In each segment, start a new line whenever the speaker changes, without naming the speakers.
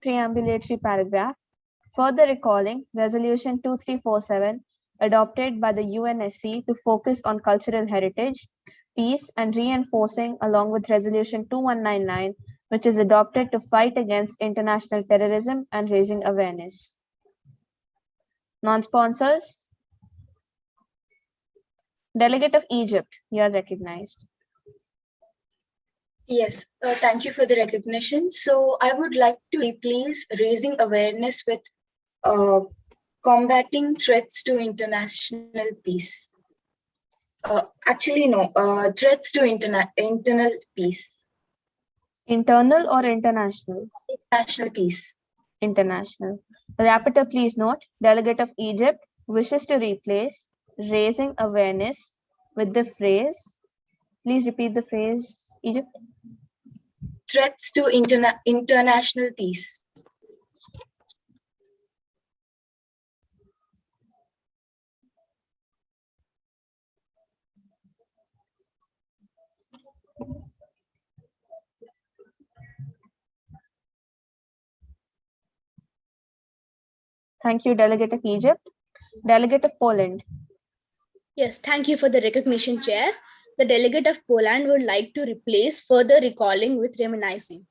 preambulatory paragraph, further recalling Resolution 2347 adopted by the UNSC to focus on cultural heritage, peace, and reinforcing along with Resolution 2199, which is adopted to fight against international terrorism and raising awareness. Non-sponsors. Delegate of Egypt, you are recognized.
Yes, thank you for the recognition. So I would like to replace raising awareness with combating threats to international peace. Actually, no, threats to internal peace.
Internal or international?
International peace.
International. The rapporteur, please note, Delegate of Egypt wishes to replace raising awareness with the phrase, please repeat the phrase, Egypt.
Threats to international peace.
Thank you, Delegate of Egypt. Delegate of Poland.
Yes, thank you for the recognition, Chair. The delegate of Poland would like to replace further recalling with reminiscing.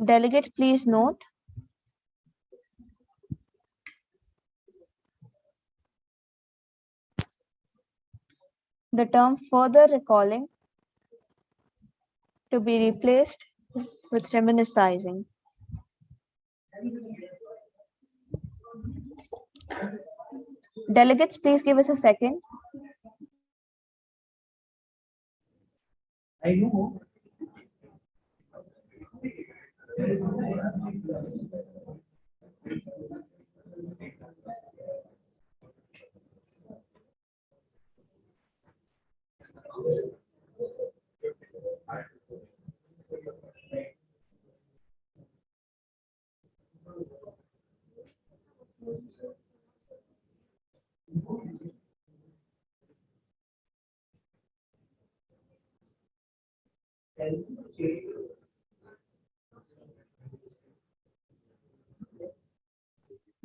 Delegate, please note. The term further recalling to be replaced with reminiscing. Delegates, please give us a second.
I know.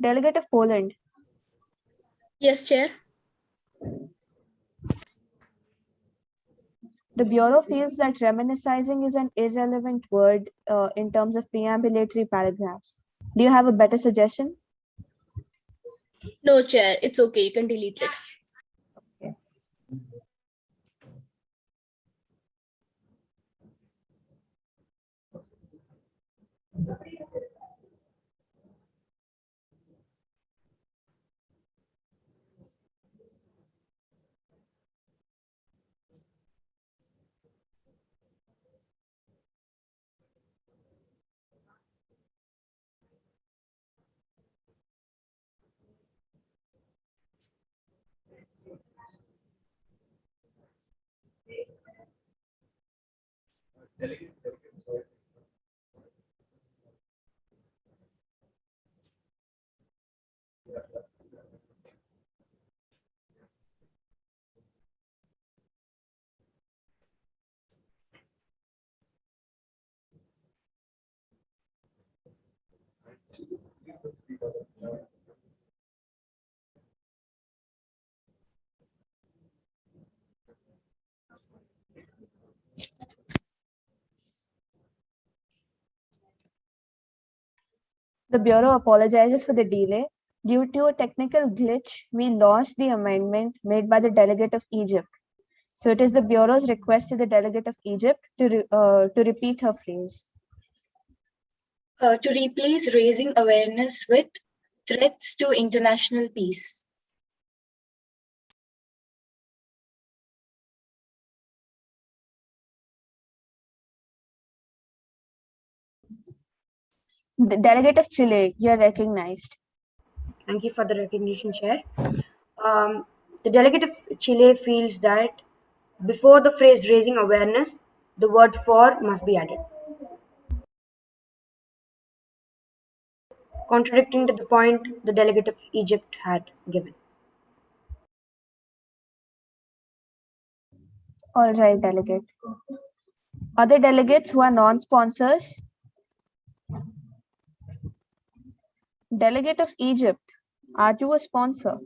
Delegate of Poland.
Yes, Chair.
The Bureau feels that reminiscing is an irrelevant word in terms of preambulatory paragraphs. Do you have a better suggestion?
No, Chair, it's okay. You can delete it.
Okay. The Bureau apologizes for the delay. Due to a technical glitch, we lost the amendment made by the Delegate of Egypt. So it is the Bureau's request to the Delegate of Egypt to repeat her phrase.
To replace raising awareness with threats to international peace.
The Delegate of Chile, you are recognized.
Thank you for the recognition, Chair. The delegate of Chile feels that before the phrase raising awareness, the word for must be added, contradicting to the point the delegate of Egypt had given.
All right, Delegate. Other delegates who are non-sponsors, Delegate of Egypt, are you a sponsor?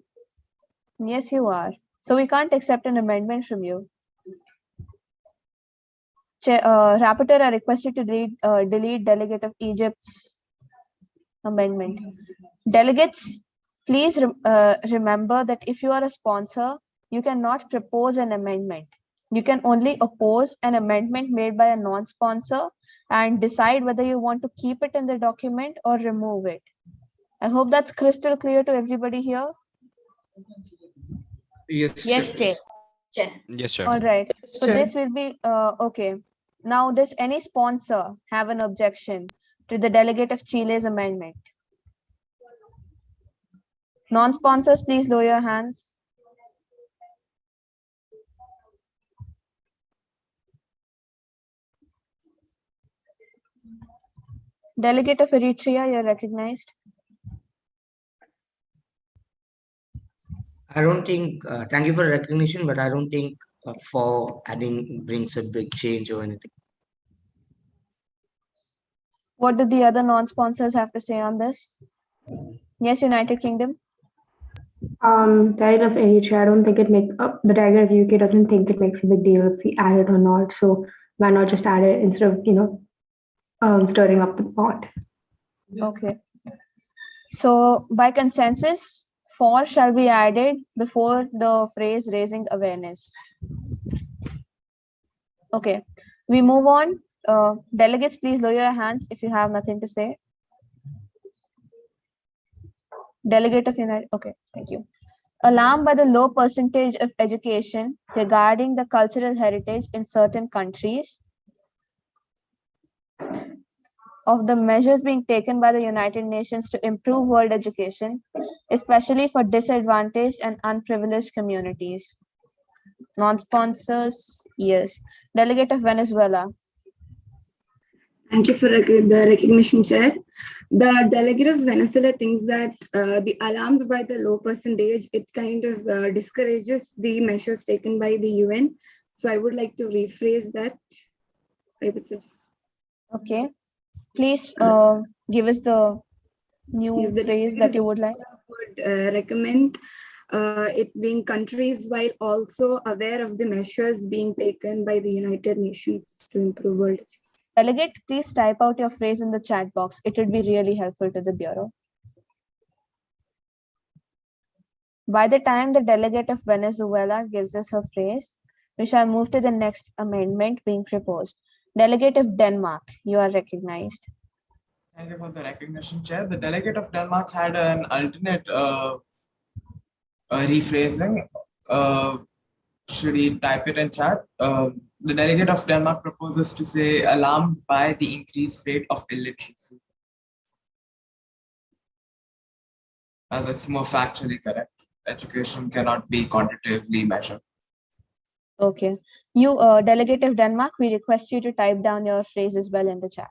Yes, you are. So we can't accept an amendment from you. Rapporteur are requested to delete Delegate of Egypt's amendment. Delegates, please remember that if you are a sponsor, you cannot propose an amendment. You can only oppose an amendment made by a non-sponsor and decide whether you want to keep it in the document or remove it. I hope that's crystal clear to everybody here.
Yes,
Yes, Chair.
Yes, sir.
All right. So
Chair.
this will be okay. Now, does any sponsor have an objection to the Delegate of Chile's amendment? Non-sponsors, please lower your hands. Delegate of Eritrea, you're recognized.
I don't think, thank you for the recognition, but I don't think for adding brings a big change or anything.
What do the other non-sponsors have to say on this? Yes, United Kingdom.
Diet of Eritrea, I don't think it makes the Tiger of UK doesn't think it makes a big deal if we add it or not. So why not just add it instead of stirring up the pot?
Okay. So by consensus, 4 shall be added before the phrase raising awareness. Okay, we move on. Delegates, please lower your hands if you have nothing to say. Delegate of United, okay, thank you. Alarmed by the low percentage of education regarding the cultural heritage in certain countries, of the measures being taken by the United Nations to improve world education, especially for disadvantaged and unprivileged communities. Non-sponsors, yes. Delegate of Venezuela.
Thank you for the recognition, Chair. The delegate of Venezuela thinks that the alarmed by the low percentage, it kind of discourages the measures taken by the UN. So I would like to rephrase that. I would suggest.
Okay. Please give us the new phrase that you would like.
Would recommend it being countries while also aware of the measures being taken by the United Nations to improve world education.
Delegate, please type out your phrase in the chat box. It would be really helpful to the Bureau. By the time the delegate of Venezuela gives us her phrase, we shall move to the next amendment being proposed. Delegate of Denmark, you are recognized.
Thank you for the recognition, Chair. The delegate of Denmark had an alternate rephrasing. Should he type it in chat? The delegate of Denmark proposes to say alarmed by the increased rate of illiteracy. As it's more factually correct. Education cannot be quantitatively measured.
Okay. You, delegate of Denmark, we request you to type down your phrase as well in the chat.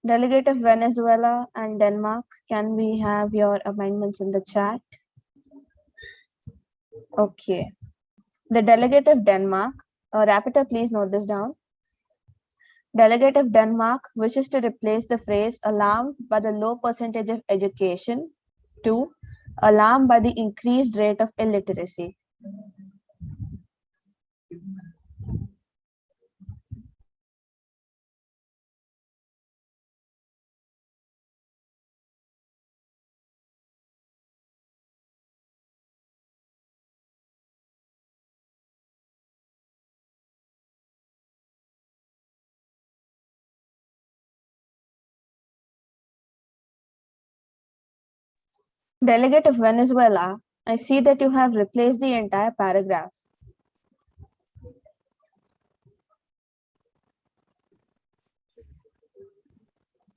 Delegate of Venezuela and Denmark, can we have your amendments in the chat? Okay. The delegate of Denmark, Rapporteur, please note this down. Delegate of Denmark wishes to replace the phrase alarmed by the low percentage of education to alarmed by the increased rate of illiteracy. Delegate of Venezuela, I see that you have replaced the entire paragraph.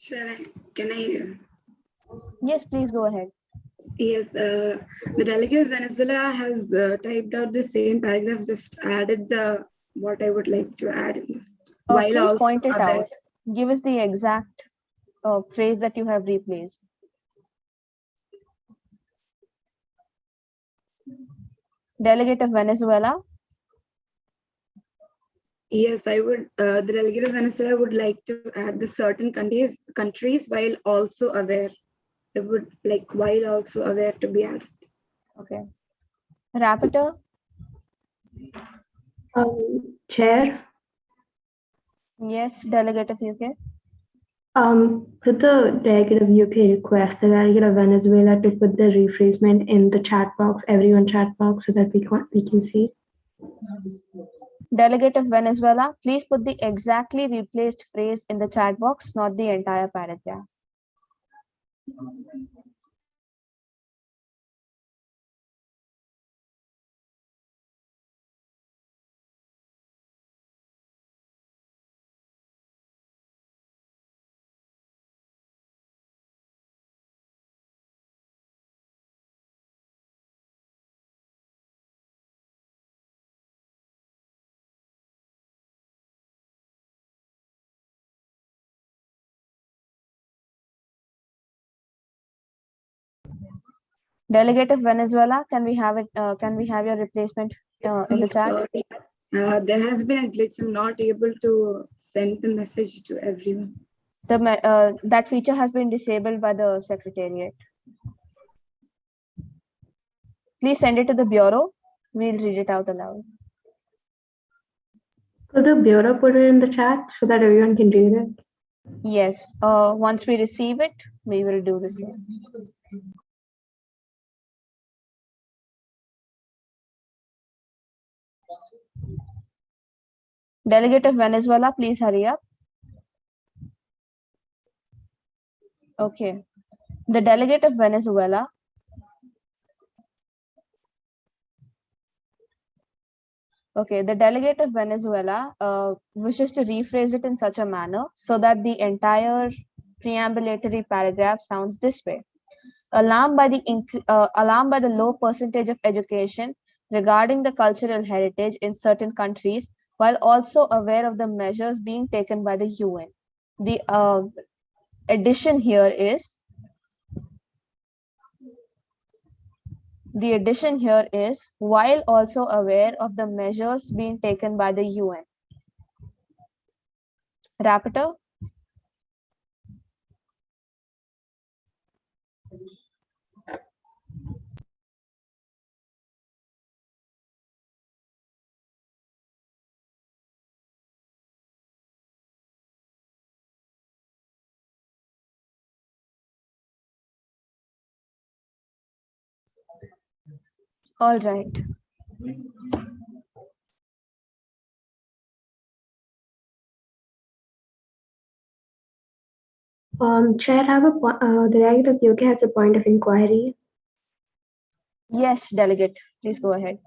Can I?
Yes, please go ahead.
Yes, the delegate of Venezuela has typed out the same paragraph, just added the what I would like to add in, while
Please
also
point it
aware.
out. Give us the exact phrase that you have replaced. Delegate of Venezuela.
Yes, I would. The delegate of Venezuela would like to add the certain countries while also aware. It would like while also aware to be added.
Okay. Rapporteur.
Chair,
Yes, delegate of UK.
could the delegate of UK request the delegate of Venezuela to put the rephrasement in the chat box, everyone chat box, so that we can see?
Delegate of Venezuela, please put the exactly replaced phrase in the chat box, not the entire paragraph. Delegate of Venezuela, can we have it? Can we have your replacement in the chat?
There has been a glitch. I'm not able to send the message to everyone.
That feature has been disabled by the Secretariat. Please send it to the Bureau. We'll read it out aloud.
Could the Bureau put it in the chat so that everyone can read it?
Yes, once we receive it, we will do the same. Delegate of Venezuela, please hurry up. Okay. The delegate of Venezuela. Okay, the delegate of Venezuela wishes to rephrase it in such a manner so that the entire preambulatory paragraph sounds this way. Alarmed by the low percentage of education regarding the cultural heritage in certain countries, while also aware of the measures being taken by the UN. The addition here is while also aware of the measures being taken by the UN. Rapporteur. All right.
Chair, the delegate of UK has a point of inquiry.
Yes, delegate, please go ahead.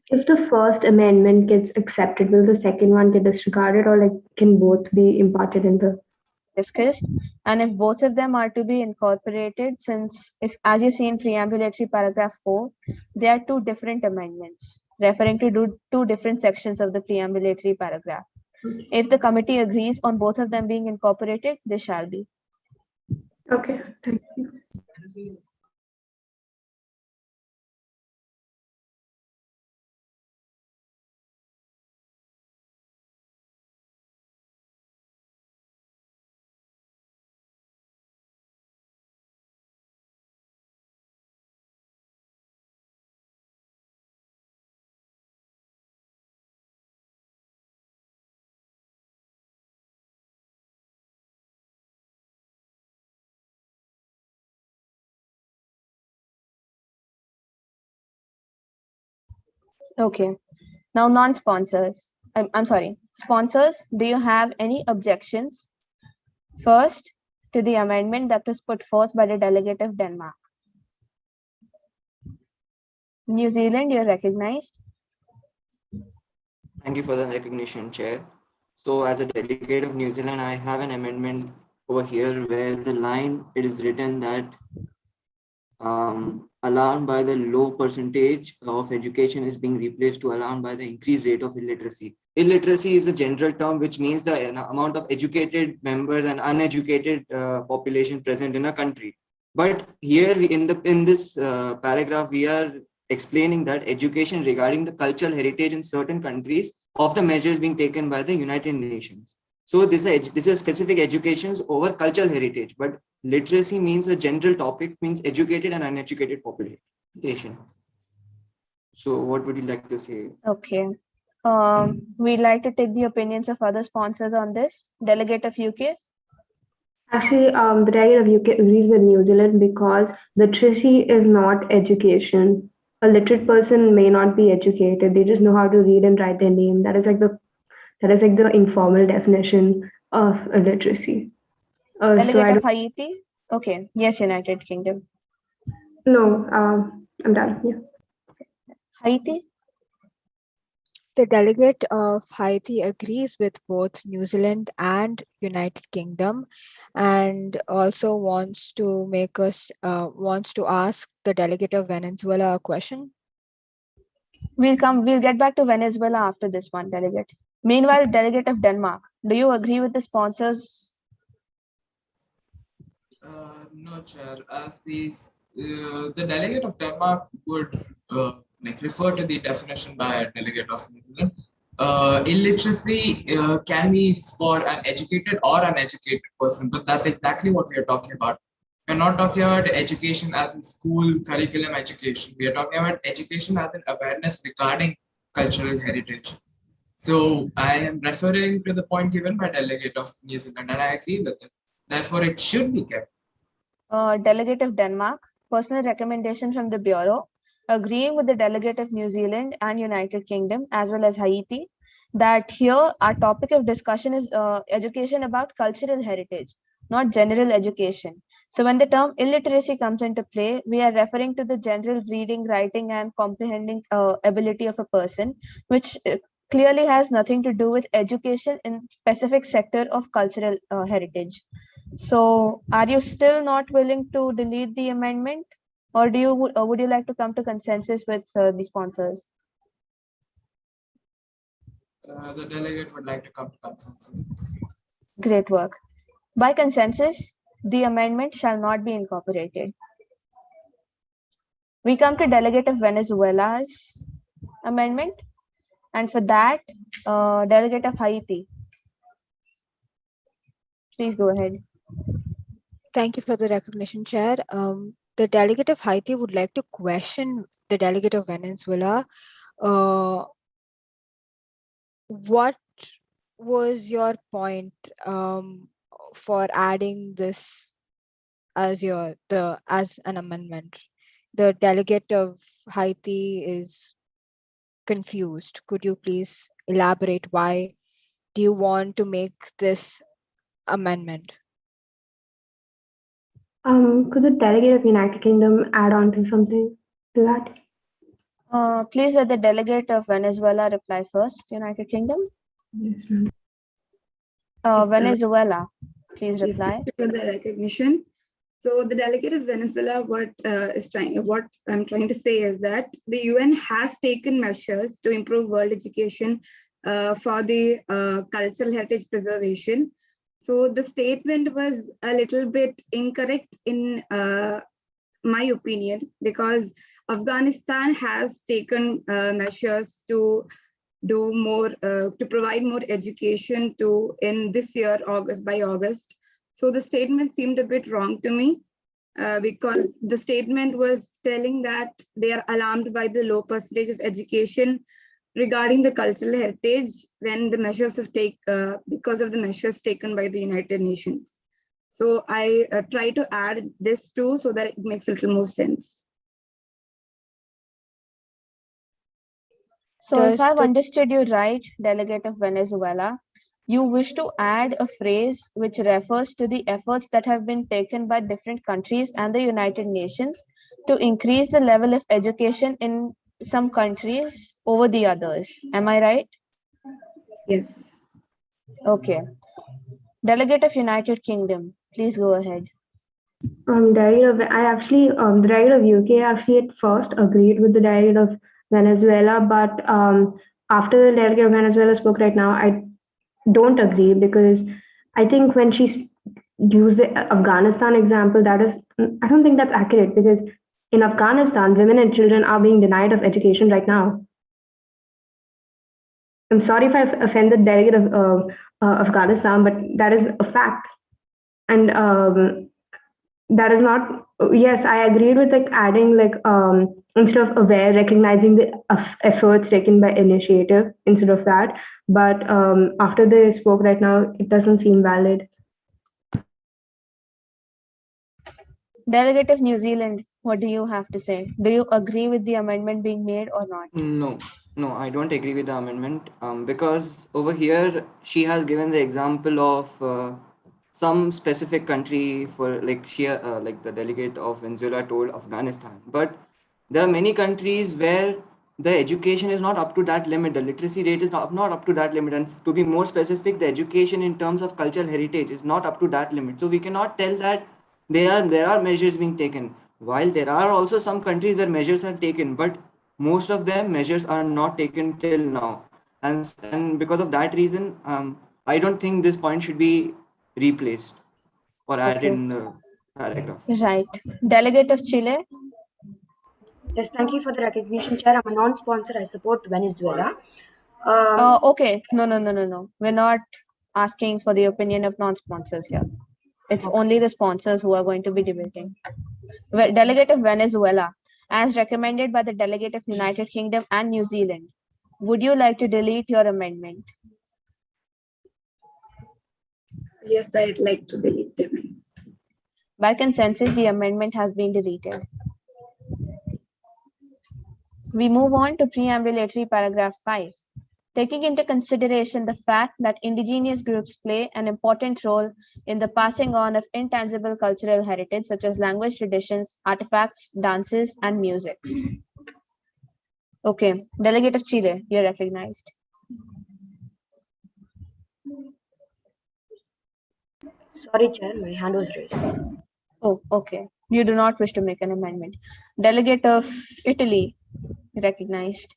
If the first amendment gets accepted, will the second one get disregarded, or like can both be imparted in the
discussed? And if both of them are to be incorporated, since if, as you see in preambulatory paragraph 4, there are two different amendments referring to two different sections of the preambulatory paragraph. If the committee agrees on both of them being incorporated, they shall be.
Okay, thank you.
Okay. Now, non-sponsors. I'm sorry. Sponsors, do you have any objections? First, to the amendment that was put forth by the delegate of Denmark. New Zealand, you're recognized.
Thank you for the recognition, Chair. So as a delegate of New Zealand, I have an amendment over here where the line, it is written that alarmed by the low percentage of education is being replaced to alarmed by the increased rate of illiteracy. Illiteracy is a general term which means the amount of educated members and uneducated population present in a country. But here in this paragraph, we are explaining that education regarding the cultural heritage in certain countries of the measures being taken by the United Nations. So this is specific educations over cultural heritage, but literacy means a general topic, means educated and uneducated population. So what would you like to say?
Okay. We'd like to take the opinions of other sponsors on this. Delegate of UK.
Actually, the delegate of UK agrees with New Zealand because literacy is not education. A literate person may not be educated; they just know how to read and write their name. That is like the informal definition of literacy.
Delegate of Haiti. Okay. Yes, United Kingdom.
No, I'm done. Yeah.
Haiti.
The delegate of Haiti agrees with both New Zealand and United Kingdom, and also wants to ask the delegate of Venezuela a question.
We'll get back to Venezuela after this one, delegate. Meanwhile, delegate of Denmark. Do you agree with the sponsors?
No, Chair. As the delegate of Denmark would refer to the definition by a delegate of New Zealand. Illiteracy can be for an educated or uneducated person, but that's exactly what we are talking about. We're not talking about education as in school curriculum education. We are talking about education as an awareness regarding cultural heritage. So I am referring to the point given by delegate of New Zealand, and I agree with it. Therefore, it should be kept.
Delegate of Denmark, personal recommendation from the Bureau, agreeing with the delegate of New Zealand and United Kingdom, as well as Haiti, that here our topic of discussion is education about cultural heritage, not general education. So when the term illiteracy comes into play, we are referring to the general reading, writing, and comprehending ability of a person, which clearly has nothing to do with education in specific sector of cultural heritage. So are you still not willing to delete the amendment, or would you like to come to consensus with the sponsors?
The delegate would like to come to consensus.
Great work. By consensus, the amendment shall not be incorporated. We come to delegate of Venezuela's amendment, and for that, delegate of Haiti. Please go ahead.
Thank you for the recognition, Chair. The delegate of Haiti would like to question the delegate of Venezuela. What was your point for adding this as an amendment? The delegate of Haiti is confused. Could you please elaborate why do you want to make this amendment?
Could the delegate of United Kingdom add on to something to that?
Please let the delegate of Venezuela reply first. United Kingdom.
Yes,
Venezuela, please
Yes,
reply.
thank you for the recognition. So the delegate of Venezuela, what I'm trying to say is that the UN has taken measures to improve world education for the cultural heritage preservation. So the statement was a little bit incorrect in my opinion, because Afghanistan has taken measures to do more, to provide more education to in this year, by August. So the statement seemed a bit wrong to me because the statement was telling that they are alarmed by the low percentage of education regarding the cultural heritage when the measures have because of the measures taken by the United Nations. So I try to add this too so that it makes a little more sense.
So if I've understood you right, delegate of Venezuela, you wish to add a phrase which refers to the efforts that have been taken by different countries and the United Nations to increase the level of education in some countries over the others. Am I right?
Yes.
Okay. Delegate of United Kingdom, please go ahead.
The delegate of UK actually at first agreed with the delegate of Venezuela, but after the delegate of Venezuela spoke right now, I don't agree because I think when she used the Afghanistan example, I don't think that's accurate because in Afghanistan, women and children are being denied of education right now. I'm sorry if I've offended the delegate of Afghanistan, but that is a fact. And that is not, yes, I agreed with like adding like instead of aware, recognizing the efforts taken by initiative instead of that. But after they spoke right now, it doesn't seem valid.
Delegate of New Zealand, what do you have to say? Do you agree with the amendment being made or not?
No, I don't agree with the amendment because over here she has given the example of some specific country for like like the delegate of Venezuela told Afghanistan, but there are many countries where the education is not up to that limit, the literacy rate is not up to that limit, and to be more specific, the education in terms of cultural heritage is not up to that limit. So we cannot tell that there are measures being taken, while there are also some countries where measures are taken, but most of them measures are not taken till now, and because of that reason I don't think this point should be replaced or added in the paragraph.
Right. Delegate of Chile.
Yes, thank you for the recognition, Chair. I'm a non-sponsor. I support Venezuela.
Okay. No. We're not asking for the opinion of non-sponsors here. It's only the sponsors who are going to be debating. Delegate of Venezuela, as recommended by the delegate of United Kingdom and New Zealand, would you like to delete your amendment?
Yes, I'd like to delete them.
By consensus, the amendment has been deleted. We move on to preambulatory paragraph 5. Taking into consideration the fact that indigenous groups play an important role in the passing on of intangible cultural heritage such as language, traditions, artifacts, dances, and music. Okay, Delegate of Chile, you're recognized.
Sorry, Chair, my hand was raised.
Oh, okay. You do not wish to make an amendment. Delegate of Italy, recognized.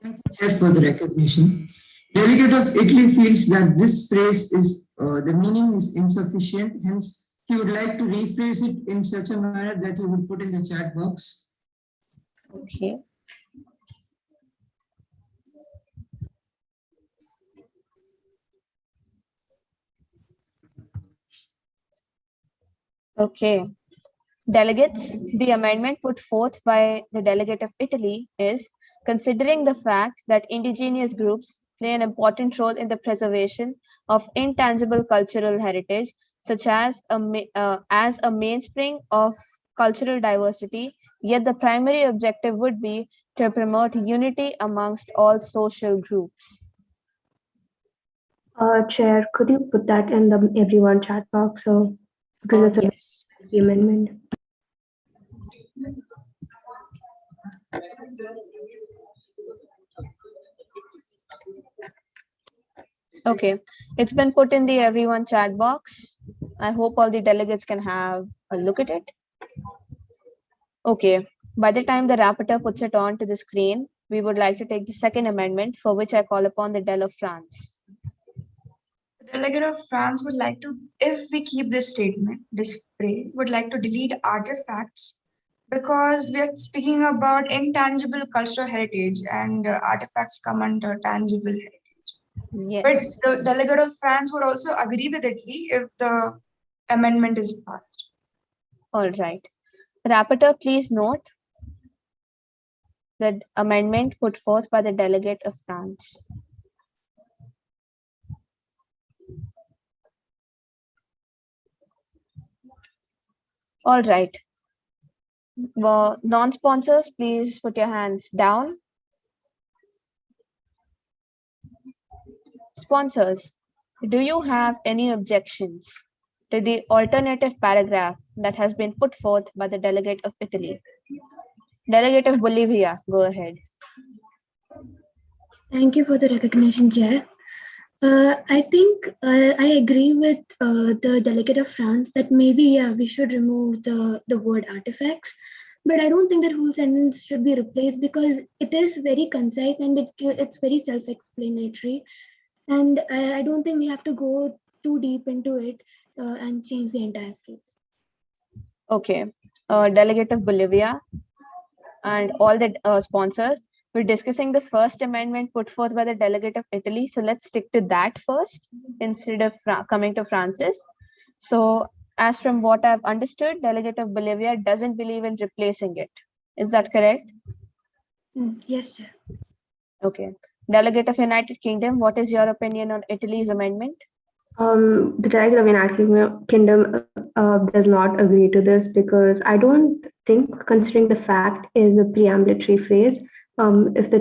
Thank you, Chair, for the recognition. Delegate of Italy feels that this phrase is the meaning is insufficient. Hence, he would like to rephrase it in such a manner that he would put in the chat box.
Okay. Okay. Delegates, the amendment put forth by the delegate of Italy is considering the fact that indigenous groups play an important role in the preservation of intangible cultural heritage, such as a mainspring of cultural diversity, yet the primary objective would be to promote unity amongst all social groups.
Chair, could you put that in the everyone chat box? So, because it's the amendment.
Okay, it's been put in the everyone chat box. I hope all the delegates can have a look at it. Okay, by the time the rapporteur puts it on to the screen, we would like to take the second amendment, for which I call upon the Del of France.
The delegate of France would like to, if we keep this statement, this phrase, would like to delete artifacts because we are speaking about intangible cultural heritage and artifacts come under tangible heritage.
Yes.
But the delegate of France would also agree with Italy if the amendment is passed.
All right. Rapporteur, please note the amendment put forth by the delegate of France. All right. Well, non-sponsors, please put your hands down. Sponsors, do you have any objections to the alternative paragraph that has been put forth by the delegate of Italy? Delegate of Bolivia, go ahead.
Thank you for the recognition, Chair. I think I agree with the delegate of France that maybe, yeah, we should remove the word artifacts. But I don't think that whole sentence should be replaced because it is very concise and it's very self-explanatory. And I don't think we have to go too deep into it and change the entire phrase.
Okay. Delegate of Bolivia and all the sponsors, we're discussing the first amendment put forth by the delegate of Italy. So let's stick to that first instead of coming to Francis. So as from what I've understood, delegate of Bolivia doesn't believe in replacing it. Is that correct?
Yes, sir.
Okay. Delegate of United Kingdom, what is your opinion on Italy's amendment?
The delegate of United Kingdom does not agree to this because I don't think considering the fact is a preambulatory phrase. If the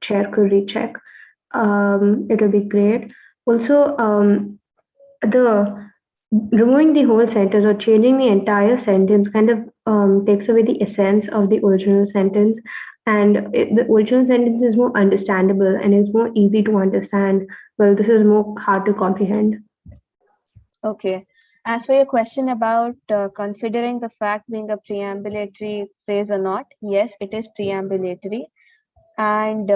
chair could recheck, it'll be great. Also, the removing the whole sentence or changing the entire sentence kind of takes away the essence of the original sentence, and the original sentence is more understandable and it's more easy to understand. Well, this is more hard to comprehend.
Okay. As for your question about considering the fact being a preambulatory phrase or not, yes, it is preambulatory. And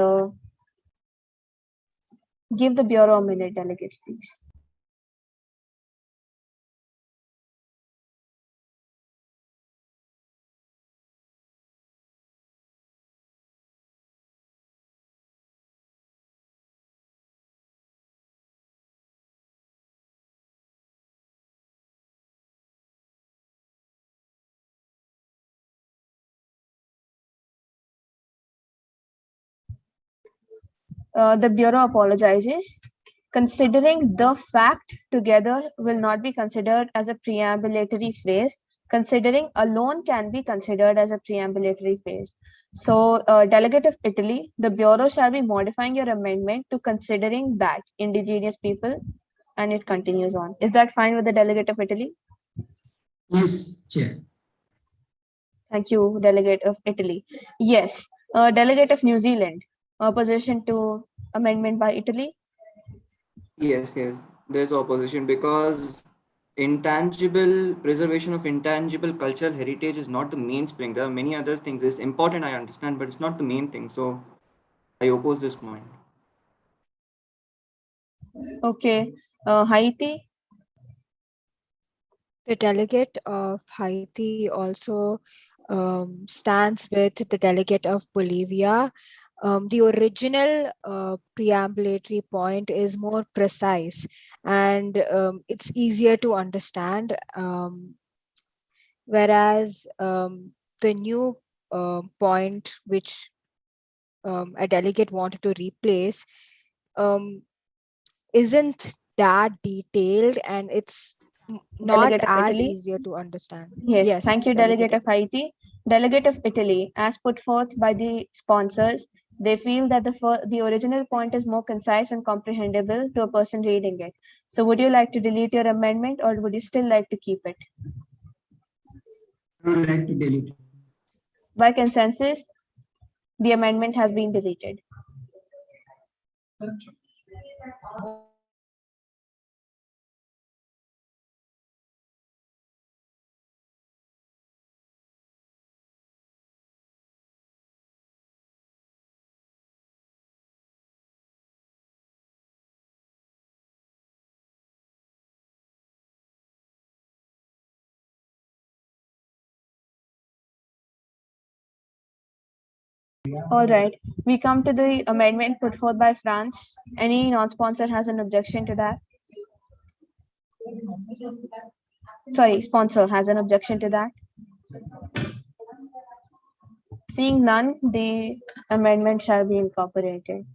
give the Bureau a minute, delegates, please. The Bureau apologizes. Considering the fact together will not be considered as a preambulatory phrase. Considering alone can be considered as a preambulatory phrase. So, Delegate of Italy, the Bureau shall be modifying your amendment to considering that indigenous people, and it continues on. Is that fine with the Delegate of Italy?
Yes, Chair.
Thank you, Delegate of Italy. Yes, Delegate of New Zealand, opposition to amendment by Italy?
Yes, there's opposition because preservation of intangible cultural heritage is not the mainspring. There are many other things. It's important, I understand, but it's not the main thing. So I oppose this point.
Okay, Haiti?
The delegate of Haiti also stands with the delegate of Bolivia. The original preambulatory point is more precise and it's easier to understand, whereas the new point which a delegate wanted to replace isn't that detailed and it's not
Delegate of
as
Italy?
easier to understand.
Yes, thank you, Delegate of Haiti. Delegate of Italy, as put forth by the sponsors, they feel that the original point is more concise and comprehensible to a person reading it. So would you like to delete your amendment or would you still like to keep it?
I would like to delete it.
By consensus, the amendment has been deleted. All right, we come to the amendment put forth by France. Any non-sponsor has an objection to that? Sorry, sponsor has an objection to that? Seeing none, the amendment shall be incorporated.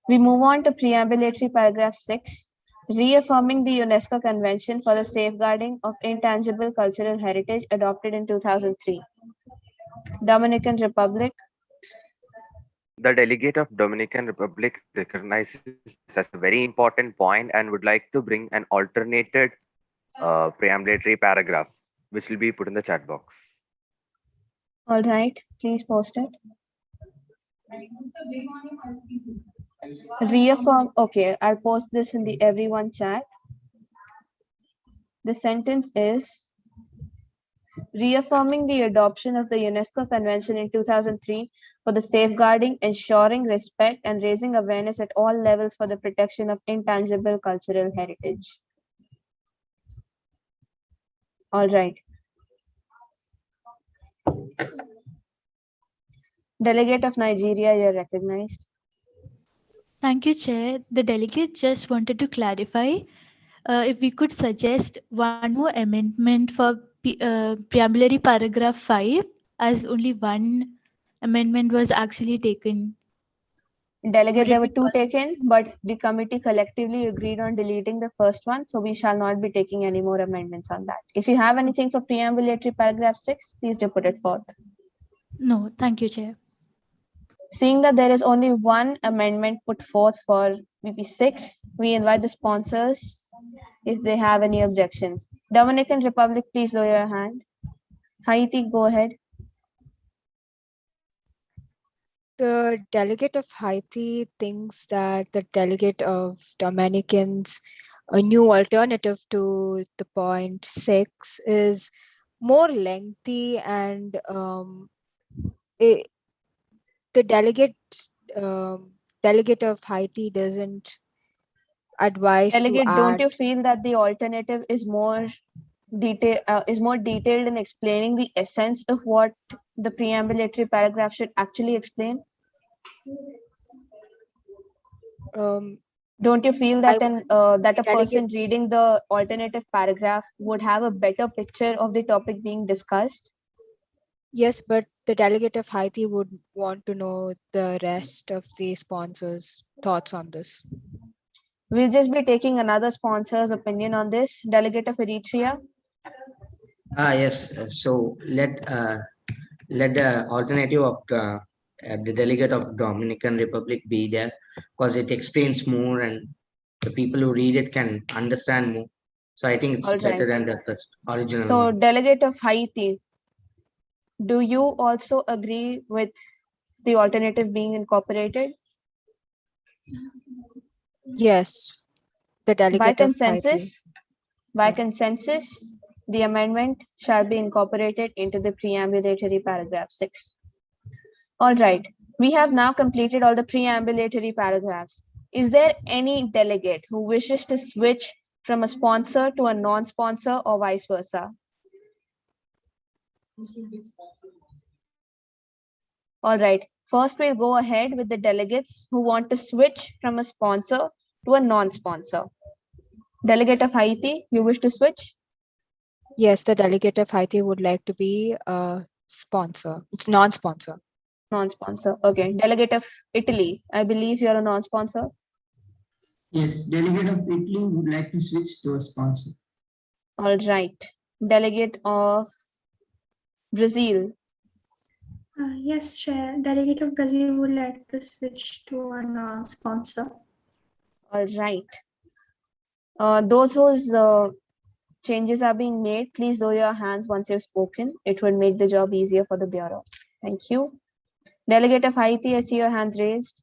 We move on to preambulatory paragraph 6, reaffirming the UNESCO Convention for the Safeguarding of Intangible Cultural Heritage adopted in 2003. Dominican Republic.
The delegate of Dominican Republic recognizes this as a very important point and would like to bring an alternated preambulatory paragraph, which will be put in the chat box.
All right, please post it. Reaffirm. Okay, I'll post this in the everyone chat. The sentence is reaffirming the adoption of the UNESCO Convention in 2003 for the safeguarding, ensuring respect, and raising awareness at all levels for the protection of intangible cultural heritage. All right. Delegate of Nigeria, you're recognized.
Thank you, Chair. The delegate just wanted to clarify if we could suggest one more amendment for preambulary paragraph 5, as only one amendment was actually taken.
Delegate, there were two taken, but the committee collectively agreed on deleting the first one, so we shall not be taking any more amendments on that. If you have anything for preambulatory paragraph 6, please do put it forth.
No, thank you, Chair.
Seeing that there is only one amendment put forth for VP6, we invite the sponsors if they have any objections. Dominican Republic, please lower your hand. Haiti, go ahead.
The delegate of Haiti thinks that the delegate of Dominicans, a new alternative to the point 6, is more lengthy, and the delegate of Haiti doesn't advise
Delegate,
to
don't
add.
you feel that the alternative is more detailed in explaining the essence of what the preambulatory paragraph should actually explain? Don't you feel that that a person reading the alternative paragraph would have a better picture of the topic being discussed?
Yes, but the delegate of Haiti would want to know the rest of the sponsors' thoughts on this.
We'll just be taking another sponsor's opinion on this. Delegate of Eritrea.
Yes. So let the alternative of the delegate of Dominican Republic be there, because it explains more and the people who read it can understand more. So I think it's
All
better
right.
than the first original
So,
one.
delegate of Haiti, do you also agree with the alternative being incorporated?
Yes, the delegate of Haiti.
By consensus, the amendment shall be incorporated into the preambulatory paragraph 6. All right, we have now completed all the preambulatory paragraphs. Is there any delegate who wishes to switch from a sponsor to a non-sponsor or vice versa? All right, first we'll go ahead with the delegates who want to switch from a sponsor to a non-sponsor. Delegate of Haiti, you wish to switch?
Yes, the delegate of Haiti would like to be a sponsor. It's non-sponsor.
Non-sponsor. Okay. Delegate of Italy, I believe you're a non-sponsor.
Yes, delegate of Italy would like to switch to a sponsor.
All right. Delegate of Brazil.
Yes, Chair. Delegate of Brazil would like to switch to a non-sponsor.
All right. Those whose changes are being made, please lower your hands once you've spoken. It will make the job easier for the Bureau. Thank you. Delegate of Haiti, I see your hands raised.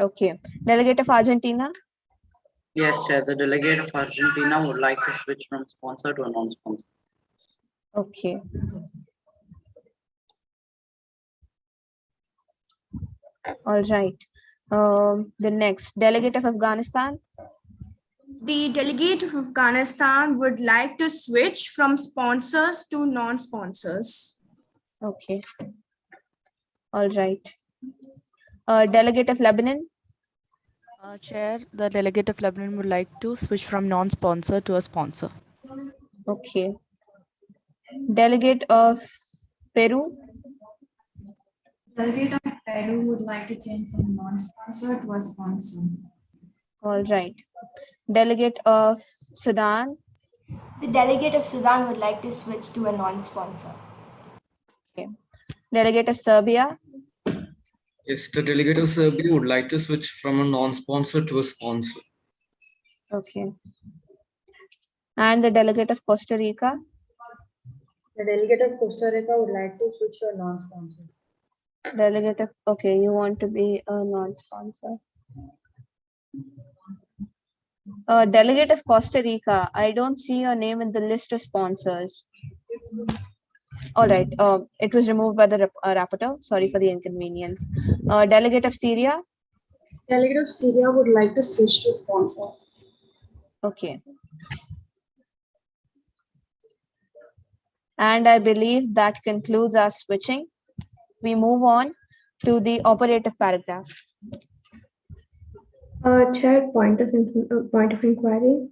Okay. Delegate of Argentina.
Yes, Chair. The delegate of Argentina would like to switch from sponsor to a non-sponsor.
Okay. All right. The next delegate of Afghanistan.
The delegate of Afghanistan would like to switch from sponsors to non-sponsors.
Okay. All right. Delegate of Lebanon.
Chair, the delegate of Lebanon would like to switch from non-sponsor to a sponsor.
Okay. Delegate of Peru.
Delegate of Peru would like to change from non-sponsor to a sponsor.
All right. Delegate of Sudan.
The delegate of Sudan would like to switch to a non-sponsor.
Okay. Delegate of Serbia.
Yes, the delegate of Serbia would like to switch from a non-sponsor to a sponsor.
Okay. And the delegate of Costa Rica.
The delegate of Costa Rica would like to switch to a non-sponsor.
Delegate of, okay, you want to be a non-sponsor. Delegate of Costa Rica, I don't see your name in the list of sponsors. All right, it was removed by the rapporteur. Sorry for the inconvenience. Delegate of Syria.
Delegate of Syria would like to switch to sponsor.
Okay. And I believe that concludes our switching. We move on to the operative paragraph.
Chair, point of inquiry.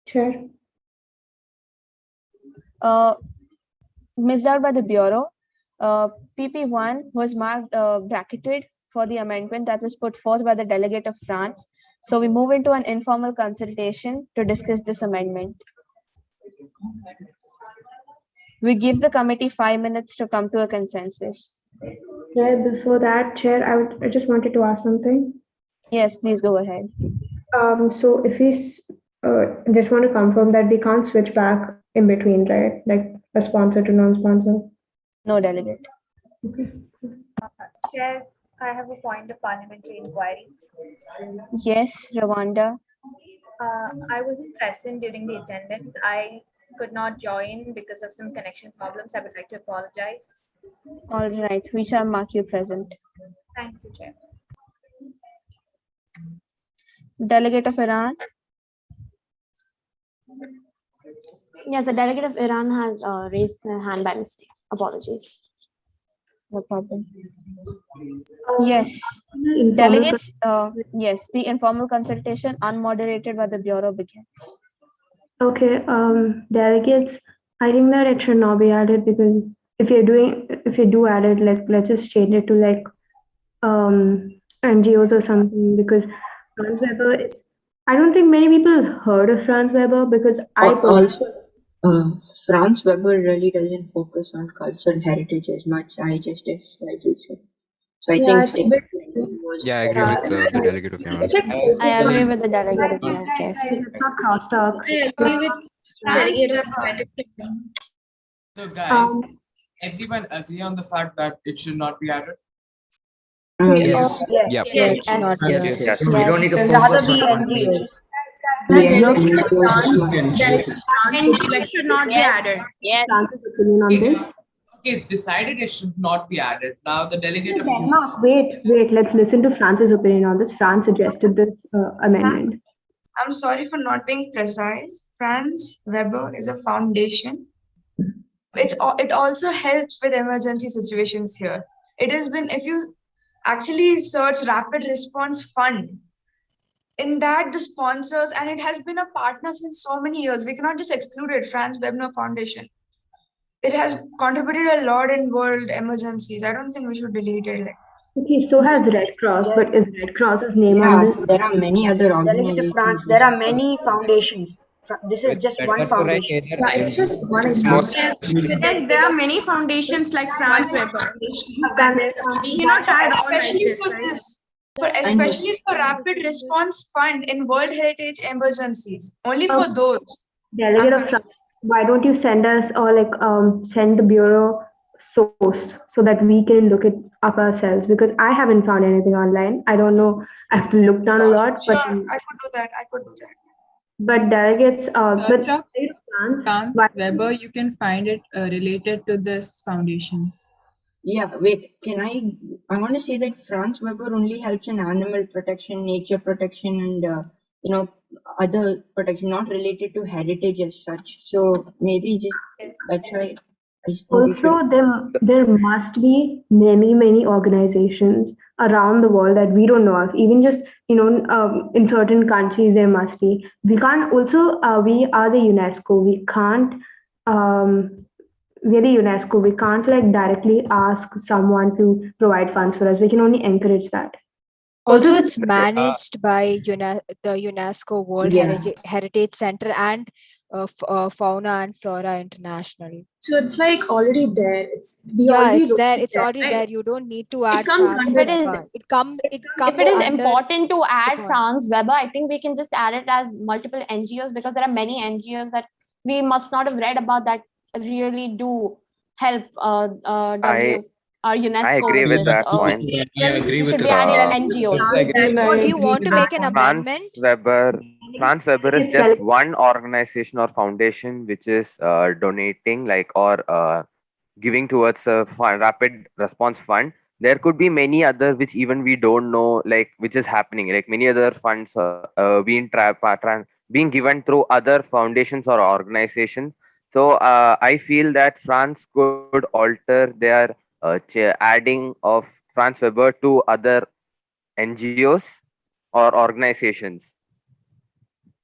Chair.
Missed out by the Bureau. PP1 was marked bracketed for the amendment that was put forth by the delegate of France. So we move into an informal consultation to discuss this amendment. We give the committee 5 minutes to come to a consensus.
Yeah, before that, Chair, I just wanted to ask something.
Yes, please go ahead.
So if we just want to confirm that we can't switch back in between, right? Like a sponsor to non-sponsor.
No, delegate.
Okay.
Chair, I have a point of parliamentary inquiry.
Yes, Rwanda.
I wasn't present during the attendance. I could not join because of some connection problems. I would like to apologize.
All right, we shall mark you present.
Thank you, Chair.
Delegate of Iran.
Yes, the delegate of Iran has raised their hand by mistake. Apologies.
No problem. Yes, delegates. Yes, the informal consultation unmoderated by the Bureau begins.
Okay, delegates, I think that it should not be added because if you do add it, let's just change it to like NGOs or something, because Franz Weber, I don't think many people heard of Franz Weber because
Also, Franz Weber really doesn't focus on cultural heritage as much. I just explained. So I think
It's a bit.
Yeah, I agree with the delegate of Yemen.
I agree with the delegate of Yemen.
It's not crosstalk.
I agree with delegate of
So guys, everyone agree on the fact that it should not be added?
Yes.
Yes.
Yes.
Yes. We don't need to
Rather
focus
be
on one page.
NGOs.
It should not be added.
Yes.
France's opinion on this.
Okay, it's decided it should not be added. Now the delegate of
Denmark, wait, let's listen to France's opinion on this. France suggested this amendment.
I'm sorry for not being precise. Franz Weber is a foundation. It also helps with emergency situations here. It has been, if you actually search Rapid Response Fund, in that the sponsors, and it has been a partner since so many years. We cannot just exclude it, Franz Weber Foundation. It has contributed a lot in world emergencies. I don't think we should delete it.
Okay, so has Red Cross, but is Red Cross's name on this?
There are many other
Delegate
organizations.
of France, there are many foundations. This is just one foundation.
Yeah, it's just one example. Yes, there are many foundations like Franz Weber. We cannot add all like
Especially
this,
for
right?
this. Especially for Rapid Response Fund in World Heritage Emergencies. Only for those.
Delegate of France, why don't you send us or send the Bureau source so that we can look it up ourselves, because I haven't found anything online. I don't know. I have to look down a lot, but
Sure, I could do that.
but delegates, but
Search
France,
Franz
why-
Weber, you can find it related to this foundation.
Yeah, wait, I want to say that Franz Weber only helps in animal protection, nature protection, and other protection, not related to heritage as such. So maybe that's why I think we should.
Also, there must be many organizations around the world that we don't know of. Even just in certain countries there must be. We can't. Also, we are the UNESCO. We can't. We're the UNESCO. We can't directly ask someone to provide funds for us. We can only encourage that.
Also, it's managed by the UNESCO World
Yeah.
Heritage Center and Fauna and Flora International.
So it's like already there. It's
there. It's already there. You don't need to add.
comes
Franz
under
Weber. It comes.
If it is
under
important to add
point.
Franz Weber, I think we can just add it as multiple NGOs, because there are many NGOs that we must not have read about that really do help
I
UNESCO
agree with that
uh,
point.
I agree
it
with
should be
the
added as
Uh,
NGOs.
Do you want to make an amendment?
Franz Weber is just one organization or foundation which is donating like or giving towards a rapid response fund. There could be many other which even we don't know like which is happening. Like many other funds being given through other foundations or organizations. So I feel that France could alter their adding of Franz Weber to other NGOs or organizations.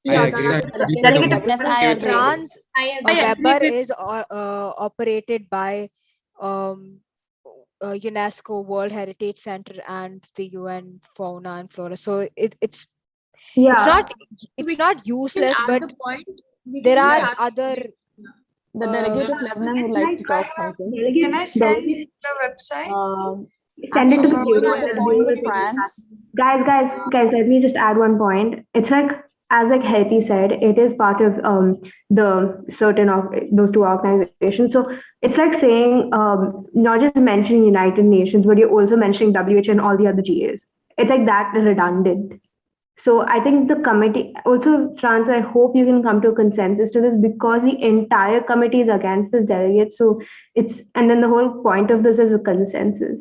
I agree.
Yes, I agree.
France
I agree.
Weber is operated by um, UNESCO World Heritage Center and the UN Fauna and Flora. So it's
Yeah.
it's not useless,
add
but
the point. We
there
can
are
just add
other.
The delegate of Lebanon would like to talk something.
Can I send the website?
Send it to
Actually,
the
going on
UN
the
and
point
they
of
will take it back.
France,
Guys, let me just add one point. It's like, as like Hetty said, it is part of the certain of those two organizations. So it's like saying not just mentioning United Nations, but you're also mentioning WHO and all the other GAs. It's like that redundant. So I think the committee also, France, I hope you can come to a consensus to this because the entire committee is against this delegate. So it's, and then the whole point of this is a consensus.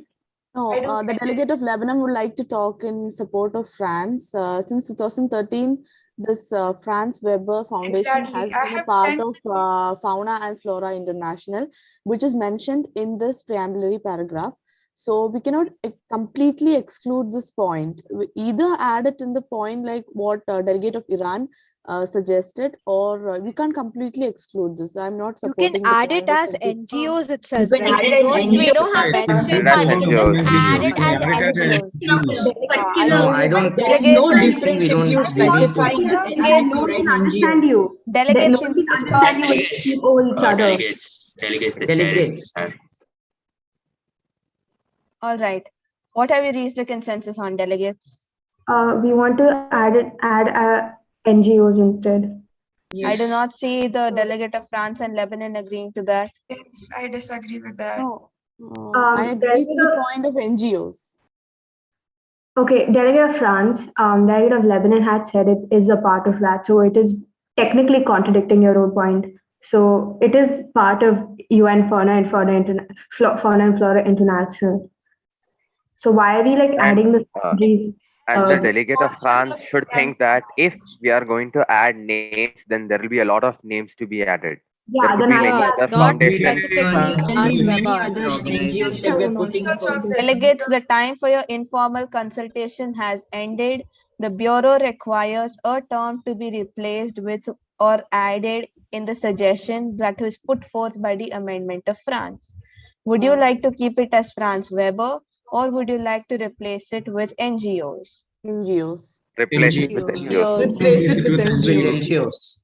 no, the delegate of Lebanon would like to talk in support of France. Since 2013, this Franz Weber Foundation
Exactly.
has
I
been a
have
part
sent
of Fauna and Flora International, which is mentioned in this preambulary paragraph. So we cannot completely exclude this point. We either add it in the point like what delegate of Iran suggested, or we can't completely exclude this. I'm not
You can
supporting the
add it
point of
as NGOs
You
itself,
can
right?
add it as
We
NGO.
don't have to
mention
specify. We can just
NGOs.
add it as NGOs.
No,
I don't
There is
Delegates
no
and
difference if you specify
No
and if you write NGO.
understand you.
delegates
No
in
one can understand you when you speak over each other.
Delegates, the
Delegates.
chair is.
All right. What have we reached a consensus on, delegates?
We want to add NGOs instead.
I do
Yes.
not see the delegate of France and Lebanon agreeing to that.
Yes, I disagree with that.
No, I agree to the point of NGOs.
Okay, delegate of France, delegate of Lebanon had said it is a part of that, so it is technically contradicting your own point. So it is part of UN Fauna and Flora International. So why are we like adding the countries?
And the delegate of France should think that if we are going to add names, then there will be a lot of names to be added.
Yeah,
There could
then
be
I
many
think
other
that's
not
foundations.
specifically
There can
Franz
be many
Weber.
other NGOs that we're putting forward.
Delegates, the time for your informal consultation has ended. The Bureau requires a term to be replaced with or added in the suggestion that was put forth by the amendment of France. Would you like to keep it as Franz Weber, or would you like to replace it with NGOs?
NGOs.
Replace it with NGOs.
Replace it with
With
NGOs.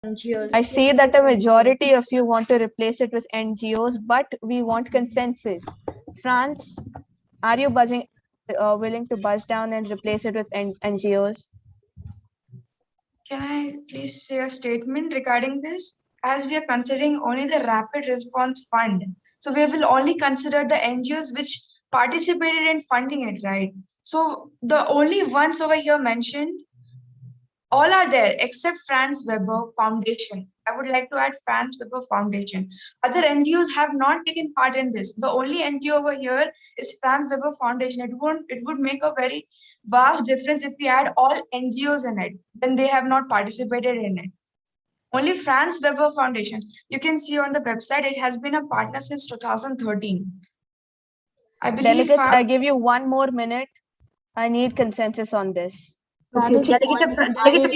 NGOs.
I see that a majority of you want to replace it with NGOs, but we want consensus. France, are you willing to budge down and replace it with NGOs?
Can I please say a statement regarding this? As we are considering only the Rapid Response Fund, so we will only consider the NGOs which participated in funding it, right? So the only ones over here mentioned, all are there except Franz Weber Foundation. I would like to add Franz Weber Foundation. Other NGOs have not taken part in this. The only NGO over here is Franz Weber Foundation. It would make a very vast difference if we add all NGOs in it. Then they have not participated in it. Only Franz Weber Foundation. You can see on the website, it has been a partner since 2013. I believe
Delegates, I give you 1 more minute. I need consensus on this.
That is the point which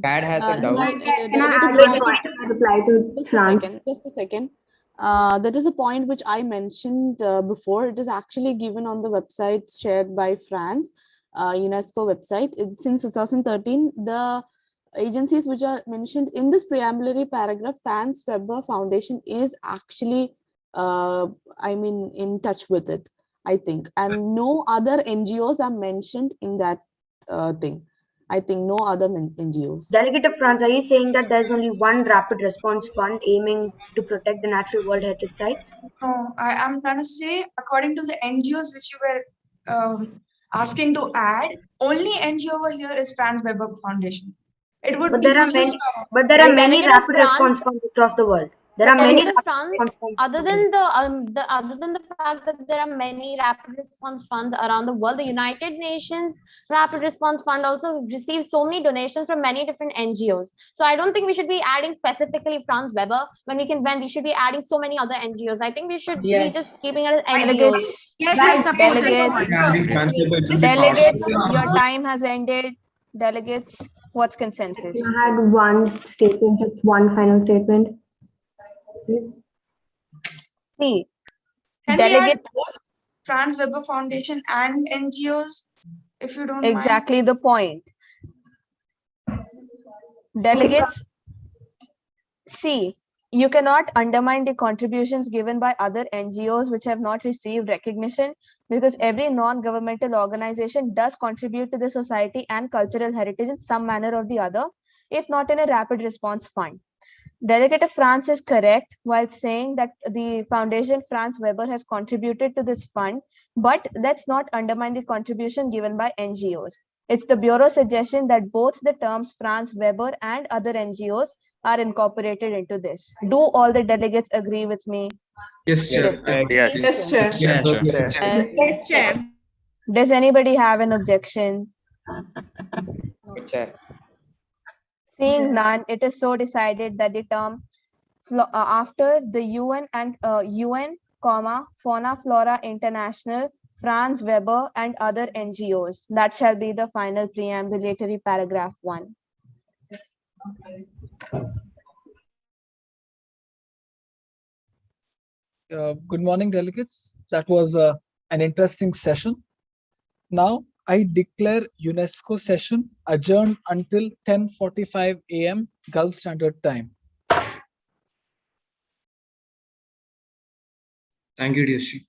Dad
I,
has a doubt.
delegate
Can I
of
add one
Lebanon-
point to reply to France?
Just a second. That is a point which I mentioned before. It is actually given on the website shared by France, UNESCO website. Since 2013, the agencies which are mentioned in this preambulary paragraph, Franz Weber Foundation is actually, in touch with it, I think. And no other NGOs are mentioned in that thing. I think no other NGOs.
Delegate of France, are you saying that there's only one rapid response fund aiming to protect the natural World Heritage sites?
No, I am trying to say, according to the NGOs which you were asking to add, only NGO over here is Franz Weber Foundation. It would
But
be
there are
useless.
many
Delegate of
rapid response funds across the world. There are many
Delegate of
rapid
France,
response funds.
other than the fact that there are many rapid response funds around the world, the United Nations Rapid Response Fund also receives so many donations from many different NGOs. So I don't think we should be adding specifically Franz Weber when we should be adding so many other NGOs. I think we should be just keeping it as NGOs.
Delegates, delegates, your
I
time has ended. Delegates, what's consensus?
had one statement, just one final statement. Please.
See,
Can we add
delegate
both Franz Weber Foundation and NGOs, if you don't mind?
exactly the point. Delegates, see, you cannot undermine the contributions given by other NGOs which have not received recognition, because every non-governmental organization does contribute to the society and cultural heritage in some manner or the other, if not in a rapid response fund. Delegate of France is correct while saying that the Foundation Franz Weber has contributed to this fund, but let's not undermine the contribution given by NGOs. It's the Bureau's suggestion that both the terms Franz Weber and other NGOs are incorporated into this. Do all the delegates agree with me?
Yes, Chair.
Yes, Chair.
Yes,
Chair. Does anybody have an objection?
Chair.
Seeing none, it is so decided that the term after the UN and UN, Fauna Flora International, Franz Weber and other NGOs. That shall be the final preambulatory paragraph 1.
Good morning, delegates. That was an interesting session. Now, I declare UNESCO session adjourned until 10:45 a.m. Gulf Standard Time.
Thank you, DSG.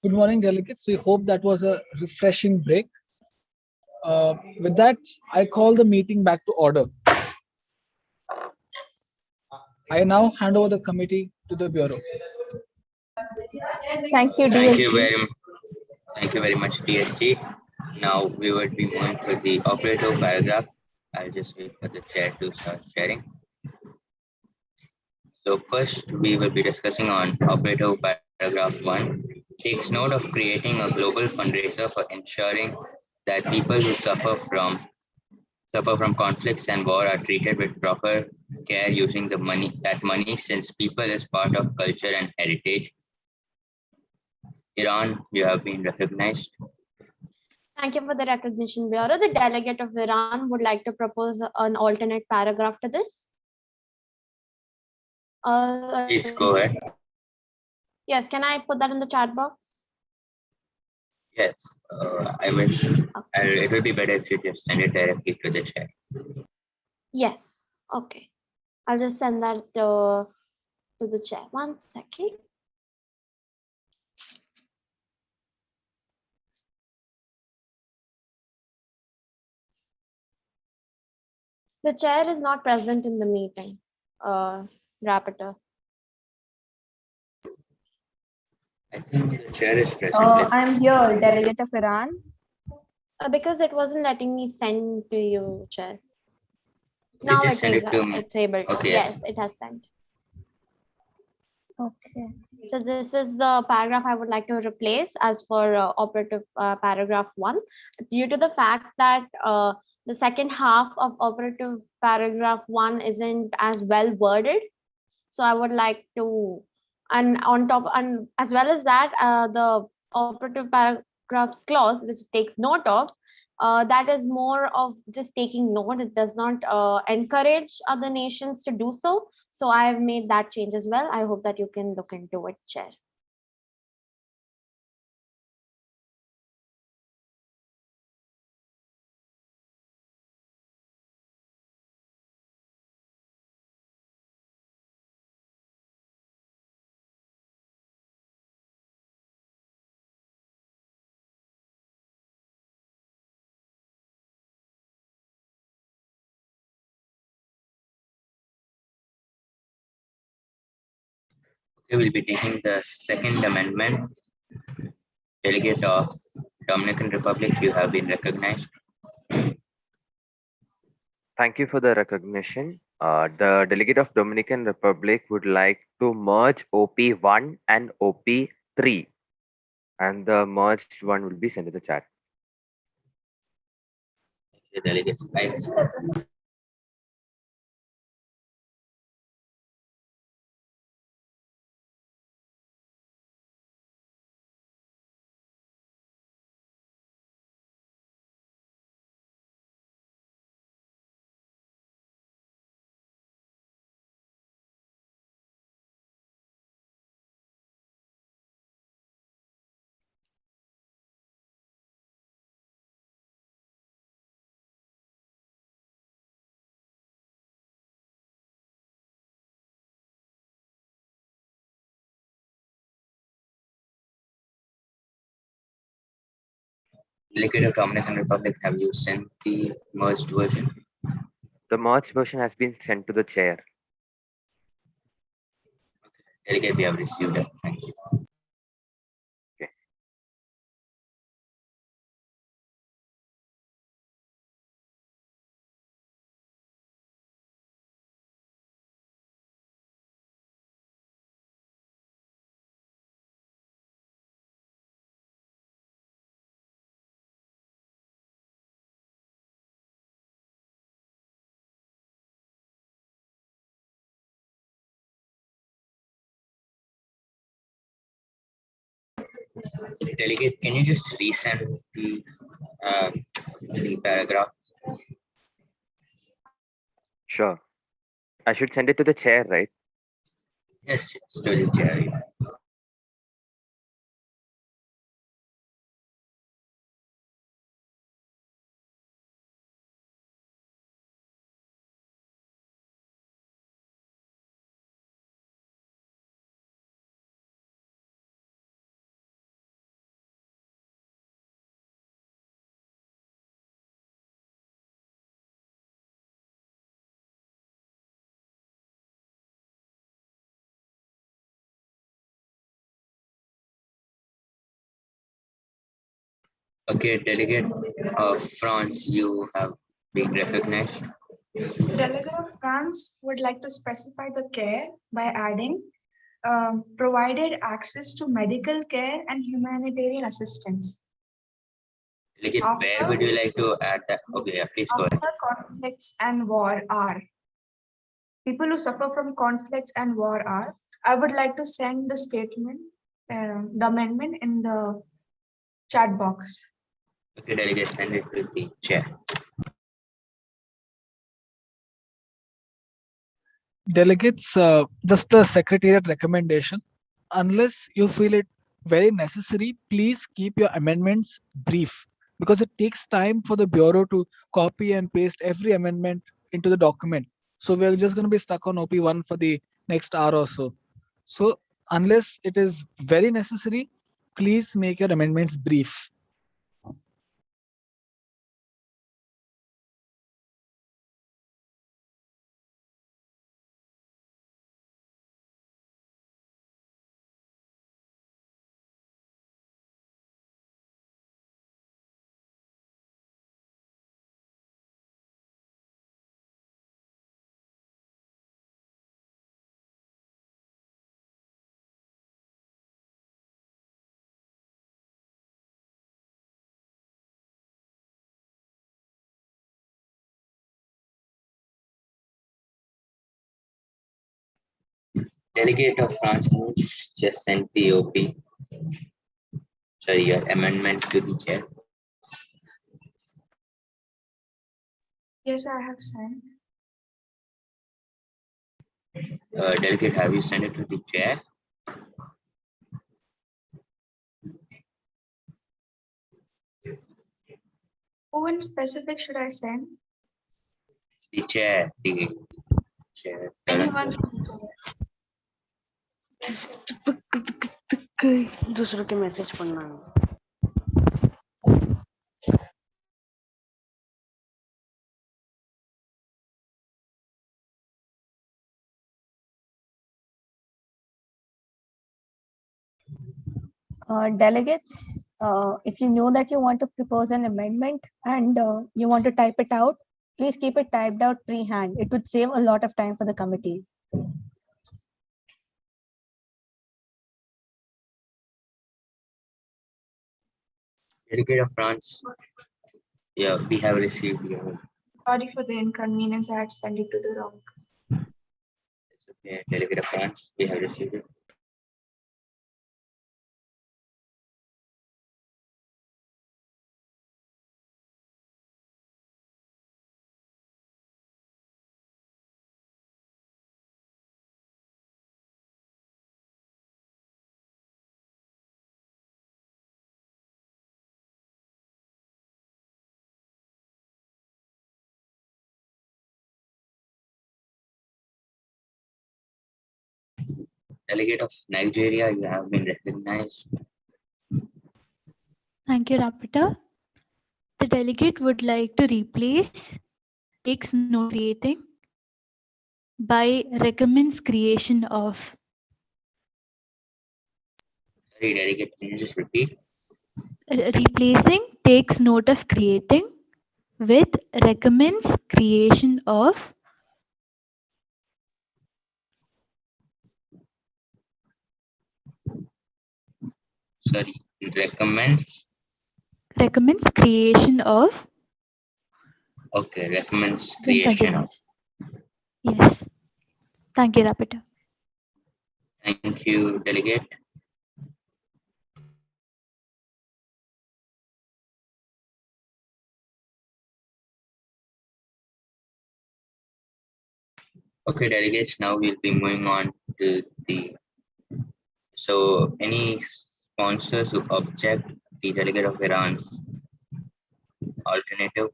Good morning, delegates. We hope that was a refreshing break. With that, I call the meeting back to order. I now hand over the committee to the Bureau.
Thank you,
Thank you
DSG.
thank you very much, DSG. Now we would be moving to the operative paragraph. I'll just wait for the chair to start sharing. So first, we will be discussing on operative paragraph 1. Takes note of creating a global fundraiser for ensuring that people who suffer from conflicts and war are treated with proper care using that money, since people is part of culture and heritage. Iran, you have been recognized.
Thank you for the recognition, Bureau. The delegate of Iran would like to propose an alternate paragraph to this.
Please go ahead.
Yes, can I put that in the chat box?
Yes, I wish it will be better if you just send it directly to the chair.
Yes, okay. I'll just send that to the chair. 1 second. The chair is not present in the meeting, rapporteur.
I think the chair is present.
I'm here, delegate of Iran.
Because it wasn't letting me send to you, chair.
You
Now
just send
is
it to me.
it's able to.
Okay,
Yes, it has sent.
Okay.
So this is the paragraph I would like to replace as for operative paragraph 1, due to the fact that the second half of operative paragraph 1 isn't as well worded. So I would like to, and on top, and as well as that, the operative paragraphs clause, which takes note of, that is more of just taking note. It does not encourage other nations to do so. So I have made that change as well. I hope that you can look into it, Chair.
Okay, we'll be taking the second amendment. Delegate of Dominican Republic, you have been recognized.
Thank you for the recognition. The delegate of Dominican Republic would like to merge OP1 and OP3, and the merged one will be sent to the chat.
The delegate 5. Delegate of Dominican Republic, have you sent the merged version?
The merged version has been sent to the chair.
Delegate, we have received it. Thank you. Delegate, can you just resend the paragraph?
Sure. I should send it to the chair, right?
Yes, to the chair. Okay, delegate of France, you have been recognized.
The delegate of France would like to specify the care by adding provided access to medical care and humanitarian assistance.
Delegate, where would you like to add that? Okay, yeah, please go ahead.
After conflicts and war are people who suffer from conflicts and war are. I would like to send the statement, the amendment in the chat box.
Okay, delegate, send it to the chair.
Delegates, just a secretariat recommendation. Unless you feel it very necessary, please keep your amendments brief because it takes time for the bureau to copy and paste every amendment into the document. So we're just going to be stuck on OP1 for the next hour or so. So unless it is very necessary, please make your amendments brief.
Delegate of France, can you just send the OP, sorry, your amendment to the chair.
Yes, I have sent.
Delegate, have you sent it to the chair?
Who in specific should I send?
The chair, the chair.
Anyone from the chair.
दूसरों के message पढ़ना है.
Delegates, if you know that you want to propose an amendment and you want to type it out, please keep it typed out pre-hand. It would save a lot of time for the committee.
Delegate of France, yeah, we have received your.
Sorry for the inconvenience. I had sent it to the wrong.
It's okay, Delegate of France, we have received it. Delegate of Nigeria, you have been recognized.
Thank you, Rapporteur. The delegate would like to replace takes note creating by recommends creation of.
Sorry, delegate, can you just repeat?
Replacing takes note of creating with recommends creation of.
Sorry, recommends.
Recommends creation of.
Okay, recommends
Then
creation
continue.
of.
Yes. Thank you, Rapporteur.
Thank you, delegate. Okay, delegates, now we'll be moving on to the, so any sponsors who object the delegate of Iran's alternative?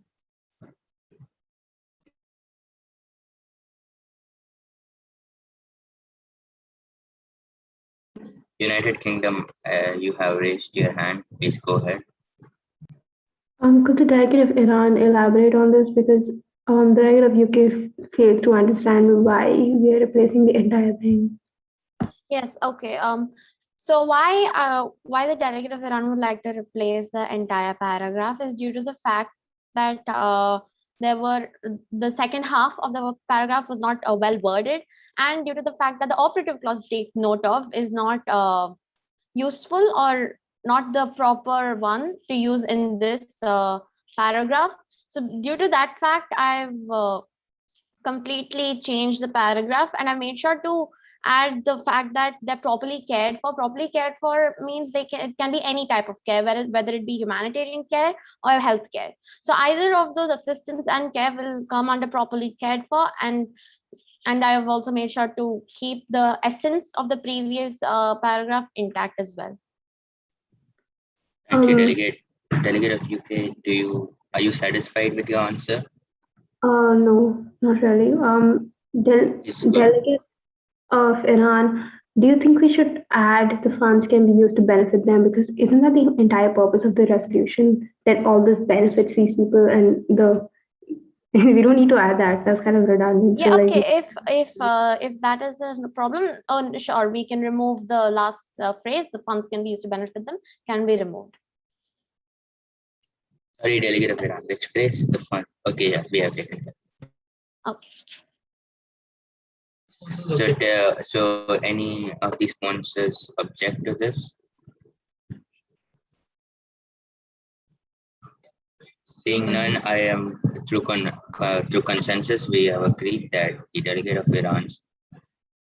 United Kingdom, you have raised your hand. Please go ahead.
Could the delegate of Iran elaborate on this because the delegate of UK fails to understand why we are replacing the entire thing.
Yes, okay. So why the delegate of Iran would like to replace the entire paragraph is due to the fact that the second half of the paragraph was not well worded, and due to the fact that the operative clause takes note of is not useful or not the proper one to use in this paragraph. So due to that fact, I've completely changed the paragraph, and I made sure to add the fact that they're properly cared for. Properly cared for means it can be any type of care, whether it be humanitarian care or health care. So either of those assistance and care will come under properly cared for, and I have also made sure to keep the essence of the previous paragraph intact as well.
Thank you, Delegate. Delegate of UK, are you satisfied with your answer?
No, not really. Delegate of Iran, do you think we should add the funds can be used to benefit them? Because isn't that the entire purpose of the resolution, that all this benefits these people and we don't need to add that. That's kind of redundant.
Yeah,
So,
okay. If that is a problem, sure, we can remove the last phrase. The funds can be used to benefit them. Can be removed.
Sorry, Delegate of Iran. Which phrase? The fund. Okay, yeah, we have taken that.
Okay.
So any of these sponsors object to this? Seeing none, I am through consensus, we have agreed that the delegate of Iran's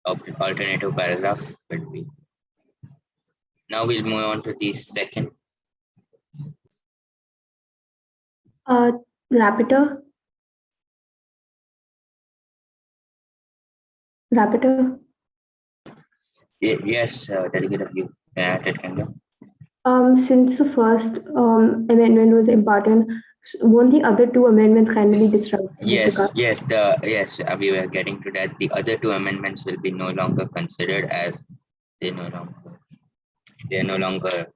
alternative paragraph will be. Now we'll move on to the second.
Rapporteur.
Yes, delegate of United Kingdom.
Since the first amendment was important, won't the other two amendments kind of be disrupted?
Yes, we were getting to that. The other two amendments will be no longer considered as they're no longer.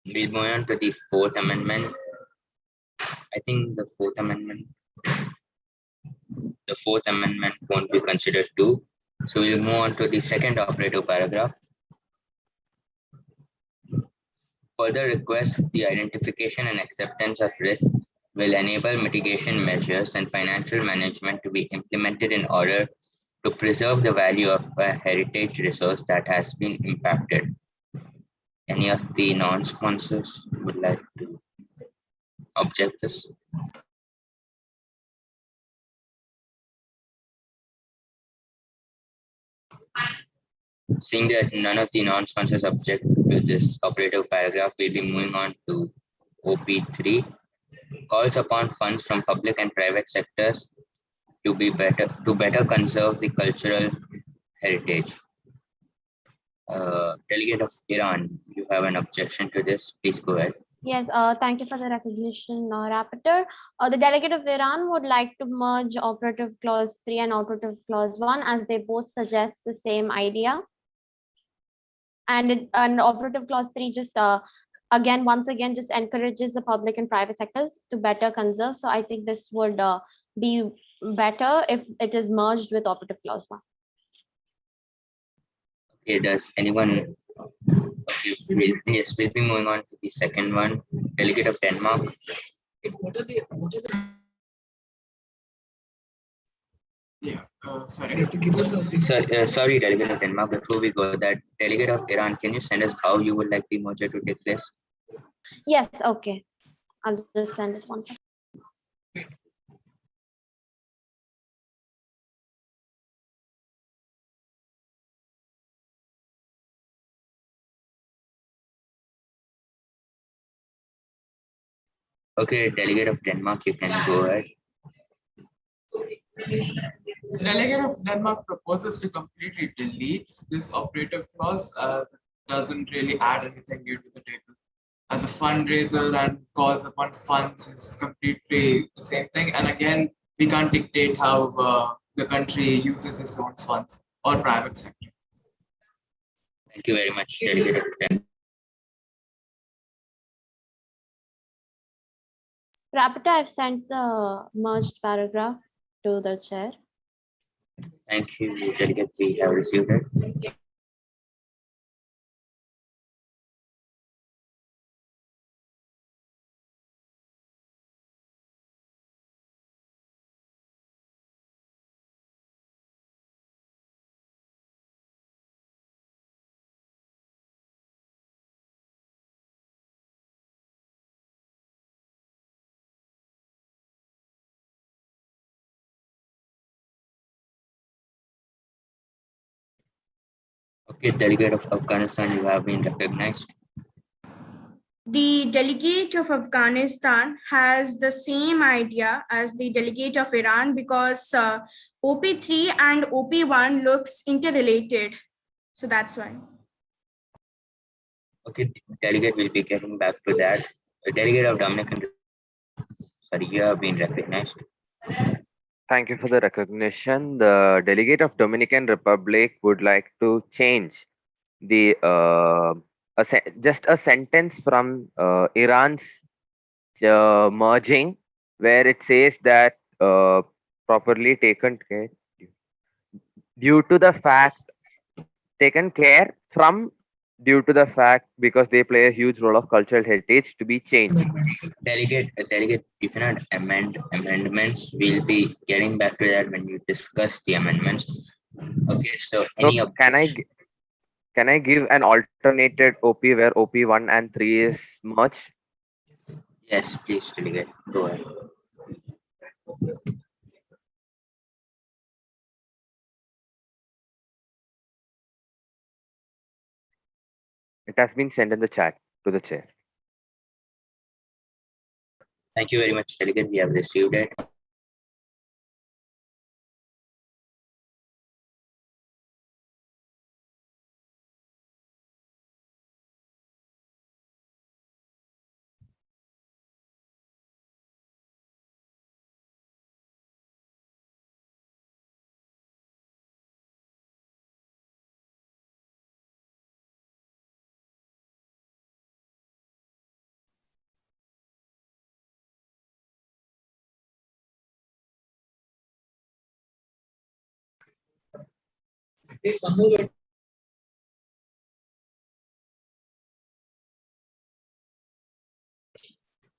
We'll move on to the fourth amendment. I think the fourth amendment won't be considered too. So we'll move on to the second operative paragraph. Further requests the identification and acceptance of risk will enable mitigation measures and financial management to be implemented in order to preserve the value of a heritage resource that has been impacted. Any of the non-sponsors would like to object this? Seeing that none of the non-sponsors object to this operative paragraph, we'll be moving on to OP3. Calls upon funds from public and private sectors to better conserve the cultural heritage. Delegate of Iran, you have an objection to this? Please go ahead.
Yes, thank you for the recognition, Rapporteur. The delegate of Iran would like to merge operative clause 3 and operative clause 1 as they both suggest the same idea. And operative clause 3 just once again just encourages the public and private sectors to better conserve. So I think this would be better if it is merged with operative clause 1.
Okay, does anyone? Okay, we'll be moving on to the second one. Delegate of Denmark.
What are the
sorry. Sorry, Delegate of Denmark. Before we go, that Delegate of Iran, can you send us how you would like the merger to take place?
Yes, okay. I'll just send it one second.
Okay, Delegate of Denmark, you can go ahead.
The delegate of Denmark proposes to completely delete this operative clause as it doesn't really add anything new to the table. As a fundraiser and calls upon funds is completely the same thing. And again, we can't dictate how the country uses its own funds or private sector.
Thank you very much, Delegate of Denmark.
Rapporteur, I've sent the merged paragraph to the chair.
Thank you, Delegate. We have received it. Okay, delegate of Afghanistan, you have been recognized.
The delegate of Afghanistan has the same idea as the delegate of Iran because OP3 and OP1 looks interrelated. So that's why.
Okay, delegate will be getting back to that. The delegate of Dominican, sorry, you have been recognized.
Thank you for the recognition. The delegate of Dominican Republic would like to change the just a sentence from Iran's merging, where it says that properly taken care due to the fact taken care from due to the fact because they play a huge role of cultural heritage to be changed.
Delegate, you cannot amend amendments. We'll be getting back to that when you discuss the amendments. Okay, so any
So can I give an alternated OP where OP1 and 3 is merged?
Yes, please, delegate. Go ahead.
It has been sent in the chat to the chair.
Thank you very much, delegate. We have received it.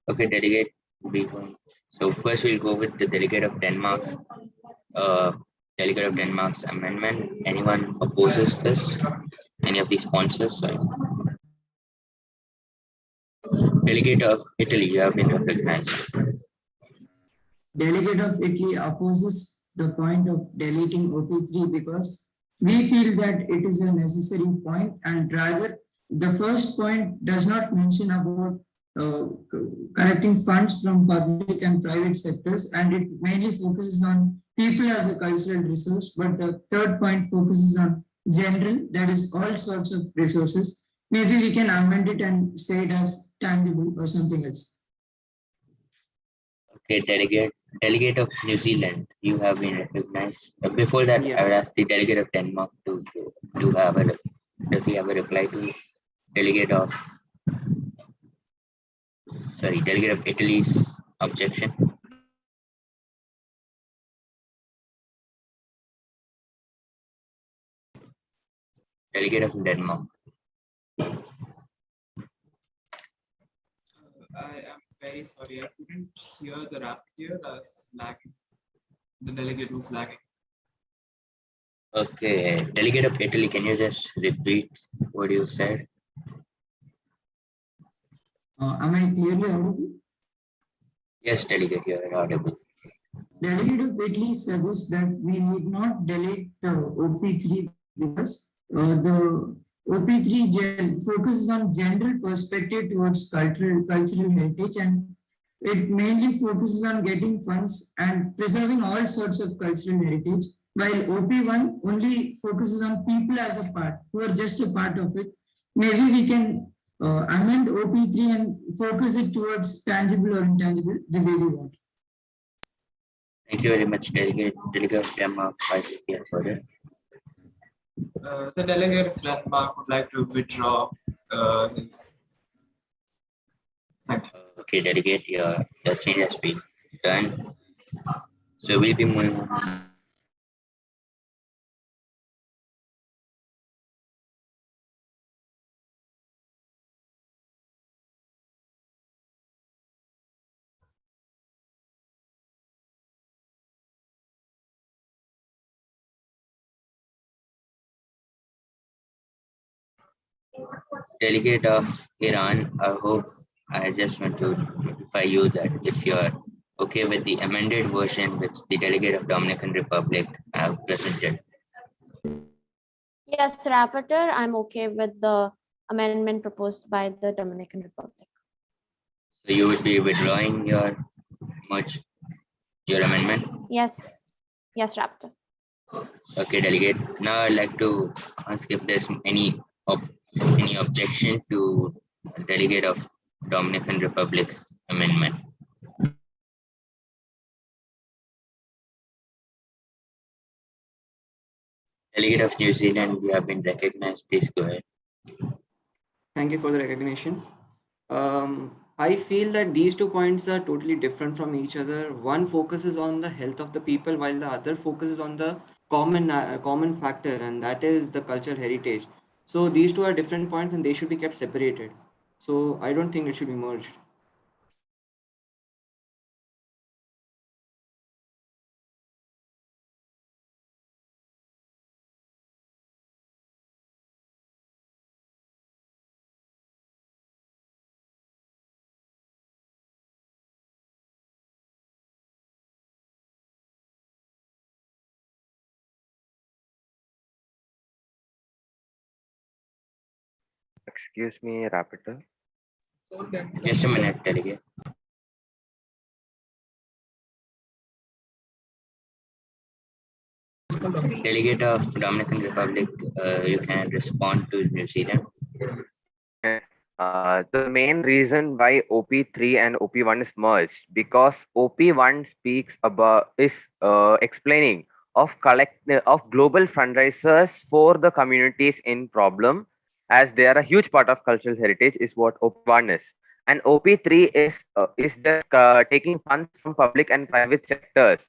Okay, delegate. So first we'll go with the delegate of Denmark's delegate of Denmark's amendment. Anyone opposes this? Any of the sponsors? Sorry. Delegate of Italy, you have been recognized.
Delegate of Italy opposes the point of deleting OP3 because we feel that it is a necessary point, and rather the first point does not mention about collecting funds from public and private sectors, and it mainly focuses on people as a cultural resource, but the third point focuses on general, that is all sorts of resources. Maybe we can amend it and say it as tangible or something else.
Okay, delegate of New Zealand, you have been recognized. Before that, I would ask the delegate of Denmark to have a does he have a reply to delegate of delegate of Italy's objection? Delegate of Denmark.
I am very sorry, I couldn't hear the rapporteur as lagging. The delegate was lagging.
Okay, delegate of Italy, can you just repeat what you said?
Am I clearly audible?
Yes, delegate, you are audible.
Delegate of Italy suggests that we need not delete the OP3 because the OP3 focuses on general perspective towards cultural heritage, and it mainly focuses on getting funds and preserving all sorts of cultural heritage, while OP1 only focuses on people as a part, who are just a part of it. Maybe we can amend OP3 and focus it towards tangible or intangible the way we want.
Thank you very much, delegate of Denmark.
The delegate of Denmark would like to withdraw his.
Okay, delegate, your change has been done. So we'll be moving on. Delegate of Iran, I hope I just want to notify you that if you're okay with the amended version which the delegate of Dominican Republic have presented.
Yes, Rapporteur, I'm okay with the amendment proposed by the Dominican Republic.
So you would be withdrawing your merge, your amendment?
Yes, yes, Rapporteur.
Okay, delegate. Now I'd like to ask if there's any objection to delegate of Dominican Republic's amendment. Delegate of New Zealand, you have been recognized. Please go ahead.
Thank you for the recognition. I feel that these 2 points are totally different from each other. One focuses on the health of the people, while the other focuses on the common factor, and that is the cultural heritage. So these two are different points, and they should be kept separated. So I don't think it should be merged.
Excuse me, Rapporteur.
Just a minute, delegate. Delegate of Dominican Republic, you can respond to New Zealand.
The main reason why OP3 and OP1 is merged because OP1 speaks about is explaining of global fundraisers for the communities in problem, as they are a huge part of cultural heritage is what OP1 is, and OP3 is just taking funds from public and private sectors,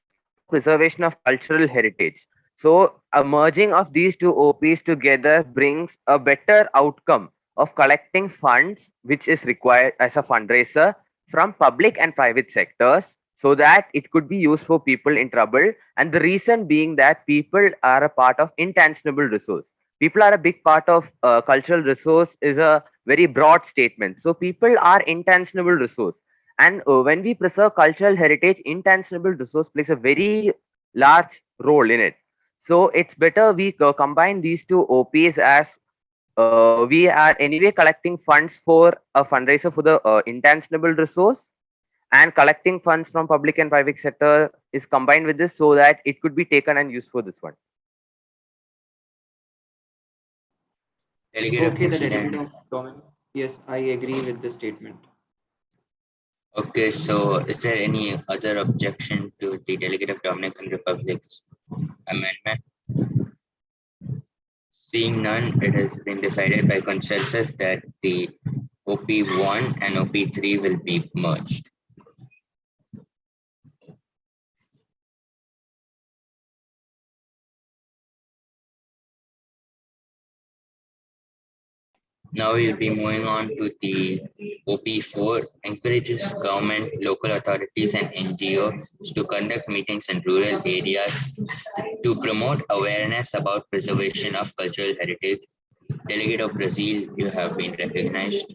preservation of cultural heritage. So a merging of these two OPs together brings a better outcome of collecting funds which is required as a fundraiser from public and private sectors, so that it could be used for people in trouble. And the reason being that people are a part of intangible resource. People are a big part of cultural resource is a very broad statement. So people are intangible resource. And when we preserve cultural heritage, intangible resource plays a very large role in it. So it's better we combine these two OPs, as we are anyway collecting funds for a fundraiser for the intangible resource, and collecting funds from public and private sector is combined with this, so that it could be taken and used for this one.
Delegate of
Okay,
New
the
Zealand.
delegate of Dominic. Yes, I agree with the statement.
Okay, so is there any other objection to the delegate of Dominican Republic's amendment? Seeing none, it has been decided by consensus that the OP1 and OP3 will be merged. Now we'll be moving on to the OP4, encourages government, local authorities and NGOs to conduct meetings in rural areas to promote awareness about preservation of cultural heritage. Delegate of Brazil, you have been recognized.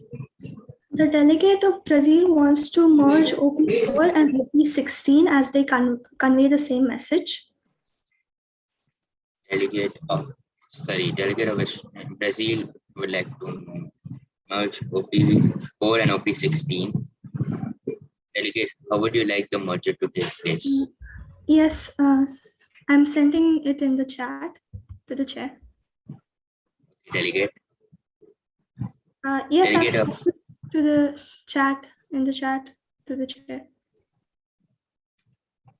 The delegate of Brazil wants to merge OP4 and OP16 as they convey the same message.
Delegate of Brazil would like to merge OP4 and OP16. Delegate, how would you like the merger to take place?
Yes, I'm sending it in the chat to the chair.
Delegate.
Yes, I've
Delegate
sent
of
it to the chat, in the chat to the chair.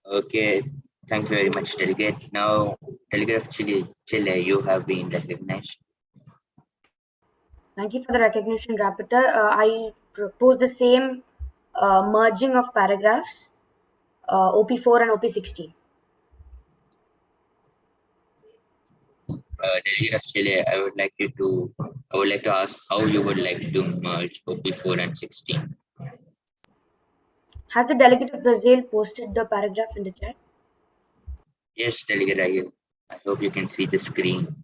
Okay, thank you very much, delegate. Now, delegate of Chile, you have been recognized.
Thank you for the recognition, Rapporteur. I propose the same merging of paragraphs, OP4 and OP16.
Delegate of Chile, I would like to ask how you would like to merge OP4 and 16.
Has the delegate of Brazil posted the paragraph in the chat?
Yes, delegate, I hope you can see the screen.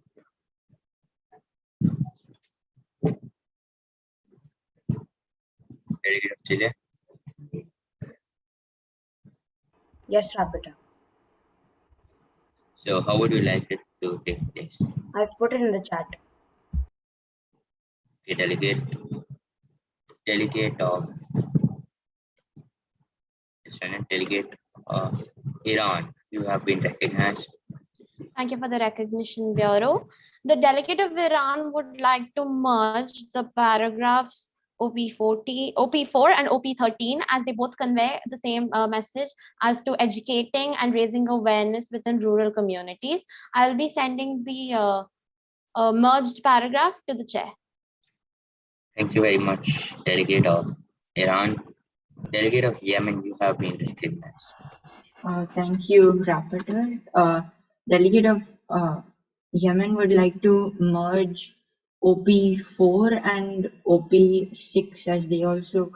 Delegate of Chile.
Yes, Rapporteur.
So how would you like it to take place?
I've put it in the chat.
Okay, delegate of delegate of Iran, you have been recognized.
Thank you for the recognition, Bureau. The delegate of Iran would like to merge the paragraphs OP4 and OP13 as they both convey the same message as to educating and raising awareness within rural communities. I'll be sending the merged paragraph to the chair.
Thank you very much, delegate of Iran. Delegate of Yemen, you have been recognized.
Thank you, Rapporteur. Delegate of Yemen would like to merge OP4 and OP6 as they also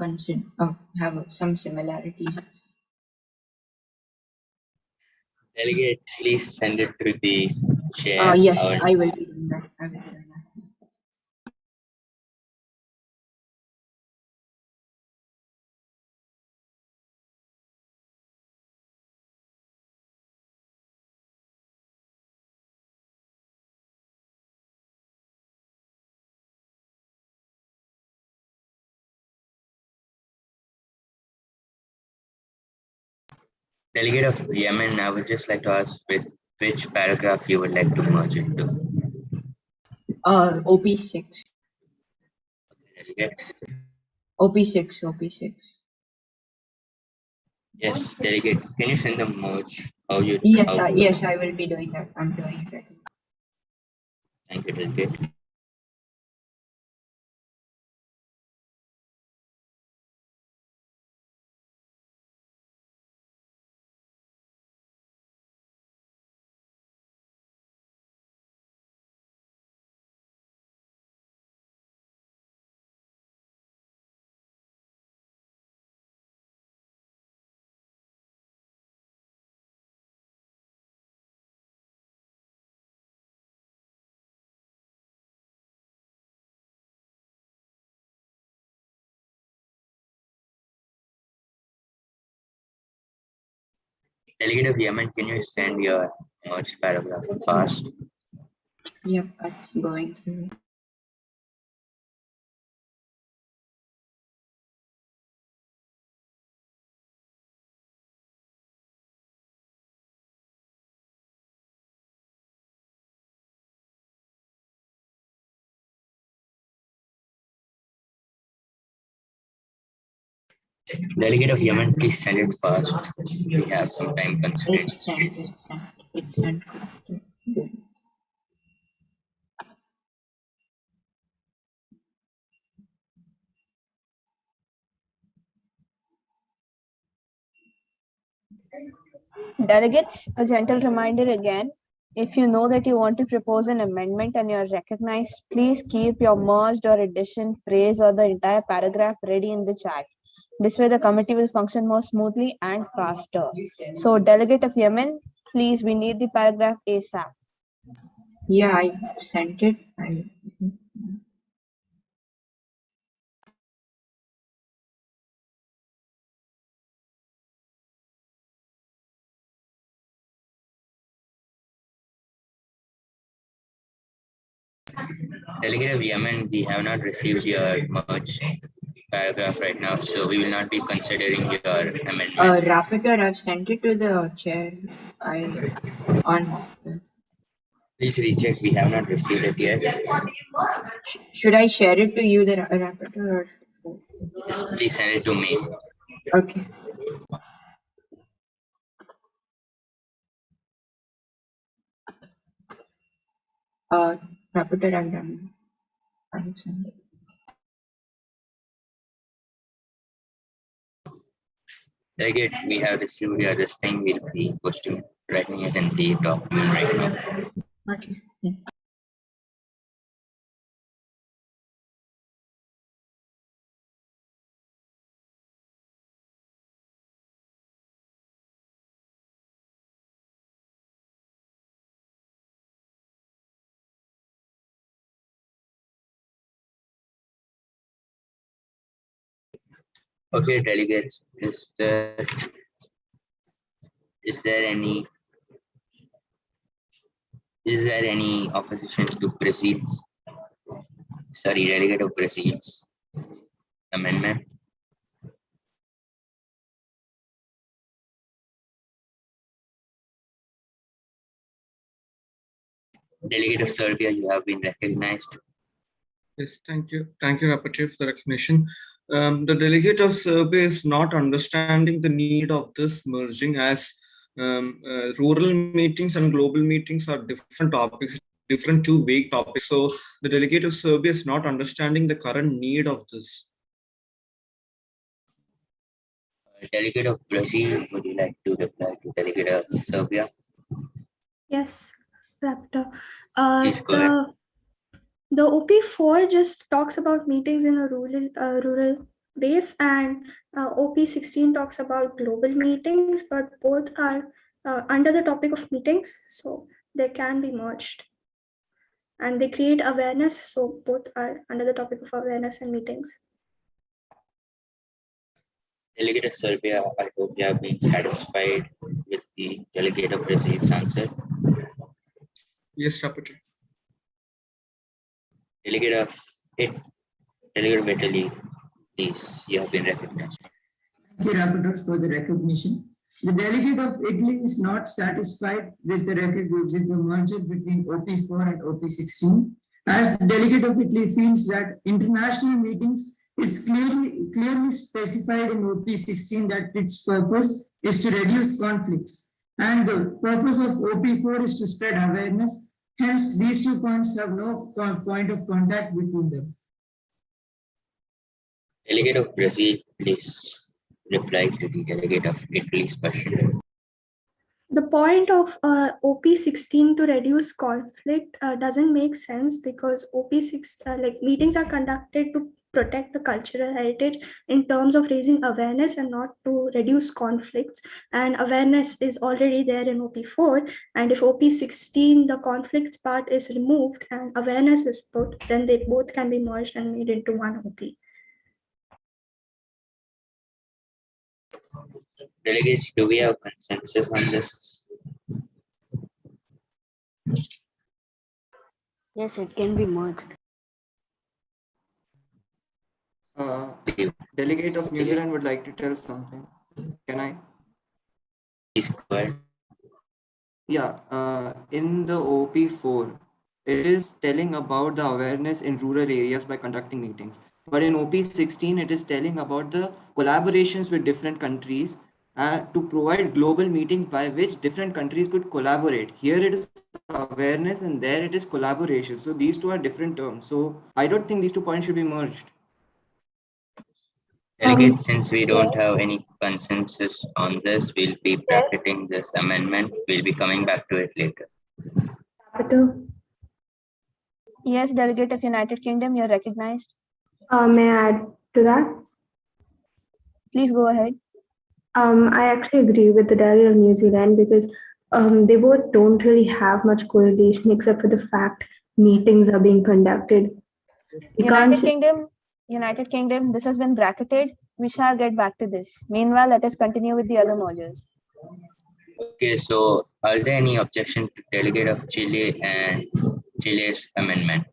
have some similarities.
Delegate, please send it to the chair.
Yes, I will be doing that. I will be doing that.
Delegate of Yemen, I would just like to ask with which paragraph you would like to merge it to.
OP6.
Delegate.
OP6.
Yes, delegate. Can you send the merge?
Yes, I will be doing that. I'm doing it right now.
Thank you, delegate. Delegate of Yemen, can you send your merged paragraph fast?
Yep, that's going through.
Delegate of Yemen, please send it fast. We have some time constraints.
It's sent.
Delegates, a gentle reminder again. If you know that you want to propose an amendment and you're recognized, please keep your merged or addition phrase or the entire paragraph ready in the chat. This way the committee will function more smoothly and faster. So Delegate of Yemen, please, we need the paragraph ASAP.
Yeah, I sent it.
Delegate of Yemen, we have not received your merged paragraph right now, so we will not be considering your amendment.
Rapporteur, I've sent it to the chair.
Please recheck, we have not received it yet.
Should I share it to you, the rapporteur?
Yes, please send it to me.
Okay. Rapporteur, I'm done. I'll send it.
Delegate, we have received your this thing. We'll be writing it in the document right now.
Okay. Yeah.
Okay, delegates, is there any Is there any opposition to delegate of Brazil's amendment? Delegate of Serbia, you have been recognized.
Yes, thank you. Thank you, Rapporteur, for the recognition. The delegate of Serbia is not understanding the need of this merging, as rural meetings and global meetings are different topics, different two vague topics. So the delegate of Serbia is not understanding the current need of this.
Delegate of Brazil, would you like to reply to delegate of Serbia?
Yes, Raptor.
Please go ahead.
The OP4 just talks about meetings in a rural base, and OP16 talks about global meetings, but both are under the topic of meetings, so they can be merged. And they create awareness, so both are under the topic of awareness and meetings.
Delegate of Serbia, I hope you have been satisfied with the delegate of Brazil's answer.
Yes, Rapporteur.
Delegate of Italy, please, you have been recognized.
Thank you, Rapporteur, for the recognition. The delegate of Italy is not satisfied with the merger between OP4 and OP16, as the delegate of Italy feels that international meetings, it's clearly specified in OP16 that its purpose is to reduce conflicts, and the purpose of OP4 is to spread awareness. Hence, these 2 points have no point of contact between them.
Delegate of Brazil, please reply to the delegate of Italy's question.
The point of OP16 to reduce conflict doesn't make sense, because OP6 meetings are conducted to protect the cultural heritage in terms of raising awareness and not to reduce conflicts. And awareness is already there in OP4. And if OP16, the conflicts part is removed and awareness is put, then they both can be merged and made into one OP.
Delegates, do we have consensus on this?
Yes, it can be merged.
Delegate of New Zealand would like to tell something. Can I?
Please go ahead.
Yeah, in the OP4, it is telling about the awareness in rural areas by conducting meetings. But in OP16, it is telling about the collaborations with different countries to provide global meetings by which different countries could collaborate. Here it is awareness and there it is collaboration. So these two are different terms. So I don't think these 2 points should be merged.
Delegates, since we don't have any consensus on this, we'll be bracketing this amendment. We'll be coming back to it later.
Yes, Delegate of United Kingdom, you're recognized.
May I add to that?
Please go ahead.
I actually agree with the delegate of New Zealand, because they both don't really have much correlation except for the fact meetings are being conducted.
United Kingdom, this has been bracketed. We shall get back to this. Meanwhile, let us continue with the other mergers.
Okay, so are there any objection to delegate of Chile and Chile's amendment?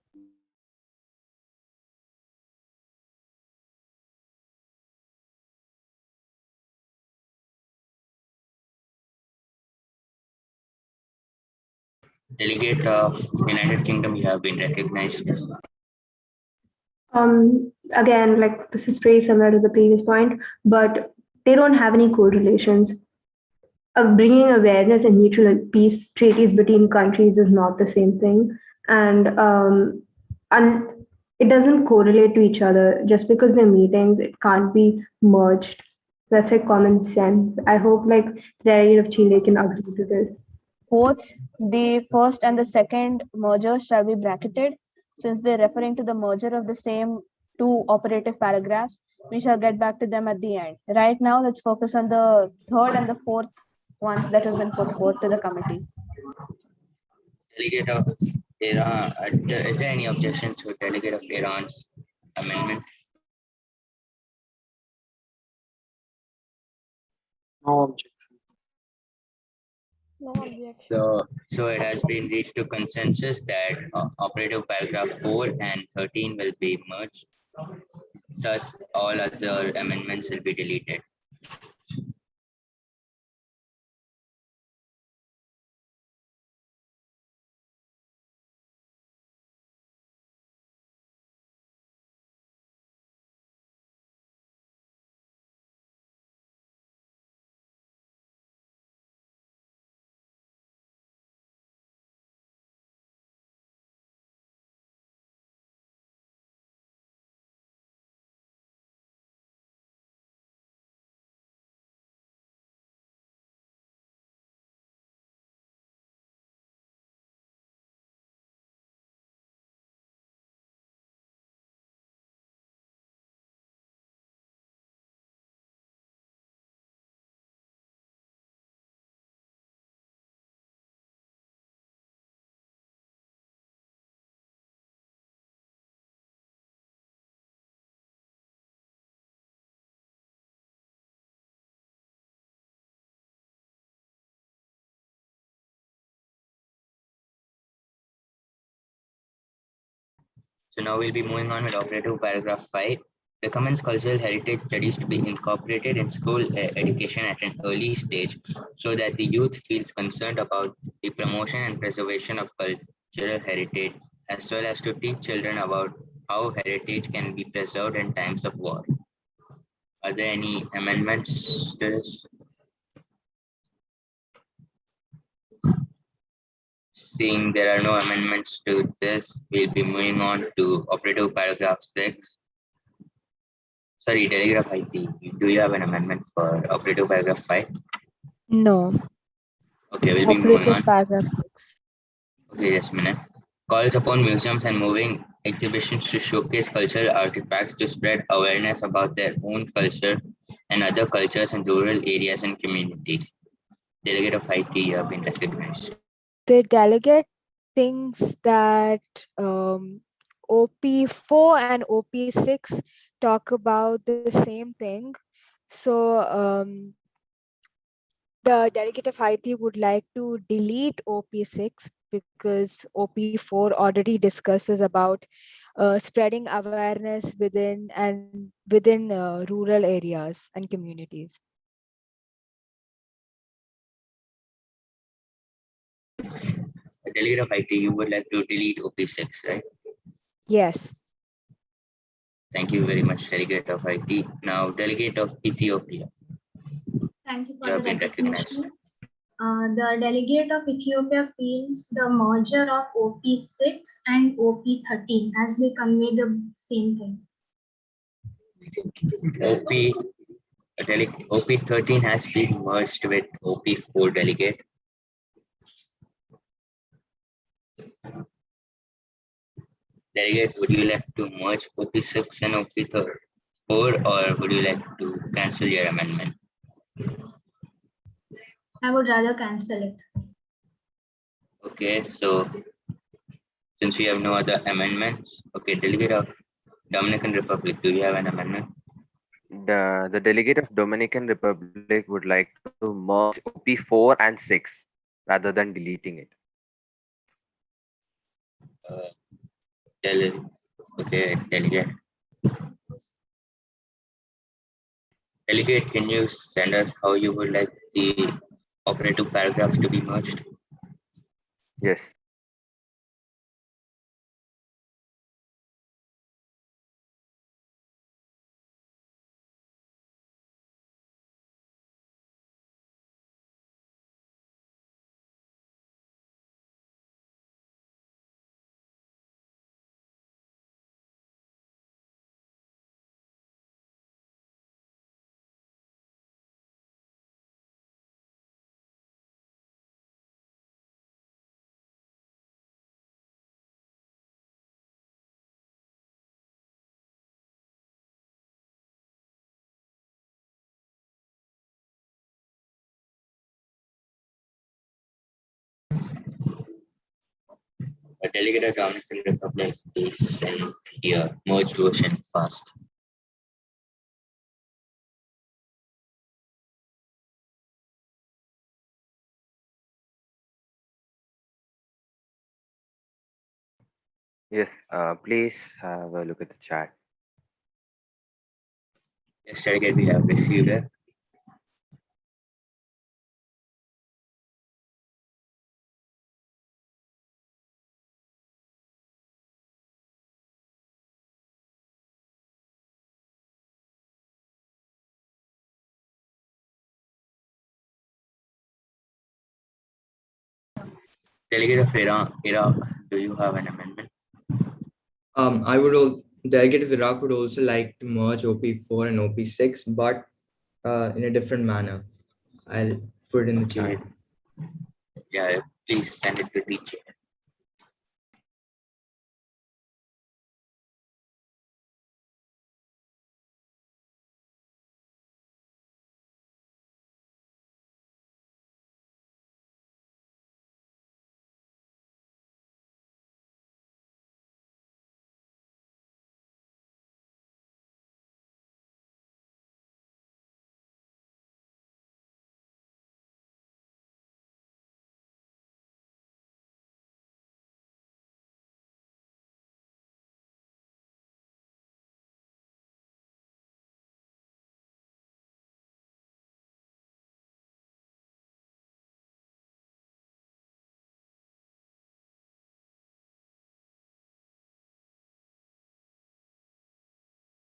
Delegate of United Kingdom, you have been recognized.
Again, like this is very similar to the previous point, but they don't have any correlations. Bringing awareness and mutual peace treaties between countries is not the same thing, and it doesn't correlate to each other. Just because they're meetings, it can't be merged. That's a common sense. I hope like the delegate of Chile can agree to this.
Both the first and the second mergers shall be bracketed, since they're referring to the merger of the same 2 operative paragraphs. We shall get back to them at the end. Right now, let's focus on the third and the fourth ones that have been put forth to the committee.
Delegate of Iran, is there any objection to delegate of Iran's amendment?
No objection.
No objection.
So it has been reached to consensus that operative paragraph 4 and 13 will be merged. Thus, all other amendments will be deleted. So now we'll be moving on with operative paragraph 5. Recommends cultural heritage studies to be incorporated in school education at an early stage so that the youth feels concerned about the promotion and preservation of cultural heritage, as well as to teach children about how heritage can be preserved in times of war. Are there any amendments to this? Seeing there are no amendments to this, we'll be moving on to operative paragraph 6. Sorry, Telegraph IT, do you have an amendment for operative paragraph 5?
No.
Okay, we'll be moving
Operative
on.
paragraph 6.
Okay, just a minute. Calls upon museums and moving exhibitions to showcase cultural artifacts to spread awareness about their own culture and other cultures in rural areas and communities. Delegate of IT, you have been recognized.
The delegate thinks that OP4 and OP6 talk about the same thing. So the delegate of IT would like to delete OP6 because OP4 already discusses about spreading awareness within rural areas and communities.
Delegate of IT, you would like to delete OP6, right?
Yes.
Thank you very much, Delegate of IT. Now, Delegate of Ethiopia.
Thank you
You
for
have
the
been recognized.
recognition. The delegate of Ethiopia feels the merger of OP6 and OP13 as they convey the same thing.
OP13 has been merged with OP4 delegate. Delegate, would you like to merge OP6 and OP4, or would you like to cancel your amendment?
I would rather cancel it.
Okay, so since we have no other amendments, okay, Delegate of Dominican Republic, do you have an amendment?
The delegate of Dominican Republic would like to merge OP4 and 6 rather than deleting it.
Okay, Delegate. Delegate, can you send us how you would like the operative paragraphs to be merged?
Yes.
A delegate of Dominican Republic is send your merged version fast.
Yes, please have a look at the chat.
Yes, delegate, we have received it. Delegate of Iraq, do you have an amendment?
Delegate of Iraq would also like to merge OP4 and OP6, but in a different manner. I'll put it in the chat.
Yeah, please send it to the chair.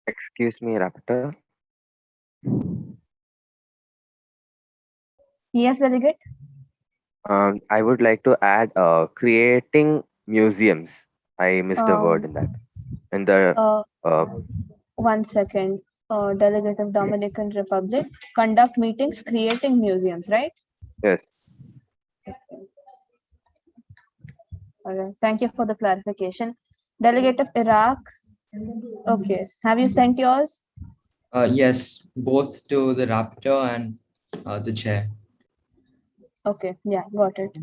Excuse me, Raptor.
Yes, delegate.
I would like to add creating museums. I missed a word
Um,
in that. In the uh,
1 second. Delegate of Dominican Republic conduct meetings creating museums, right?
yes.
All right. Thank you for the clarification. Delegate of Iraq. Okay. Have you sent yours?
Yes, both to the rapporteur and the chair.
Okay. Yeah, got it.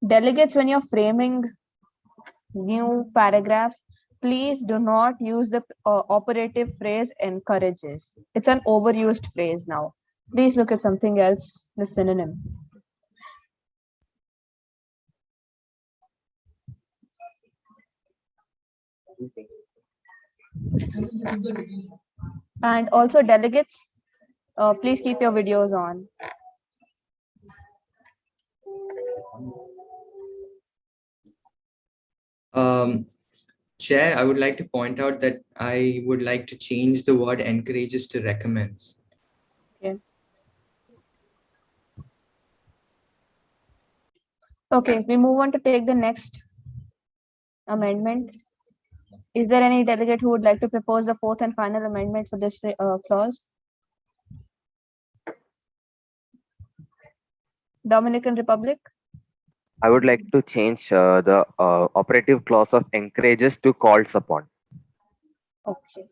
Delegates, when you're framing new paragraphs, please do not use the operative phrase encourages. It's an overused phrase now. Please look at something else, the synonym. And also delegates, please keep your videos on.
Chair, I would like to point out that I would like to change the word encourages to recommends.
Okay. Okay, we move on to take the next amendment. Is there any delegate who would like to propose the fourth and final amendment for this clause? Dominican Republic?
I would like to change the operative clause of encourages to calls upon.
Okay.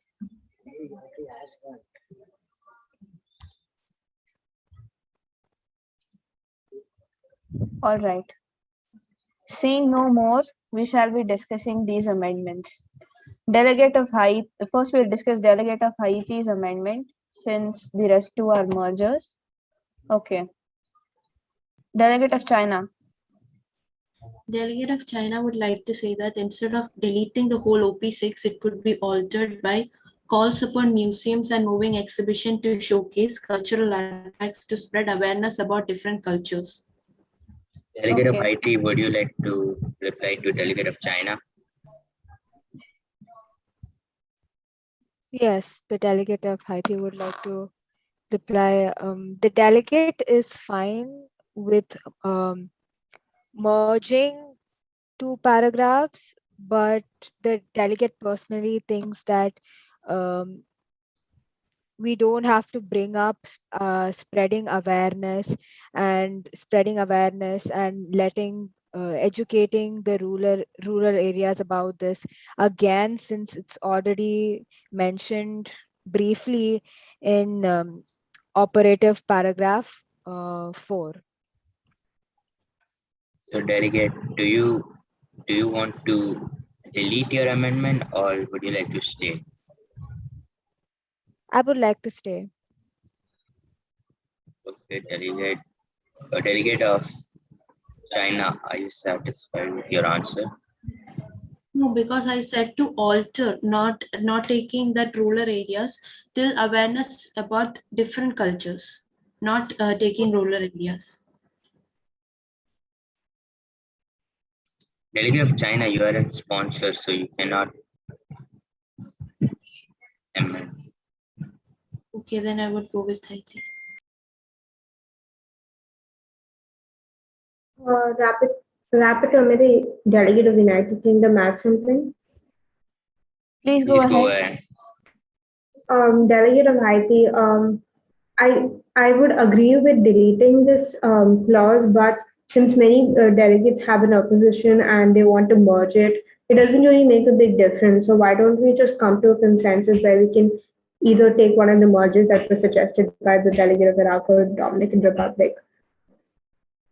All right. Seeing no more, we shall be discussing these amendments. Delegate of Haiti, first we'll discuss Delegate of Haiti's amendment since the rest two are mergers. Okay. Delegate of China.
Delegate of China would like to say that instead of deleting the whole OP6, it could be altered by calls upon museums and moving exhibition to showcase cultural artifacts to spread awareness about different cultures.
Delegate of Haiti, would you like to reply to Delegate of China?
Yes, the delegate of Haiti would like to reply. The delegate is fine with merging two paragraphs, but the delegate personally thinks that we don't have to bring up spreading awareness and letting educating the rural areas about this again, since it's already mentioned briefly in operative paragraph 4.
So delegate, do you want to delete your amendment or would you like to stay?
I would like to stay.
Okay, delegate of China, are you satisfied with your answer?
No, because I said to alter, not taking that rural areas till awareness about different cultures, not taking rural areas.
Delegate of China, you are a sponsor, so you cannot amend.
Okay, then I would go with Haiti.
Rapid delegate of the United Kingdom add something.
Please
Please go ahead.
Delegate of Haiti, I would agree with deleting this clause, but since many delegates have an opposition and they want to merge it, it doesn't really make a big difference. So why don't we just come to a consensus where we can either take one of the mergers that was suggested by the delegate of Iraq or Dominican Republic?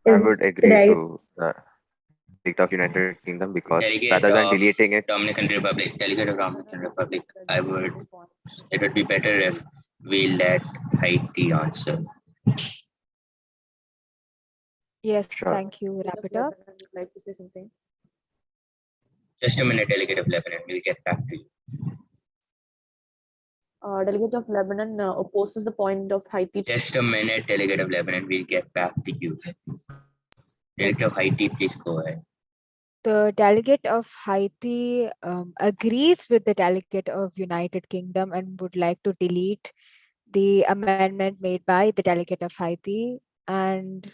I would agree to the delegate of United Kingdom because
Delegate
rather than
of
deleting it,
Dominican Republic, delegate of Dominican Republic, it would be better if we let Haiti answer.
Yes,
Sure.
thank you. Wrap it up.
Would like to say something.
Just a minute, delegate of Lebanon, we'll get back to you.
Delegate of Lebanon opposes the point of Haiti.
Just a minute, delegate of Lebanon, we'll get back to you. Delegate of Haiti, please go ahead.
The delegate of Haiti agrees with the delegate of United Kingdom and would like to delete the amendment made by the delegate of Haiti. And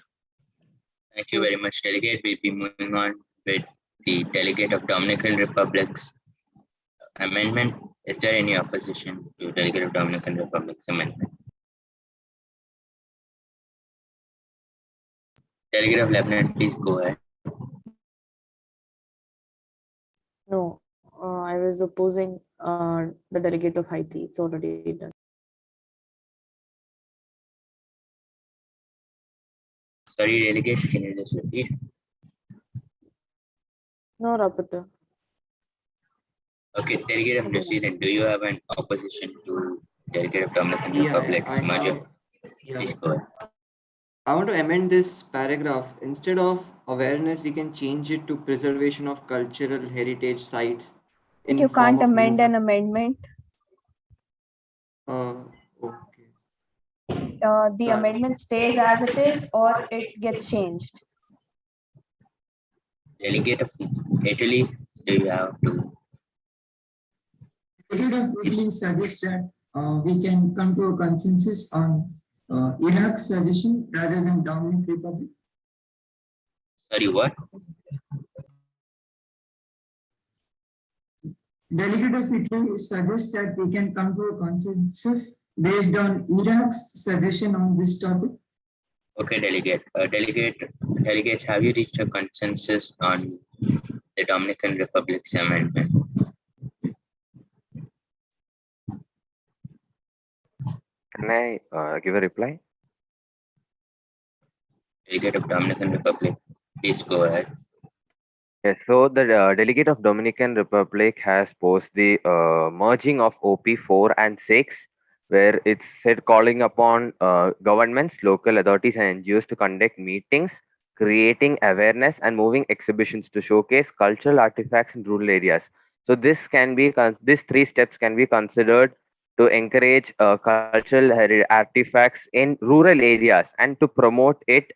Thank you very much, delegate. We'll be moving on with the delegate of Dominican Republic's amendment. Is there any opposition to delegate of Dominican Republic's amendment? Delegate of Lebanon, please go ahead.
No, I was opposing the delegate of Haiti. It's already done.
Sorry, delegate, can you just repeat?
No, Rapporteur.
Okay, delegate of New Zealand, do you have an opposition to delegate of Dominican Republic's
I
merger?
have. Yeah.
Please go ahead.
I want to amend this paragraph. Instead of awareness, we can change it to preservation of cultural heritage sites.
But you can't amend an amendment.
Okay.
The amendment stays as it is or it gets changed.
Delegate of Italy, do you have to?
Delegate of Italy suggests that we can come to a consensus on Iraq's suggestion rather than Dominican Republic.
Sorry, what?
Delegate of Italy suggests that we can come to a consensus based on Iraq's suggestion on this topic.
Okay, delegates, have you reached a consensus on the Dominican Republic's amendment?
can I give a reply?
Delegate of Dominican Republic, please go ahead.
Yes, so the delegate of Dominican Republic has posed the merging of OP4 and 6, where it's said calling upon governments, local authorities, and NGOs to conduct meetings, creating awareness, and moving exhibitions to showcase cultural artifacts in rural areas. So this can be these 3 steps can be considered to encourage cultural artifacts in rural areas and to promote it,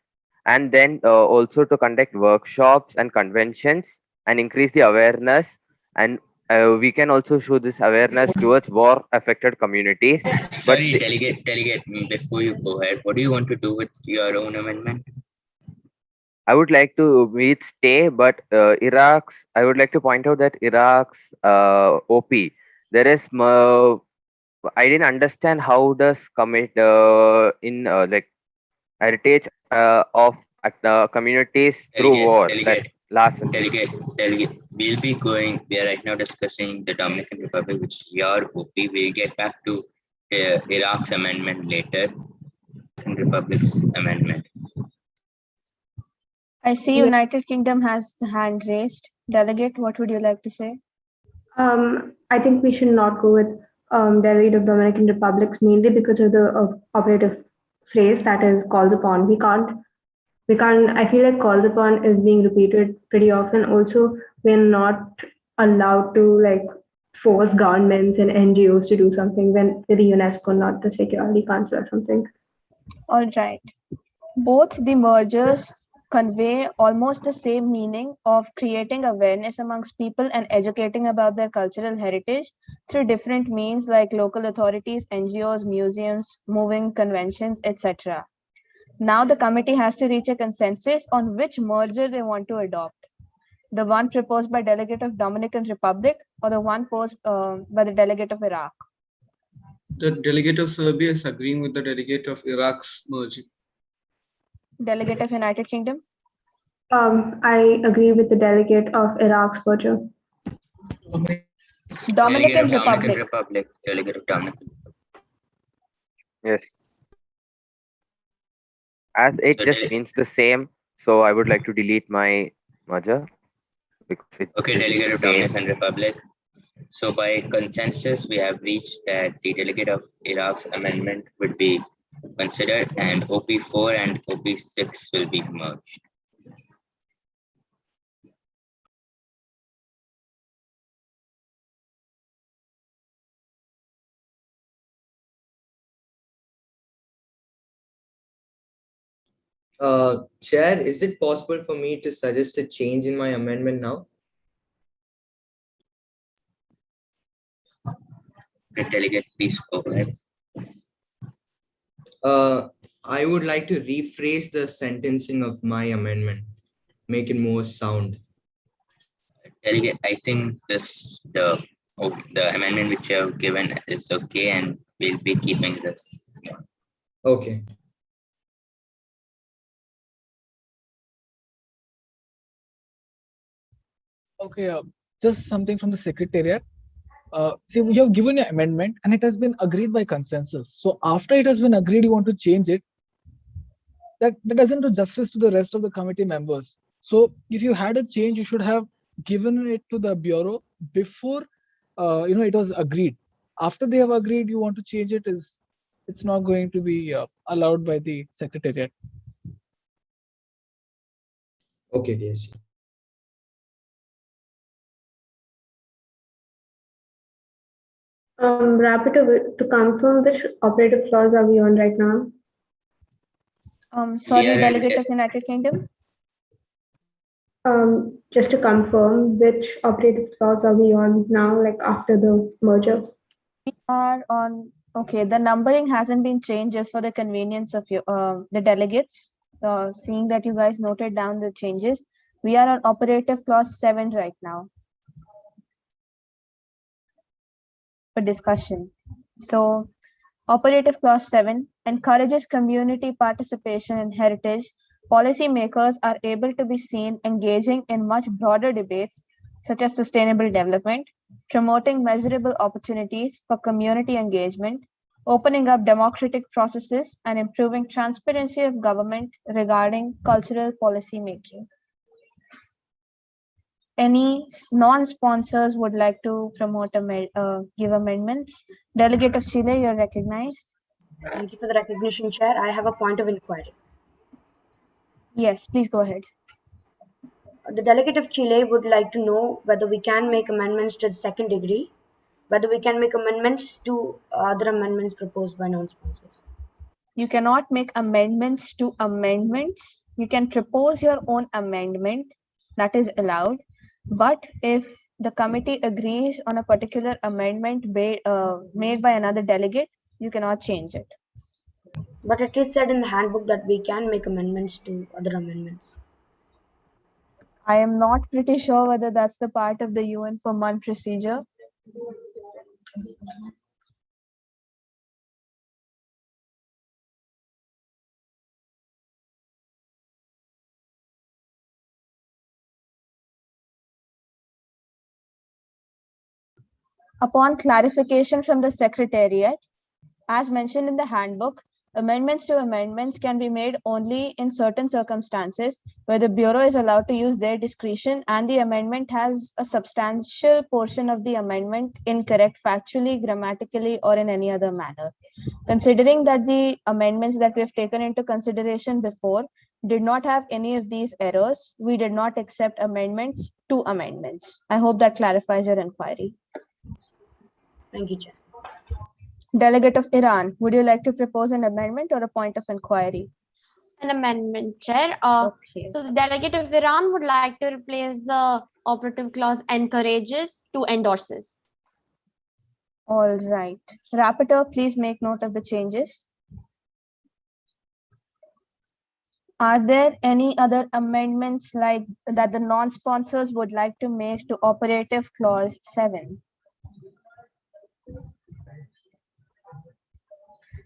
and then also to conduct workshops and conventions and increase the awareness, and we can also show this awareness towards war affected communities.
Sorry, delegate, before you go ahead, what do you want to do with your own amendment?
I would like to stay, but I would like to point out that Iraq's OP, there is I didn't understand how does commit in like heritage of communities through war.
Delegate, we are right now discussing the Dominican Republic, which is your OP. We'll get back to Iraq's amendment later, Republic's amendment.
I see United Kingdom has the hand raised. Delegate, what would you like to say?
I think we should not go with delegate of Dominican Republic mainly because of the operative phrase that is called upon. We can't, I feel like called upon is being repeated pretty often. Also, we're not allowed to like force governments and NGOs to do something when the UNESCO, not the Security Council or something.
All right. Both the mergers convey almost the same meaning of creating awareness amongst people and educating about their cultural heritage through different means like local authorities, NGOs, museums, moving conventions, etc. Now the committee has to reach a consensus on which merger they want to adopt. The one proposed by delegate of Dominican Republic or the one posed by the delegate of Iraq.
The delegate of Serbia is agreeing with the delegate of Iraq's merging.
Delegate of United Kingdom?
I agree with the delegate of Iraq's merger.
Dominican Republic.
Delegate of Dominican.
Yes. As it
So
just means the same, so I would like to delete my merger.
Okay, delegate of Dominican Republic. So by consensus, we have reached that the delegate of Iraq's amendment would be considered and OP4 and OP6 will be merged.
Chair, is it possible for me to suggest a change in my amendment now?
The delegate, please go ahead.
I would like to rephrase the sentencing of my amendment, make it more sound.
Delegate, I think the amendment which you have given is okay, and we'll be keeping this.
Okay.
Okay, just something from the secretariat. See, you have given your amendment and it has been agreed by consensus. So after it has been agreed, you want to change it. That doesn't do justice to the rest of the committee members. So if you had a change, you should have given it to the bureau before it was agreed. After they have agreed, you want to change it, it's not going to be allowed by the secretariat.
Okay, yes.
Rapid to confirm which operative clause are we on right now?
Sorry,
Yeah,
delegate of United Kingdom.
Just to confirm, which operative clause are we on now, like after the merger?
We are on, okay, the numbering hasn't been changed just for the convenience of you, the delegates. Seeing that you guys noted down the changes, we are on operative clause 7 right now for discussion. So operative clause 7 encourages community participation in heritage. Policymakers are able to be seen engaging in much broader debates such as sustainable development, promoting measurable opportunities for community engagement, opening up democratic processes, and improving transparency of government regarding cultural policy making. Any non-sponsors would like to promote give amendments? Delegate of Chile, you're recognized.
Thank you for the recognition, Chair. I have a point of inquiry.
Yes, please go ahead.
The delegate of Chile would like to know whether we can make amendments to the second degree, whether we can make amendments to other amendments proposed by non-sponsors.
You cannot make amendments to amendments. You can propose your own amendment, that is allowed. But if the committee agrees on a particular amendment made by another delegate, you cannot change it.
But it is said in the handbook that we can make amendments to other amendments.
I am not pretty sure whether that's the part of the UN for MUN procedure. Upon clarification from the Secretariat, as mentioned in the handbook, amendments to amendments can be made only in certain circumstances where the Bureau is allowed to use their discretion and the amendment has a substantial portion of the amendment incorrect factually, grammatically, or in any other manner. Considering that the amendments that we have taken into consideration before did not have any of these errors, we did not accept amendments to amendments. I hope that clarifies your inquiry.
Thank you, Chair.
Delegate of Iran, would you like to propose an amendment or a point of inquiry?
An amendment, Chair. So the delegate of Iran would like to replace the operative clause encourages to endorses.
All right. Rapporteur, please make note of the changes. Are there any other amendments like that the non-sponsors would like to make to operative clause 7?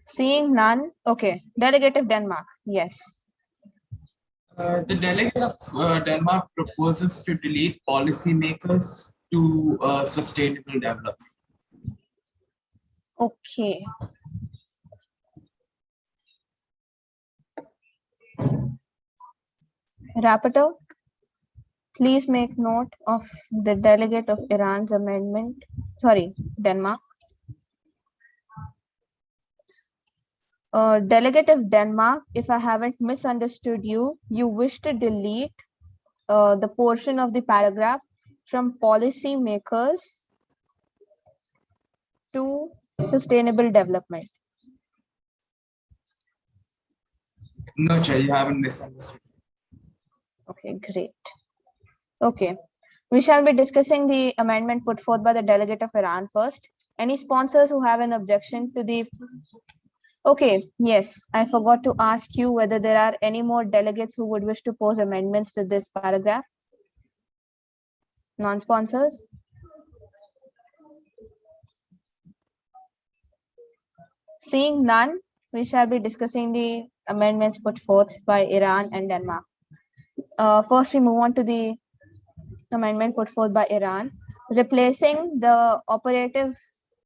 Seeing none, okay. Delegate of Denmark, yes.
The delegate of Denmark proposes to delete policymakers to sustainable development.
Okay. Rapporteur, please make note of the delegate of Iran's amendment. Sorry, Denmark. Delegate of Denmark, if I haven't misunderstood you, you wish to delete the portion of the paragraph from policy makers to sustainable development.
No, Chair, you haven't misunderstood.
Okay, great. Okay, we shall be discussing the amendment put forth by the delegate of Iran first. Any sponsors who have an objection to the... Okay, yes, I forgot to ask you whether there are any more delegates who would wish to pose amendments to this paragraph. Non-sponsors? Seeing none, we shall be discussing the amendments put forth by Iran and Denmark. First, we move on to the amendment put forth by Iran, replacing the operative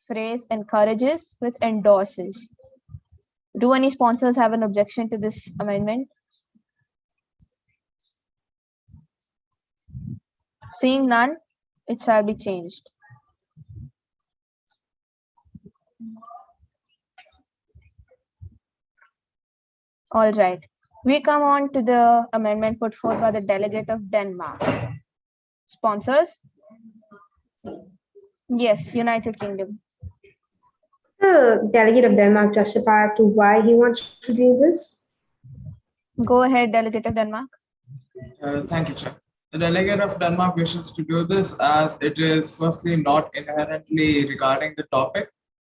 phrase encourages with endorses. Do any sponsors have an objection to this amendment? Seeing none, it shall be changed. All right. We come on to the amendment put forth by the delegate of Denmark. Sponsors? Yes, United Kingdom.
The delegate of Denmark justify as to why he wants to do this?
Go ahead, delegate of Denmark.
Thank you, Chair. The delegate of Denmark wishes to do this as it is firstly not inherently regarding the topic.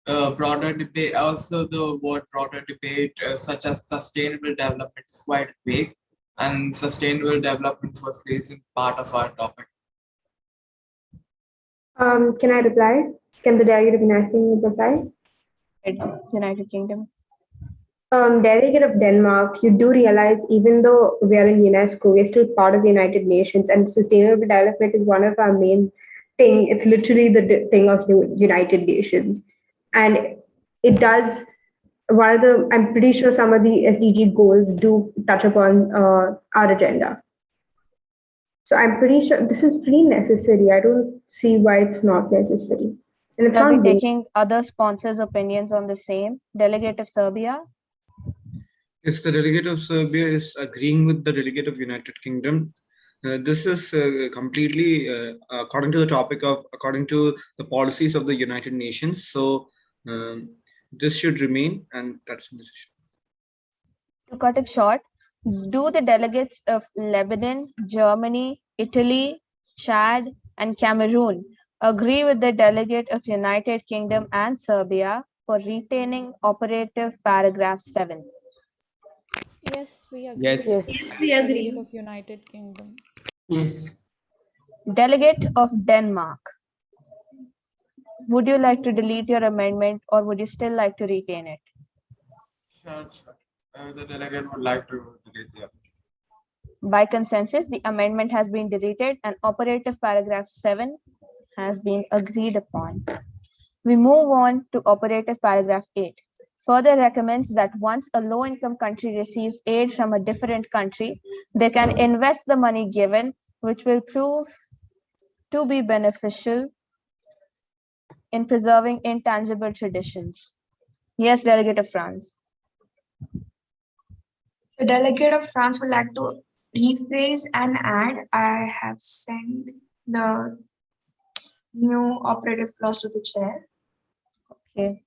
Broader debate, also the word broader debate such as sustainable development is quite vague, and sustainable development firstly isn't part of our topic.
Can I reply? Can the delegate of United Kingdom reply?
United Kingdom.
Delegate of Denmark, you do realize even though we are in UNESCO, we're still part of the United Nations, and sustainable development is one of our main thing. It's literally the thing of the United Nations, and it does. One of the, I'm pretty sure some of the SDG goals do touch upon our agenda. So I'm pretty sure this is pretty necessary. I don't see why it's not necessary. And it's
I'll
not
be taking other sponsors' opinions on the same. Delegate of Serbia.
Yes, the delegate of Serbia is agreeing with the delegate of United Kingdom. This is completely according to the topic of, according to the policies of the United Nations. So this should remain, and that's the decision.
To cut it short, do the delegates of Lebanon, Germany, Italy, Chad, and Cameroon agree with the delegate of United Kingdom and Serbia for retaining operative paragraph 7?
Yes, we agree.
Yes.
Yes,
we
agree.
agree.
Of United Kingdom.
Yes.
Delegate of Denmark, would you like to delete your amendment or would you still like to retain it?
Sure. The delegate would like to delete the amendment.
By consensus, the amendment has been deleted and operative paragraph 7 has been agreed upon. We move on to operative paragraph 8. Further recommends that once a low-income country receives aid from a different country, they can invest the money given, which will prove to be beneficial in preserving intangible traditions. Yes, Delegate of France.
The delegate of France would like to rephrase and add. I have sent the new operative clause to the chair.
Okay.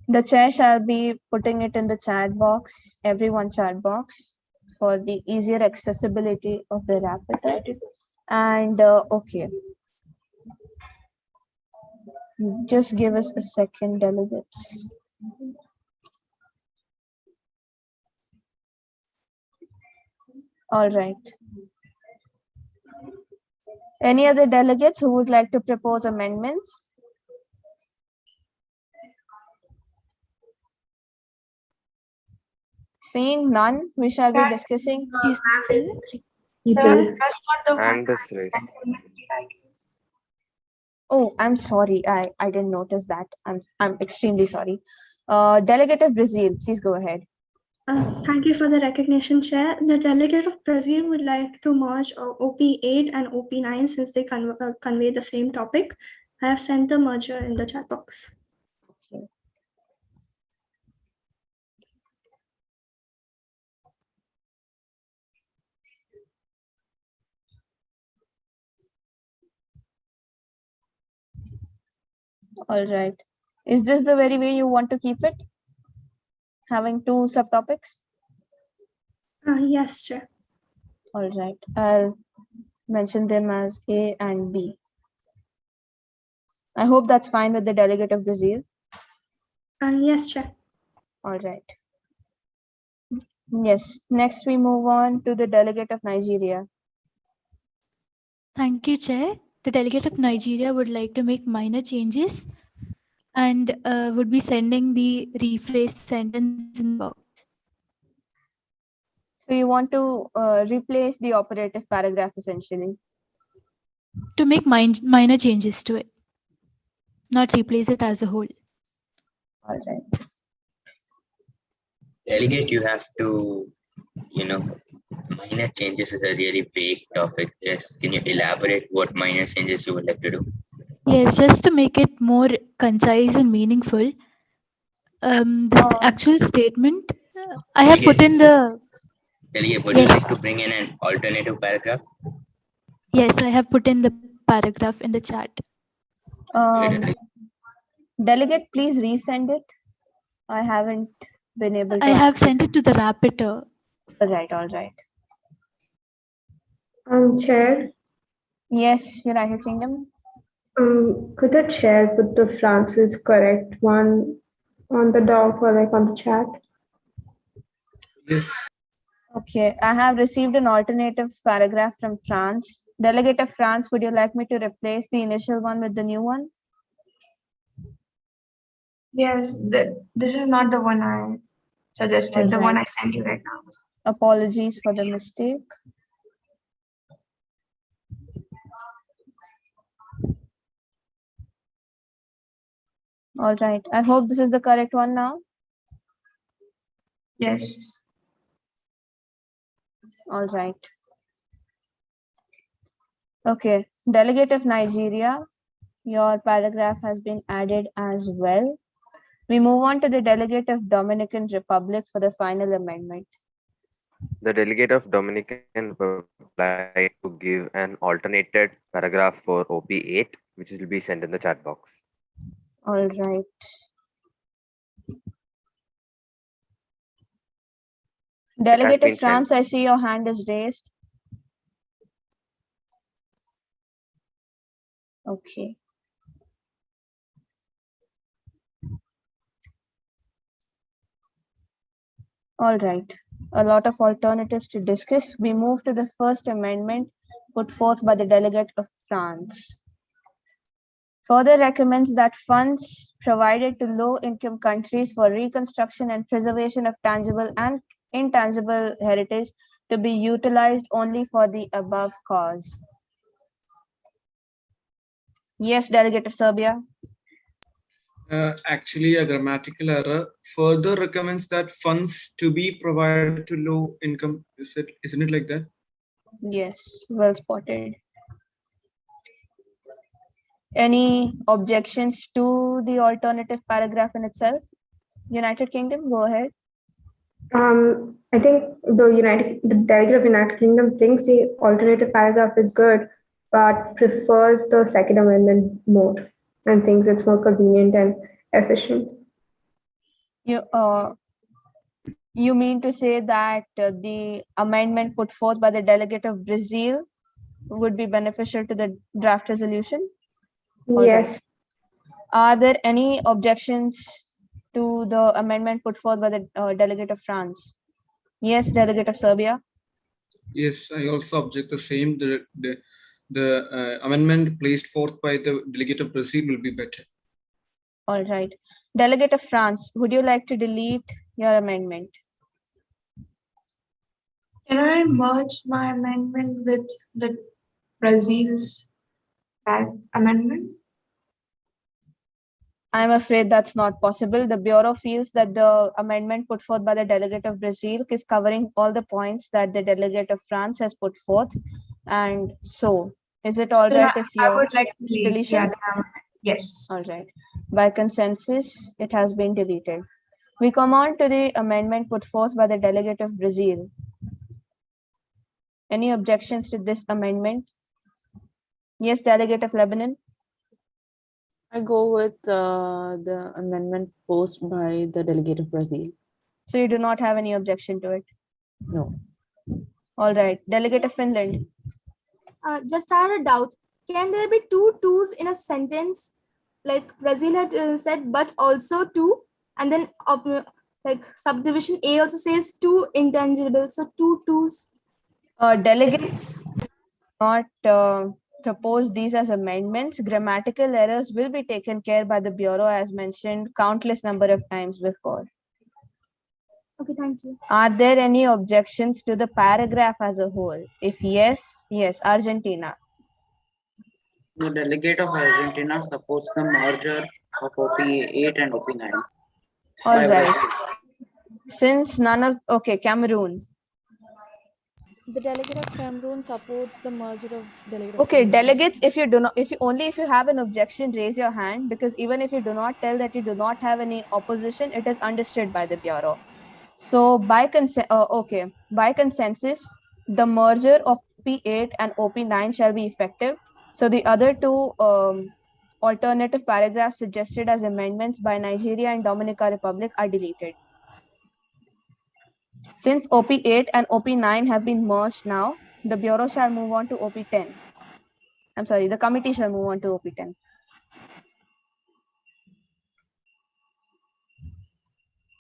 The chair shall be putting it in the chat box, everyone chat box, for the easier accessibility of the rapporteur. And okay. Just give us a second, delegates. All right. Any other delegates who would like to propose amendments? Seeing none, we shall be discussing.
That's not the one.
And this race.
Oh, I'm sorry. I didn't notice that. I'm extremely sorry. Delegate of Brazil, please go ahead.
Thank you for the recognition, Chair. The delegate of Brazil would like to merge OP8 and OP9 since they convey the same topic. I have sent the merger in the chat box.
Okay. All right. Is this the very way you want to keep it? Having two subtopics?
Yes, Chair.
All right. I'll mention them as A and B. I hope that's fine with the delegate of Brazil.
Yes, Chair.
All right. Yes. Next, we move on to the delegate of Nigeria.
Thank you, Chair. The delegate of Nigeria would like to make minor changes and would be sending the rephrased sentence in the box.
So you want to replace the operative paragraph essentially?
To make minor changes to it, not replace it as a whole.
All right.
Delegate, you have to, minor changes is a really vague topic. Just can you elaborate what minor changes you would like to do?
Yes, just to make it more concise and meaningful. This actual statement, I have put in the.
Delegate, would you like to bring in an alternative paragraph?
Yes, I have put in the paragraph in the chat.
Delegate, please resend it. I haven't been able to.
I have sent it to the rapporteur.
All right, all right.
Chair.
Yes, United Kingdom.
Could the chair put the France's correct one on the doc or like on the chat?
Yes.
Okay, I have received an alternative paragraph from France. Delegate of France, would you like me to replace the initial one with the new one?
Yes, this is not the one I suggested, the one I sent you right now.
Apologies for the mistake. All right, I hope this is the correct one now.
Yes.
All right. Okay, delegate of Nigeria, your paragraph has been added as well. We move on to the delegate of Dominican Republic for the final amendment.
The delegate of Dominican Republic would like to give an alternated paragraph for OP8, which will be sent in the chat box.
All right. Delegate of France, I see your hand is raised. Okay. All right. A lot of alternatives to discuss. We move to the first amendment put forth by the delegate of France. Further recommends that funds provided to low-income countries for reconstruction and preservation of tangible and intangible heritage to be utilized only for the above cause. Yes, delegate of Serbia.
Actually, a grammatical error. Further recommends that funds to be provided to low income. Isn't it like that?
Yes, well spotted. Any objections to the alternative paragraph in itself? United Kingdom, go ahead.
I think the delegate of United Kingdom thinks the alternative paragraph is good, but prefers the Second Amendment more and thinks it's more convenient and efficient.
You mean to say that the amendment put forth by the delegate of Brazil would be beneficial to the draft resolution? All
Yes.
right. Are there any objections to the amendment put forth by the delegate of France? Yes, delegate of Serbia.
Yes, I also object the same. The amendment placed forth by the delegate of Brazil will be better.
All right. Delegate of France, would you like to delete your amendment?
Can I merge my amendment with the Brazil's amendment?
I'm afraid that's not possible. The Bureau feels that the amendment put forth by the delegate of Brazil is covering all the points that the delegate of France has put forth. And so, is it all right if
I
you
would like to delete,
deletion?
Yes.
All right. By consensus, it has been deleted. We come on to the amendment put forth by the delegate of Brazil. Any objections to this amendment? Yes, delegate of Lebanon.
I go with the amendment posed by the delegate of Brazil.
So you do not have any objection to it?
No.
All right. Delegate of Finland.
Just I had a doubt. Can there be two twos in a sentence? Like Brazil had said, but also two, and then like subdivision A also says two intangibles, so two twos.
Delegates not propose these as amendments. Grammatical errors will be taken care by the Bureau as mentioned countless number of times before.
Okay, thank you.
Are there any objections to the paragraph as a whole? If yes, yes, Argentina.
The delegate of Argentina supports the merger of OP8 and OP9.
All right. Since none of, okay, Cameroon.
The delegate of Cameroon supports the merger of delegate.
Okay, delegates, if you have an objection, raise your hand, because even if you do not tell that you do not have any opposition, it is understood by the Bureau. So by consensus, the merger of OP8 and OP9 shall be effective. So the other two alternative paragraphs suggested as amendments by Nigeria and Dominica Republic are deleted. Since OP8 and OP9 have been merged now, the Bureau shall move on to OP10. I'm sorry, the committee shall move on to OP10.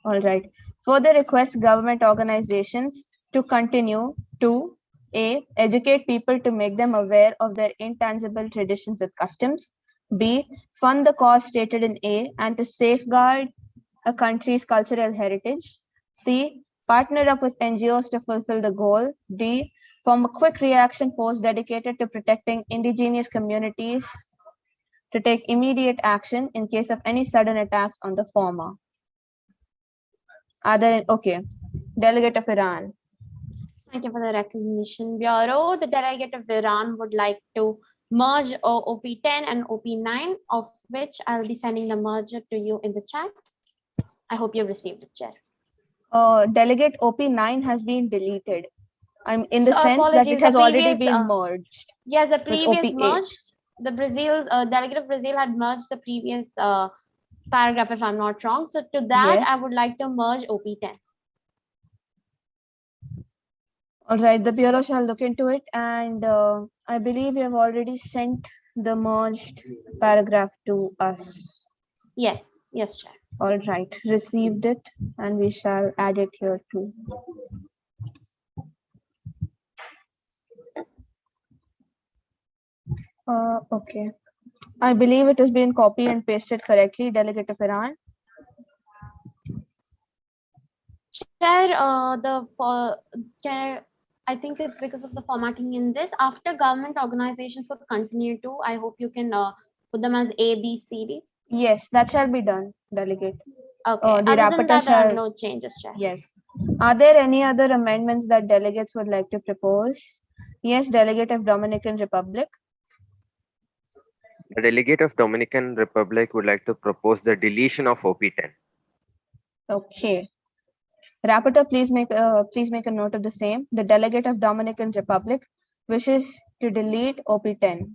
All right. Further request government organizations to continue to A, educate people to make them aware of their intangible traditions and customs. B, fund the cause stated in A and to safeguard a country's cultural heritage. C, partner up with NGOs to fulfill the goal. D, form a quick reaction force dedicated to protecting indigenous communities to take immediate action in case of any sudden attacks on the former. Okay, delegate of Iran.
Thank you for the recognition, Bureau. The delegate of Iran would like to merge OP10 and OP9, of which I'll be sending the merger to you in the chat. I hope you received it, Chair.
Delegate OP9 has been deleted. I'm in the
So
sense that it
apologies,
has
the
already
previous,
been merged.
Yes, the
with
previous
OP8.
merged. The delegate of Brazil had merged the previous paragraph, if I'm not wrong. So to that, I
Yes.
would like to merge OP10.
All right, the Bureau shall look into it, and I believe you have already sent the merged paragraph to us.
Yes, yes, Chair.
All right, received it, and we shall add it here too. Okay. I believe it has been copied and pasted correctly, Delegate of Iran.
Chair, Chair, I think it's because of the formatting in this. After government organizations would continue to, I hope you can put them as A, B, C, D.
Yes, that shall be done, Delegate.
Okay.
The
Other than
rapporteur
that, there are
shall.
no changes, Chair.
Yes. Are there any other amendments that delegates would like to propose? Yes, Delegate of Dominican Republic.
The delegate of Dominican Republic would like to propose the deletion of OP10.
Okay. Rapporteur, please make a note of the same. The delegate of Dominican Republic wishes to delete OP10.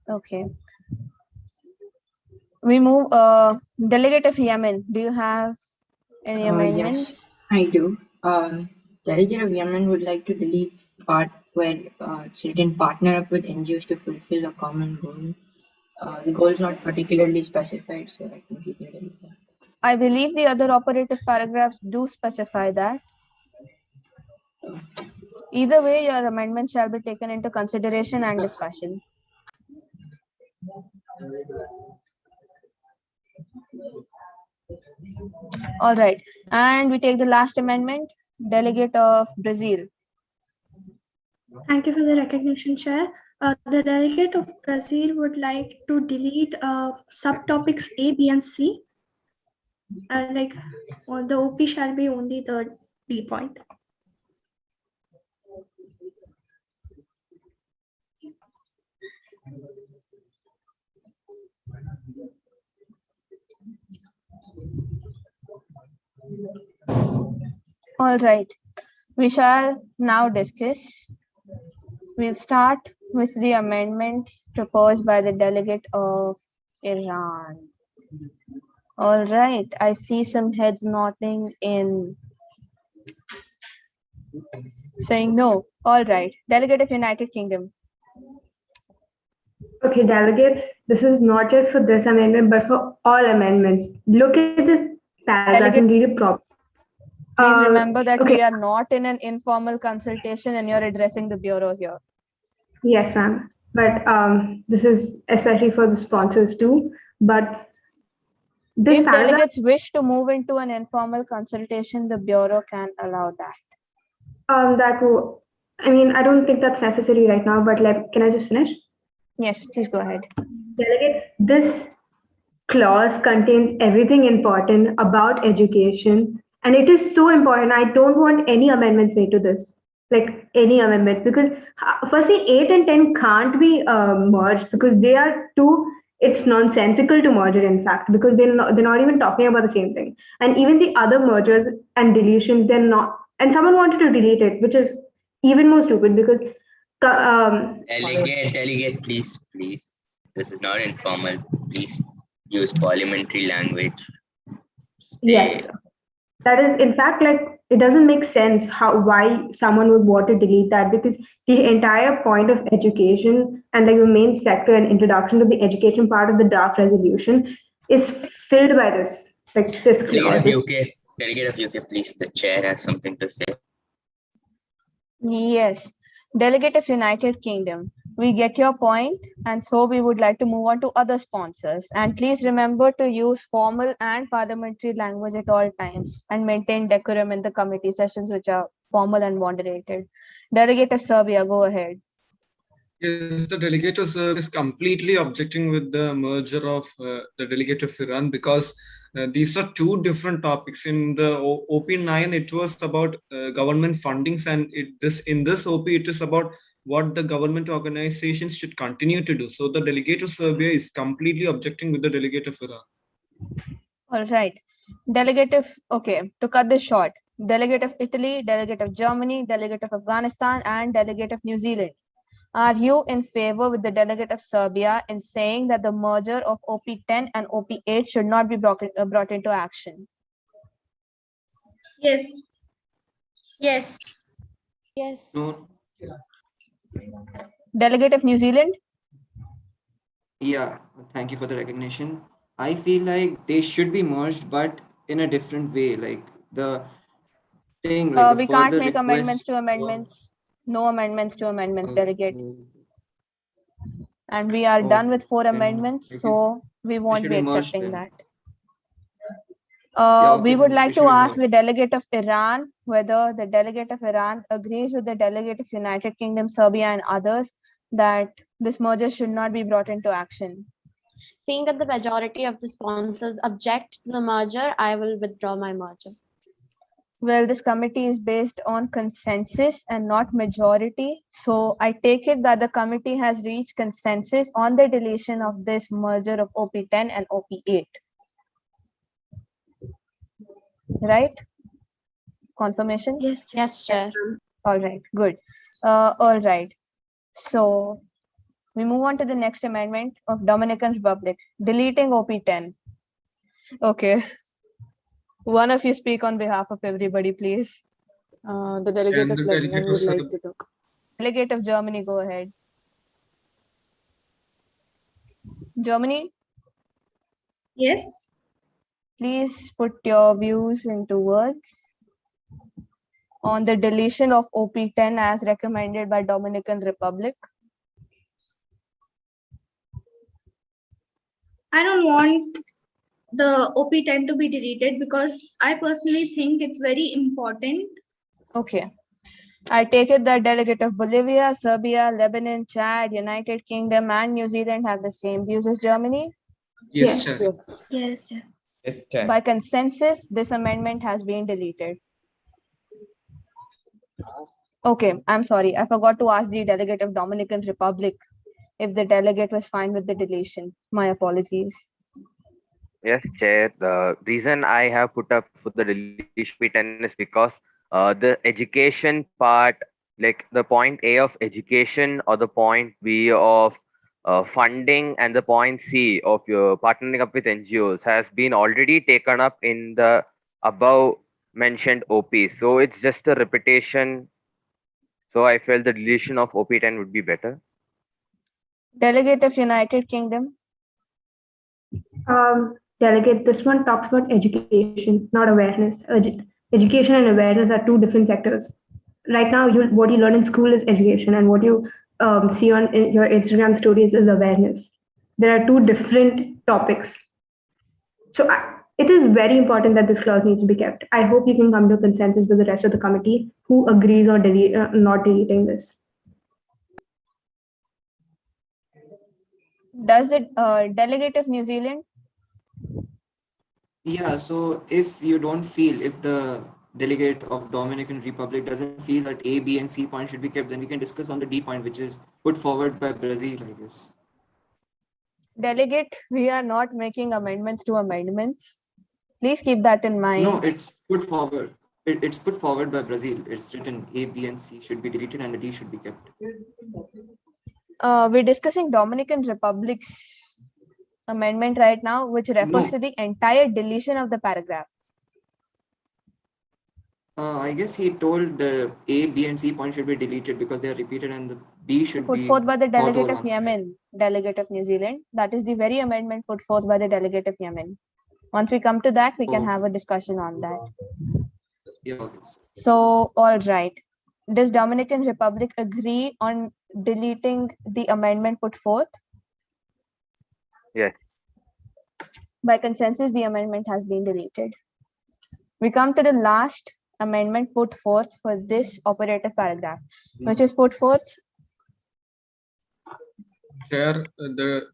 Okay. We move. Delegate of Yemen, do you have any amendments?
Yes, I do. Delegate of Yemen would like to delete part where children partner up with NGOs to fulfill a common goal. The goal is not particularly specified, so I can keep it in there.
I believe the other operative paragraphs do specify that. Either way, your amendment shall be taken into consideration and discussion. All right, and we take the last amendment, delegate of Brazil.
Thank you for the recognition, Chair. The delegate of Brazil would like to delete subtopics A, B, and C. The OP shall be only the B point.
All right, we shall now discuss. We'll start with the amendment proposed by the delegate of Iran. All right, I see some heads nodding in saying no. All right, delegate of United Kingdom.
Okay, delegates, this is not just for this amendment, but for all amendments. Look at this paragraph and read it properly.
Please remember that we are not in an informal consultation and you're addressing the Bureau here.
Yes, ma'am. But this is especially for the sponsors too. But this
If
paragraph,
delegates wish to move into an informal consultation, the Bureau can allow that.
that will, I mean, I don't think that's necessary right now, but can I just finish?
Yes, please go ahead.
Delegates, this clause contains everything important about education, and it is so important. I don't want any amendments made to this, like any amendments, because firstly, 8 and 10 can't be merged because they are too. It's nonsensical to merge it, in fact, because they're not even talking about the same thing. And even the other mergers and deletions, they're not. And someone wanted to delete it, which is even more stupid because.
Delegate, please. This is not informal. Please use parliamentary language.
Yes, that is, in fact, it doesn't make sense why someone would want to delete that, because the entire point of education and the main sector and introduction to the education part of the draft resolution is filled by this, this clause.
Delegate of UK, please. The chair has something to say.
Yes, delegate of United Kingdom. We get your point, and so we would like to move on to other sponsors. And please remember to use formal and parliamentary language at all times and maintain decorum in the committee sessions, which are formal and moderated. Delegate of Serbia, go ahead.
Yes, the delegate of Serbia is completely objecting with the merger of the delegate of Iran because these are two different topics. In the OP9, it was about government fundings, and in this OP, it is about what the government organizations should continue to do. So the delegate of Serbia is completely objecting with the delegate of Iran.
All right. Delegate of, okay, to cut this short, delegate of Italy, delegate of Germany, delegate of Afghanistan, and delegate of New Zealand. Are you in favor with the delegate of Serbia in saying that the merger of OP10 and OP8 should not be brought into action?
Yes. Yes.
Yes.
No.
Delegate of New Zealand?
Yeah, thank you for the recognition. I feel like they should be merged, but in a different way. Like the thing, like
we can't make amendments to amendments. No amendments to amendments, delegate. And we are done with 4 amendments, so we won't be accepting that. We would like to ask the delegate of Iran whether the delegate of Iran agrees with the delegate of United Kingdom, Serbia, and others that this merger should not be brought into action.
Seeing that the majority of the sponsors object to the merger, I will withdraw my merger.
Well, this committee is based on consensus and not majority. So I take it that the committee has reached consensus on the deletion of this merger of OP10 and OP8. Right? Confirmation?
Yes, Chair.
All right, good. All right. So we move on to the next amendment of Dominican Republic, deleting OP10. Okay. One of you speak on behalf of everybody, please.
The delegate of
the
Lebanon
delegate
would
of
like to talk.
Delegate of Germany, go ahead. Germany?
Yes.
Please put your views into words on the deletion of OP10 as recommended by Dominican Republic.
I don't want the OP10 to be deleted because I personally think it's very important.
Okay. I take it that delegate of Bolivia, Serbia, Lebanon, Chad, United Kingdom, and New Zealand have the same views as Germany.
Yes, Chair.
Yes.
Yes, Chair.
Yes, Chair.
By consensus, this amendment has been deleted. Okay, I'm sorry. I forgot to ask the delegate of Dominican Republic if the delegate was fine with the deletion. My apologies.
Yes, Chair. The reason I have put up for the deletion P10 is because the education part, like the point A of education or the point B of funding and the point C of your partnering up with NGOs has been already taken up in the above mentioned OP. So it's just a repetition. So I felt the deletion of OP10 would be better.
Delegate of United Kingdom.
Delegate, this one talks about education, not awareness. Education and awareness are two different sectors. Right now, what you learn in school is education, and what you see on your Instagram stories is awareness. There are two different topics. So it is very important that this clause needs to be kept. I hope you can come to a consensus with the rest of the committee who agrees on not deleting this.
Does the delegate of New Zealand?
Yeah, so if you don't feel, if the delegate of Dominican Republic doesn't feel that A, B, and C point should be kept, then we can discuss on the D point, which is put forward by Brazil, I guess.
Delegate, we are not making amendments to amendments. Please keep that in mind.
No, it's put forward. It's put forward by Brazil. It's written A, B, and C should be deleted and the D should be kept.
We're discussing Dominican Republic's amendment right now, which refers to the entire deletion of the paragraph.
I guess he told the A, B, and C point should be deleted because they are repeated, and the D should
Put
be
forth by the delegate
all
of
ones.
Yemen, delegate of New Zealand. That is the very amendment put forth by the delegate of Yemen. Once we come to that, we can have a discussion on that.
Yeah, okay.
So, all right. Does Dominican Republic agree on deleting the amendment put forth?
Yes.
By consensus, the amendment has been deleted. We come to the last amendment put forth for this operative paragraph, which is put forth.
Chair, the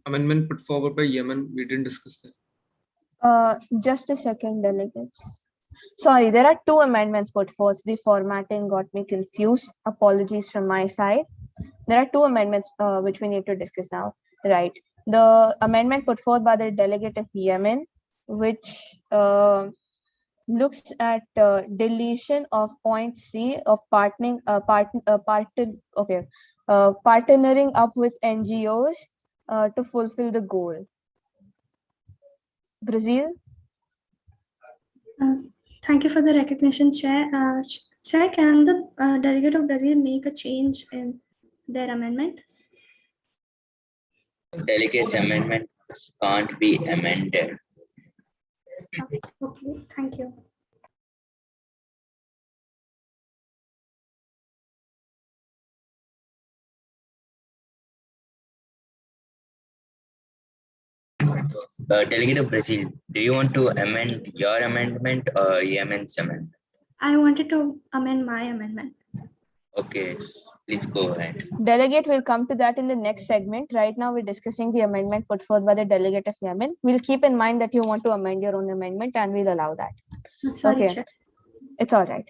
amendment put forward by Yemen, we didn't discuss that.
Just a second, delegates. Sorry, there are two amendments put forth. The formatting got me confused. Apologies from my side. There are two amendments which we need to discuss now. Right. The amendment put forth by the delegate of Yemen, which looks at deletion of point C of partnering up with NGOs to fulfill the goal. Brazil.
Thank you for the recognition, Chair. Chair, can the delegate of Brazil make a change in their amendment?
Delegate's amendment can't be amended.
Okay, thank you.
Delegate of Brazil, do you want to amend your amendment or Yemen's amendment?
I wanted to amend my amendment.
Okay, please go ahead.
Delegate will come to that in the next segment. Right now, we're discussing the amendment put forth by the delegate of Yemen. We'll keep in mind that you want to amend your own amendment and we'll allow that.
Sorry,
okay.
Chair.
It's all right.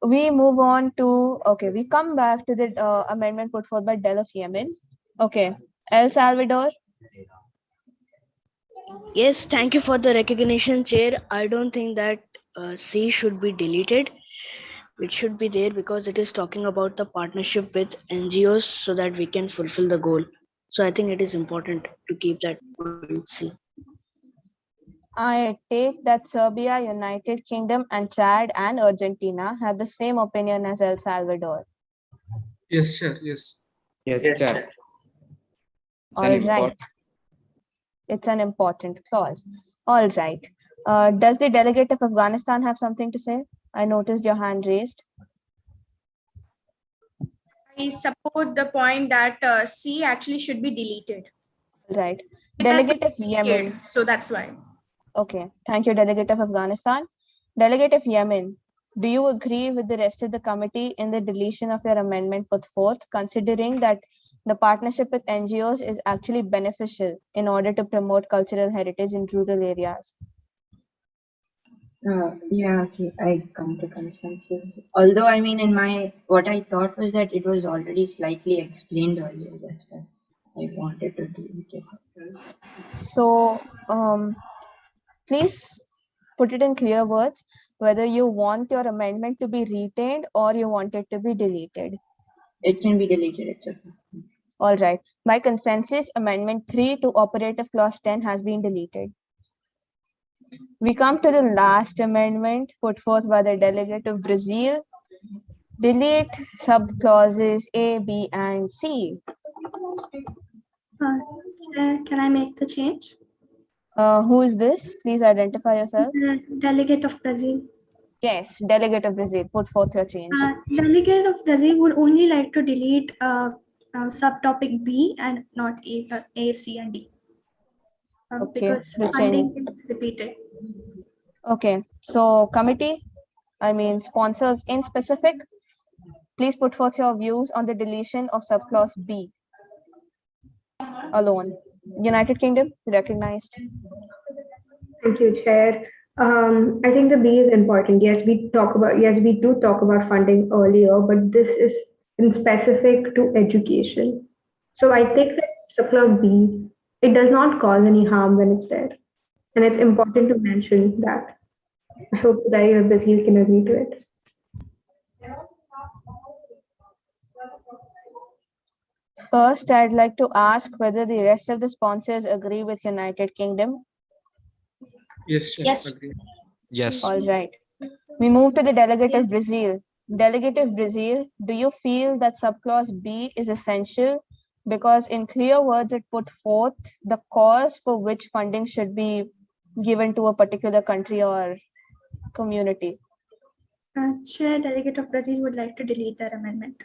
We move on to, okay, we come back to the amendment put forth by Del of Yemen. Okay, El Salvador.
Yes, thank you for the recognition, Chair. I don't think that C should be deleted. It should be there because it is talking about the partnership with NGOs so that we can fulfill the goal. So I think it is important to keep that point C.
I take that Serbia, United Kingdom, and Chad and Argentina have the same opinion as El Salvador.
Yes, Chair. Yes.
Yes, Chair.
All right. It's an important clause. All right. Does the delegate of Afghanistan have something to say? I noticed your hand raised.
I support the point that C actually should be deleted.
Right. Delegate of Yemen.
So that's why.
Okay. Thank you, Delegate of Afghanistan. Delegate of Yemen, do you agree with the rest of the committee in the deletion of your amendment put forth, considering that the partnership with NGOs is actually beneficial in order to promote cultural heritage in rural areas?
Yeah, okay, I come to consensus. Although, I mean, what I thought was that it was already slightly explained earlier. That's why I wanted to delete it.
So, please put it in clear words whether you want your amendment to be retained or you want it to be deleted.
It can be deleted, it's okay.
All right. By consensus, Amendment 3 to Operative Clause 10 has been deleted. We come to the last amendment put forth by the delegate of Brazil. Delete subclauses A, B, and C.
Can I make the change?
Who is this? Please identify yourself.
Delegate of Brazil.
Yes, delegate of Brazil. Put forth your change.
Delegate of Brazil would only like to delete subtopic B and not A, C, and D.
Okay,
Because
the
funding
change.
is repeated.
Okay, so committee, I mean sponsors in specific, please put forth your views on the deletion of subclause B alone. United Kingdom, recognized.
Thank you, Chair. I think the B is important. Yes, we do talk about funding earlier, but this is in specific to education. So I think that subclause B, it does not cause any harm when it's there. And it's important to mention that. I hope that your Brazil can agree to it.
First, I'd like to ask whether the rest of the sponsors agree with United Kingdom.
Yes, Chair.
Yes.
Agree.
Yes.
All right. We move to the delegate of Brazil. Delegate of Brazil, do you feel that subclause B is essential? Because in clear words, it put forth the cause for which funding should be given to a particular country or community.
Chair, Delegate of Brazil would like to delete their amendment.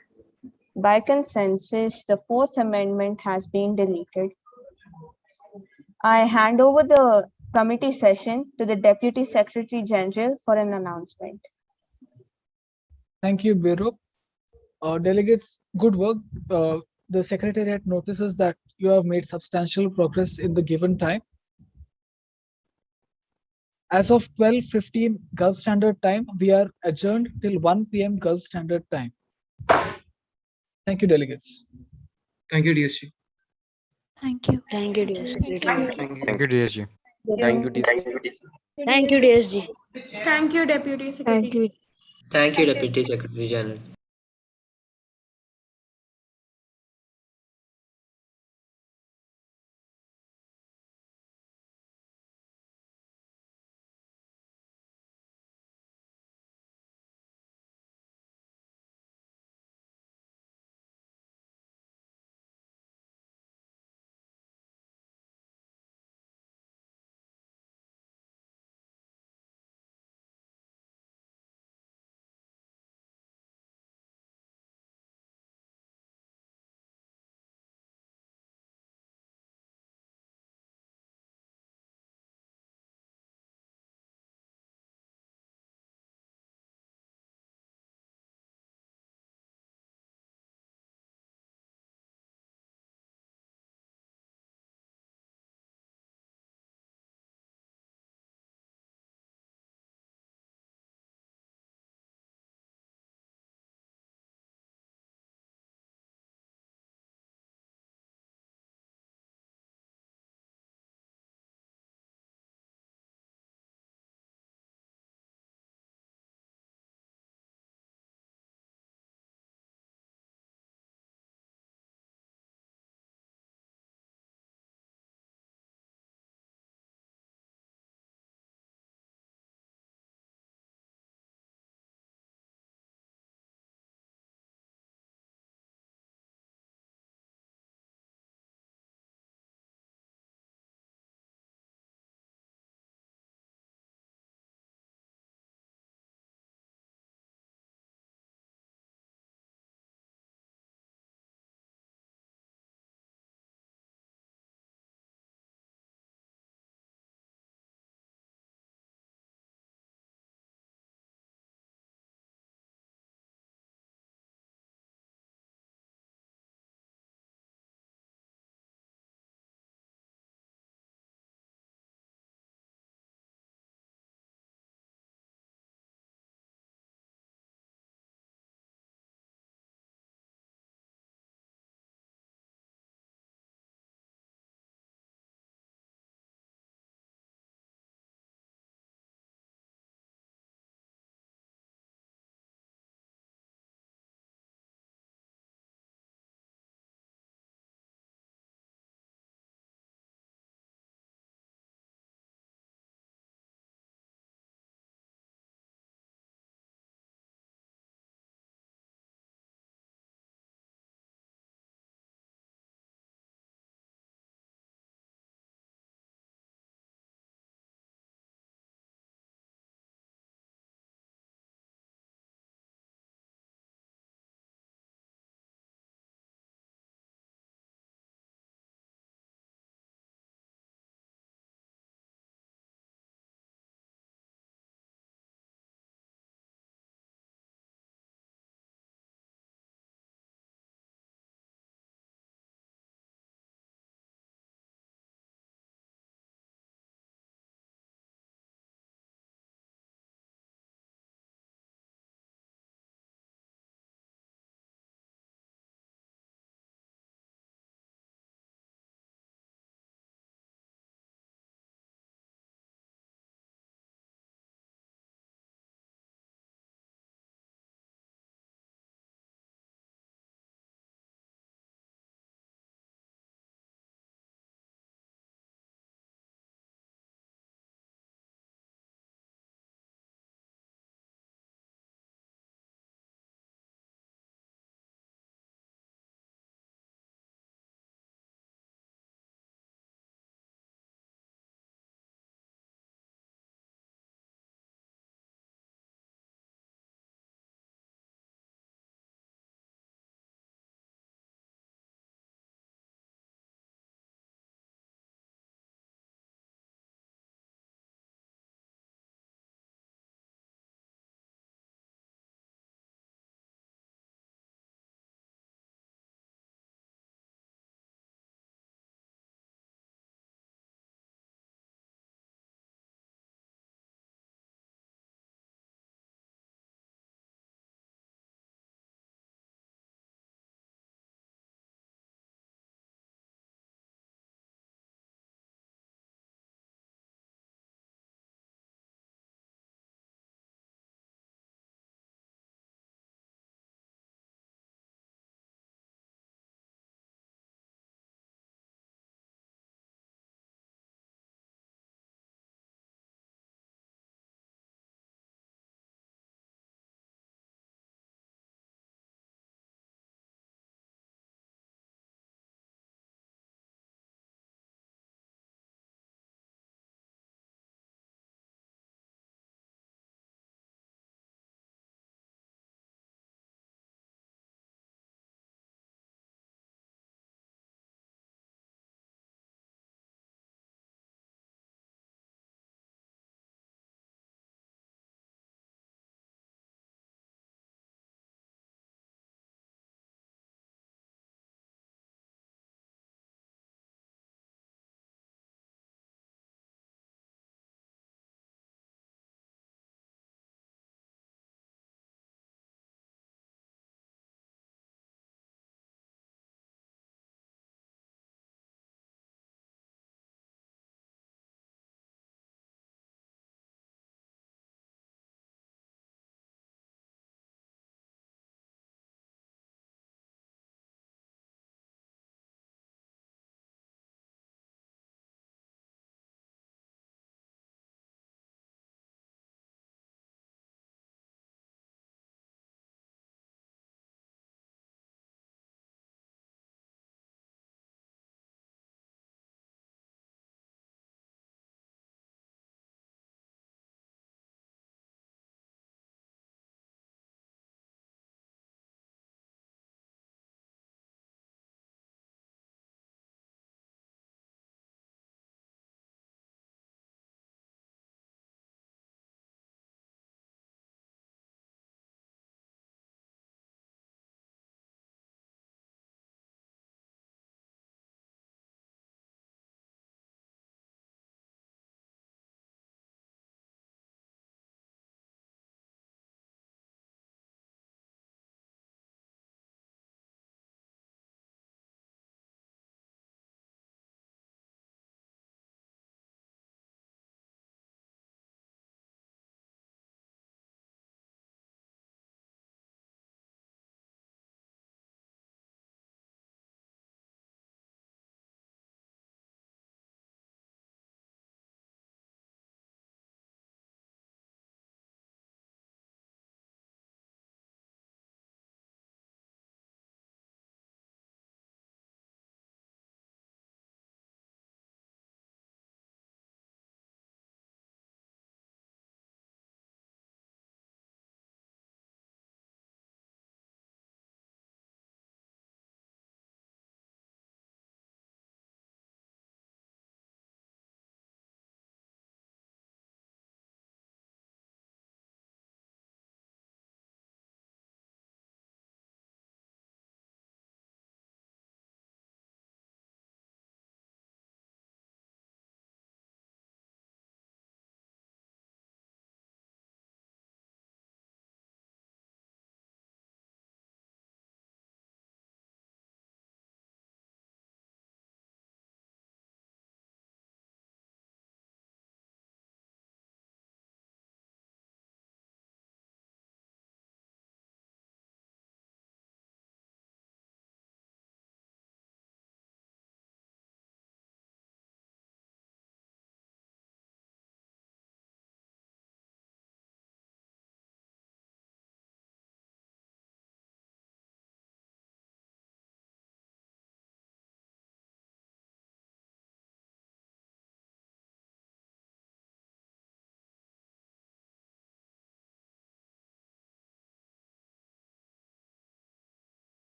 By consensus, the fourth amendment has been deleted. I hand over the committee session to the Deputy Secretary General for an announcement.
Thank you, Beru. Delegates, good work. The Secretariat notices that you have made substantial progress in the given time. As of 12:15 Gulf Standard Time, we are adjourned till 1 p.m. Gulf Standard Time. Thank you, delegates.
Thank you, DSG.
Thank you. Thank you, DSG.
Thank you, DSG.
Thank you, DSG.
Thank you, DSG.
Thank you, Deputy Secretary.
Thank you, Deputy Secretary General.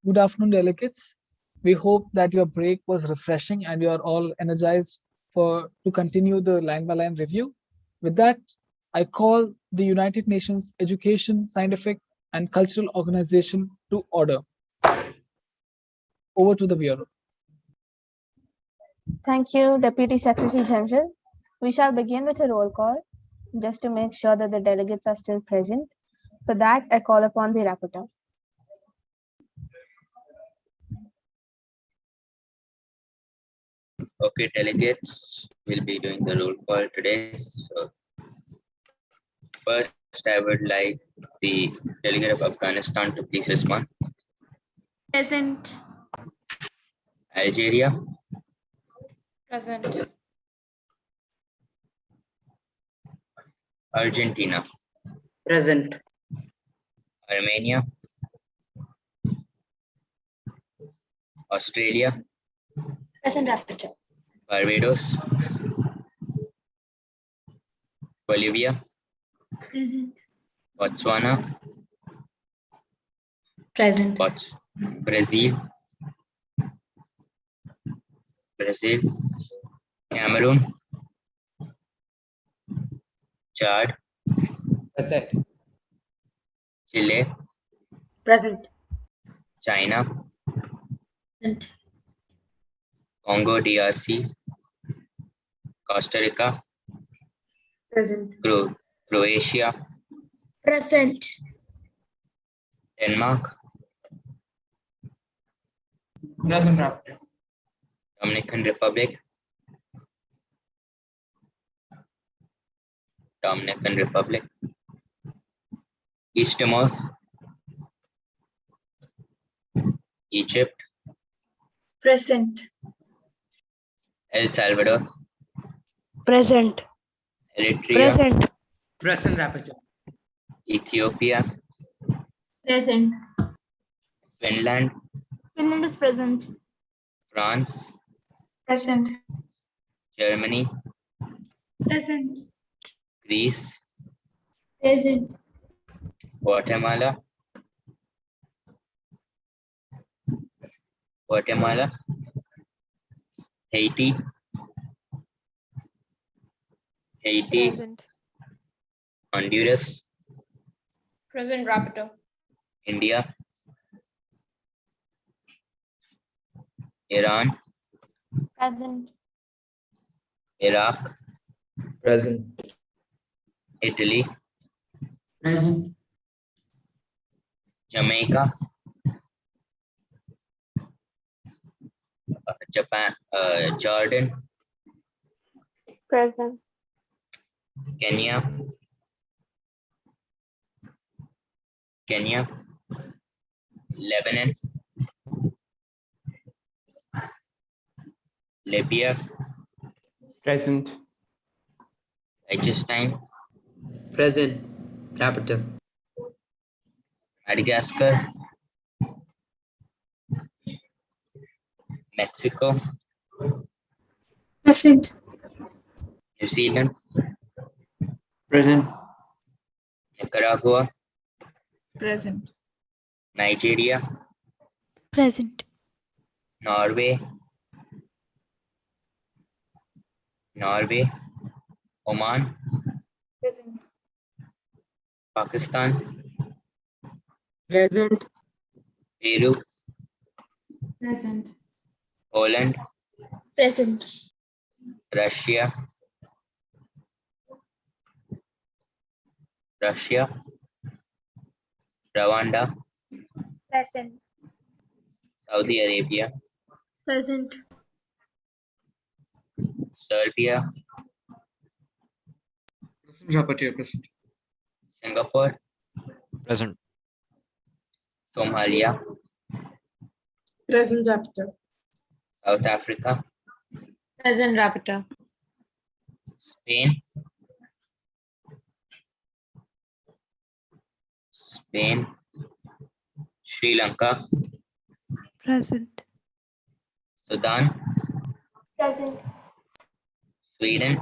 Good afternoon, delegates. We hope that your break was refreshing and you are all energized to continue the line-by-line review. With that, I call the United Nations Education, Scientific and Cultural Organization to order. Over to the Bureau.
Thank you, Deputy Secretary General. We shall begin with a roll call, just to make sure that the delegates are still present. For that, I call upon the rapporteur.
Okay, delegates will be doing the roll call today. So first, I would like the delegate of Afghanistan to please respond.
Present.
Algeria.
Present.
Argentina,
Present.
Armenia, Australia,
Present rapporteur.
Barbados, Bolivia,
Present.
Botswana,
Present.
Brazil, Cameroon, Chad,
Present.
Chile,
Present.
China,
Present.
Congo DRC, Costa Rica,
Present.
Croatia,
Present.
Denmark,
Present rapporteur.
Dominican Republic, East Timor, Egypt,
Present.
El Salvador,
Present.
Eritrea,
Present.
Present rapporteur.
Ethiopia,
Present.
Finland,
Finland is present.
France,
Present.
Germany,
Present.
Greece,
Present.
Guatemala, Haiti,
Present.
Honduras,
Present rapporteur.
India, Iran,
Present.
Iraq,
Present.
Italy,
Present.
Jamaica, Japan, Jordan,
Present.
Kenya, Lebanon, Libya,
Present.
Liechtenstein,
Present. Rapporteur.
Madagascar, Mexico,
Present.
New Zealand,
Present.
Nicaragua,
Present.
Nigeria,
Present.
Norway, Oman,
Present.
Pakistan,
Present.
Peru,
Present.
Poland,
Present.
Russia, Rwanda,
Present.
Saudi Arabia,
Present.
Serbia,
Present rapporteur. Present.
Singapore,
Present.
Somalia,
Present rapporteur.
South Africa,
Present rapporteur.
Spain, Sri Lanka,
Present.
Sudan,
Present.
Sweden,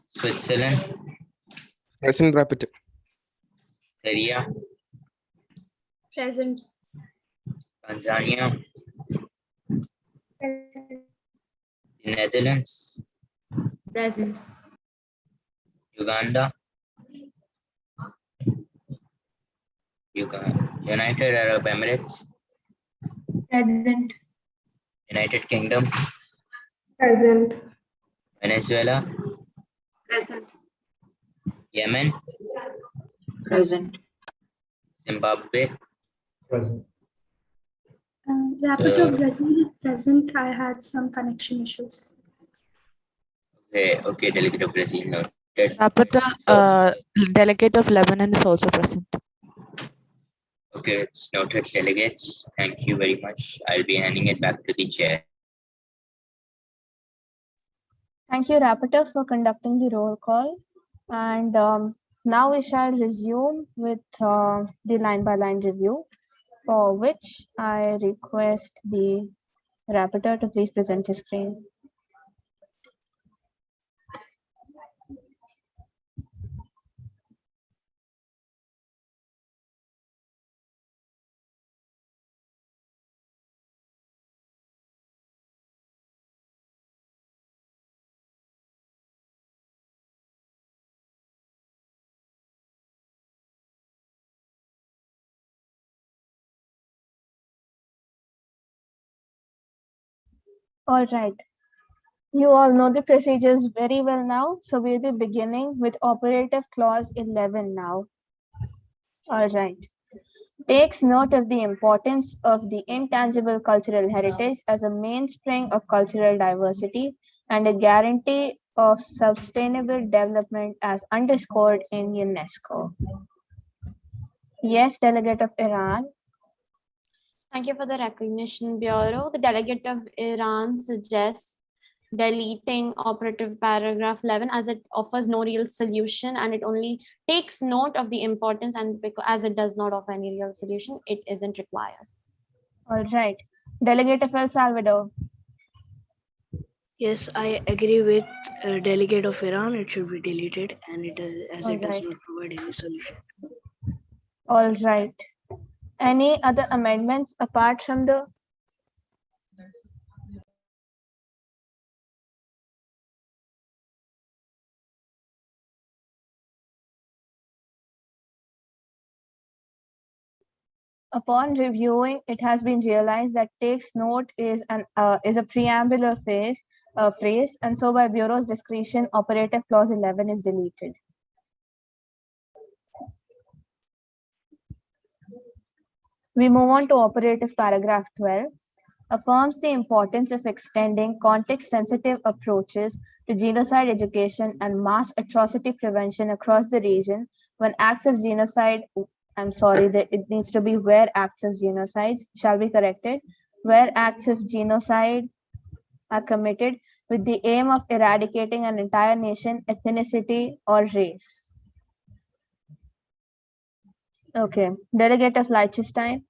Switzerland,
Present rapporteur.
Syria,
Present.
Tanzania, Netherlands,
Present.
Uganda, United Arab Emirates,
Present.
United Kingdom,
Present.
Venezuela,
Present.
Yemen,
Present.
Zimbabwe,
Present.
Rapporteur, Brazil is present. I had some connection issues.
okay, Delegate of Brazil noted.
Rapporteur, delegate of Lebanon is also present.
Okay, it's noted, delegates. Thank you very much. I'll be handing it back to the chair.
Thank you, Rapporteur, for conducting the roll call. And now we shall resume with the line-by-line review, for which I request the Rapporteur to please present his screen. All right. You all know the procedures very well now, so we'll be beginning with operative clause 11 now. All right. Takes note of the importance of the intangible cultural heritage as a mainspring of cultural diversity and a guarantee of sustainable development as underscored in UNESCO. Yes, Delegate of Iran.
Thank you for the recognition, Bureau. The delegate of Iran suggests deleting operative paragraph 11 as it offers no real solution and it only takes note of the importance, and because as it does not offer any real solution, it isn't required.
All right. Delegate of El Salvador.
Yes, I agree with delegate of Iran. It should be deleted, and it as it does
Alright.
not provide any solution.
All right. Any other amendments apart from the Upon reviewing, it has been realized that takes note is a preambular phrase, and so by Bureau's discretion, operative clause 11 is deleted. We move on to operative paragraph 12. Affirms the importance of extending context-sensitive approaches to genocide education and mass atrocity prevention across the region when acts of genocide, I'm sorry, that it needs to be where acts of genocides shall be corrected, where acts of genocide are committed with the aim of eradicating an entire nation, ethnicity, or race. Okay, Delegate of Liechtenstein.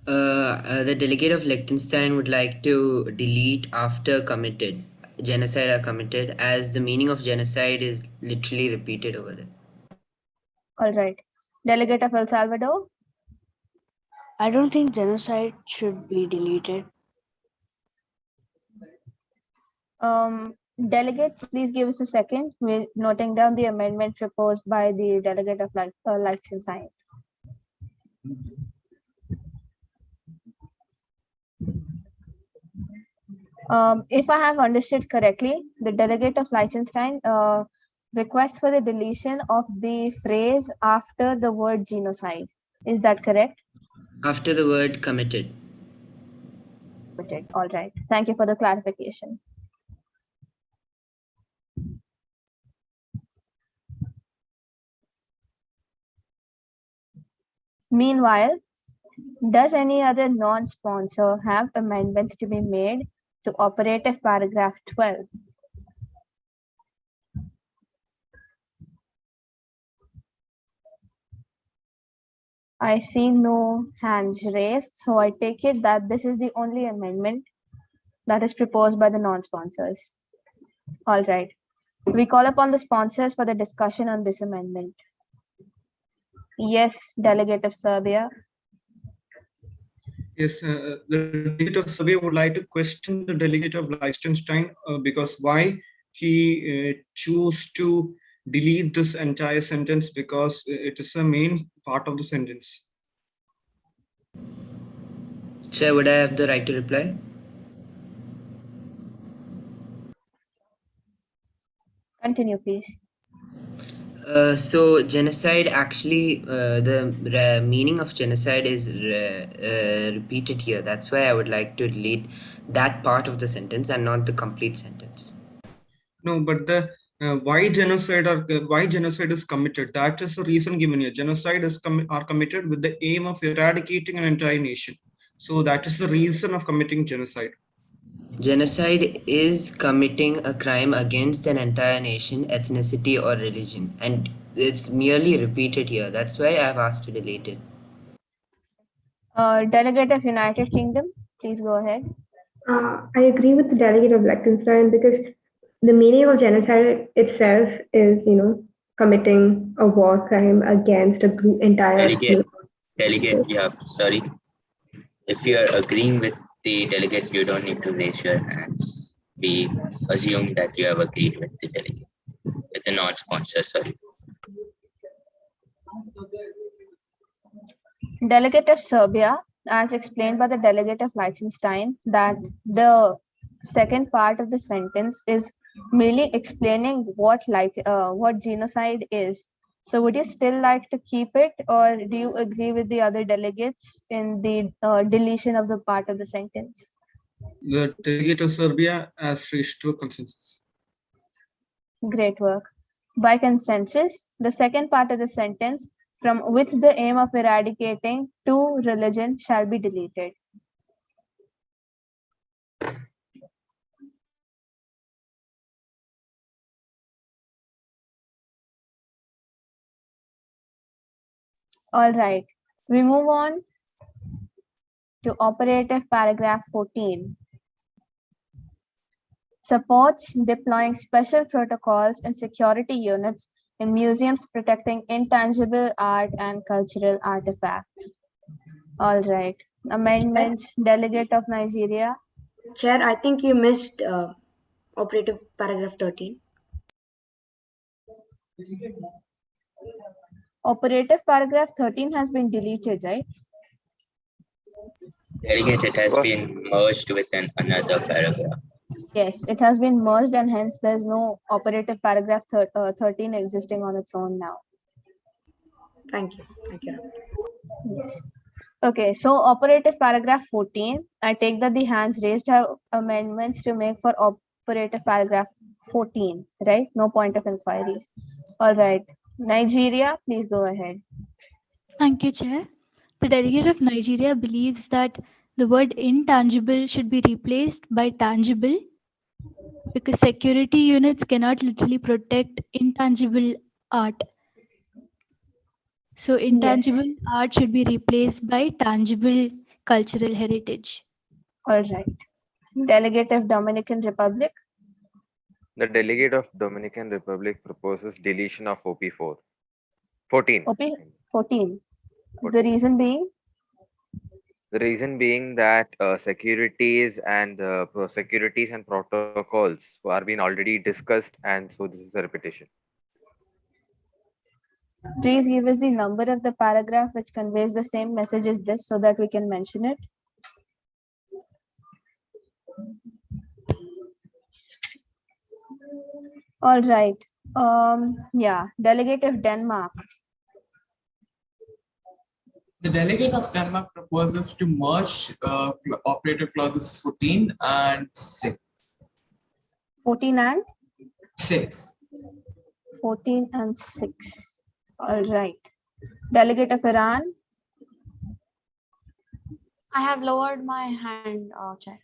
The delegate of Liechtenstein would like to delete after committed, genocide are committed, as the meaning of genocide is literally repeated over there.
All right. Delegate of El Salvador.
I don't think genocide should be deleted.
Delegates, please give us a second. We're noting down the amendment proposed by the delegate of Liechtenstein. If I have understood correctly, the delegate of Liechtenstein requests for the deletion of the phrase after the word genocide. Is that correct?
After the word committed.
All right. Thank you for the clarification. Meanwhile, does any other non-sponsor have amendments to be made to operative paragraph 12? I see no hands raised, so I take it that this is the only amendment that is proposed by the non-sponsors. All right. We call upon the sponsors for the discussion on this amendment. Yes, Delegate of Serbia.
Yes, the delegate of Serbia would like to question the delegate of Liechtenstein because why he chose to delete this entire sentence, because it is a main part of the sentence.
Chair, would I have the right to reply?
Continue, please.
So genocide actually, the meaning of genocide is repeated here. That's why I would like to delete that part of the sentence and not the complete sentence.
No, but the why genocide is committed, that is the reason given here. Genocide are committed with the aim of eradicating an entire nation. So that is the reason of committing genocide.
Genocide is committing a crime against an entire nation, ethnicity, or religion, and it's merely repeated here. That's why I've asked to delete it.
Delegate of United Kingdom, please go ahead.
I agree with the delegate of Liechtenstein because the meaning of genocide itself is, committing a war crime against a group, entire group.
Delegate, yeah, sorry. If you are agreeing with the delegate, you don't need to raise your hands. We assume that you have agreed with the delegate, with the non-sponsor, sorry.
Delegate of Serbia, as explained by the delegate of Liechtenstein, that the second part of the sentence is merely explaining what genocide is. So would you still like to keep it, or do you agree with the other delegates in the deletion of the part of the sentence?
The delegate of Serbia has reached to a consensus.
Great work. By consensus, the second part of the sentence, from with the aim of eradicating two religion, shall be deleted. All right, we move on to operative paragraph 14. Supports deploying special protocols and security units in museums protecting intangible art and cultural artifacts. All right, amendments, delegate of Nigeria.
Chair, I think you missed operative paragraph 13.
Operative paragraph 13 has been deleted, right?
Delegate, it has been merged with another paragraph.
Yes, it has been merged and hence there's no operative paragraph 13 existing on its own now.
Thank you. Thank you.
Yes. Okay, so operative paragraph 14, I take that the hands raised have amendments to make for operative paragraph 14, right? No point of inquiries. All right, Nigeria, please go ahead.
Thank you, Chair. The delegate of Nigeria believes that the word intangible should be replaced by tangible because security units cannot literally protect intangible art. So intangible art should be replaced by tangible cultural heritage.
All right. Delegate of Dominican Republic.
The delegate of Dominican Republic proposes deletion of OP4. 14.
OP14. The reason being?
The reason being that securities and protocols are being already discussed, and so this is a repetition.
Please give us the number of the paragraph which conveys the same message as this so that we can mention it. All right. Yeah, delegate of Denmark.
The delegate of Denmark proposes to merge operative clauses 14 and 6.
14 and?
6.
14 and 6. All right. Delegate of Iran.
I have lowered my hand, Chair.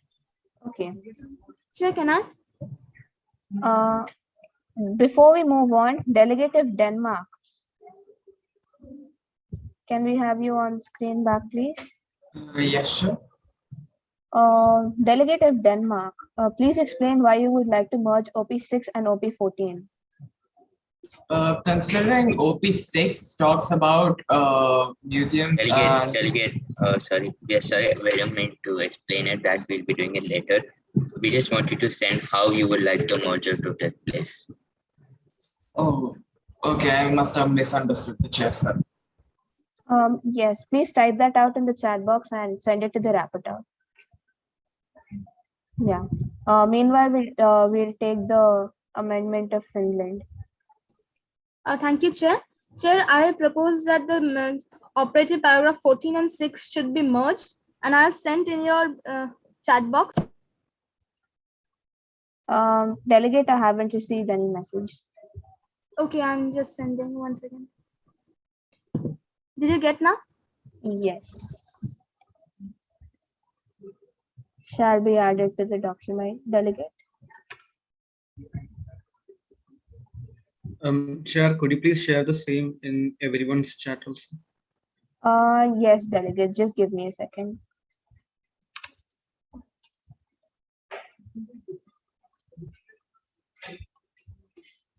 Okay.
Chair, can
I? Before we move on, delegate of Denmark. Can we have you on screen back, please?
Yes, sure.
Delegate of Denmark, please explain why you would like to merge OP6 and OP14.
Considering OP6 talks about museums
Delegate, sorry, yes, sorry, we don't mean to explain it, that we'll be doing it later. We just want you to send how you would like the merger to take place.
Oh, okay, I must have misunderstood the chair, sir.
Yes, please type that out in the chat box and send it to the rapporteur. Yeah. Meanwhile, we'll take the amendment of Finland.
Thank you, Chair. Chair, I propose that the operative paragraph 14 and 6 should be merged, and I have sent in your chat box.
Delegate, I haven't received any message.
Okay, I'm just sending 1 second. Did you get now?
Yes. shall be added to the document, delegate.
Chair, could you please share the same in everyone's chat also?
Yes, delegate, just give me a second.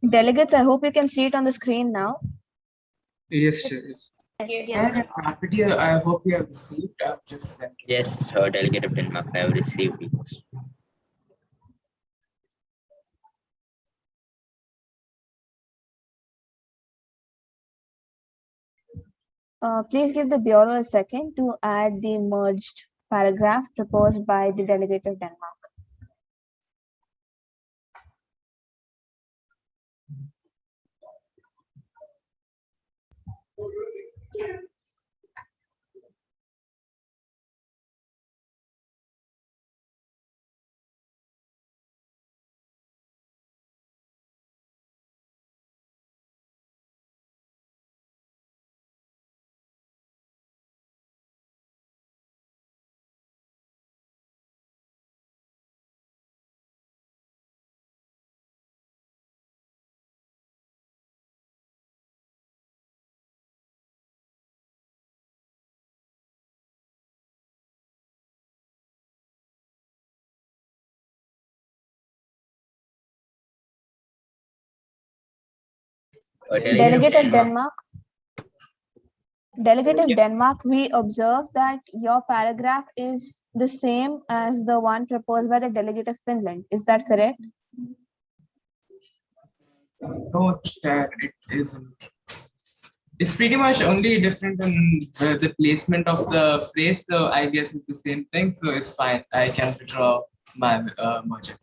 Delegates, I hope you can see it on the screen now.
Yes, Chair.
And Rapporteur, I hope you have received. I've just sent.
Yes, Delegate of Denmark, I have received it.
Please give the Bureau a second to add the merged paragraph proposed by the delegate of Denmark. Delegate of Denmark. Delegate of Denmark, we observe that your paragraph is the same as the one proposed by the delegate of Finland. Is that correct?
No, Chair, it isn't. It's pretty much only different in the placement of the phrase, so I guess it's the same thing, so it's fine. I can withdraw my merger.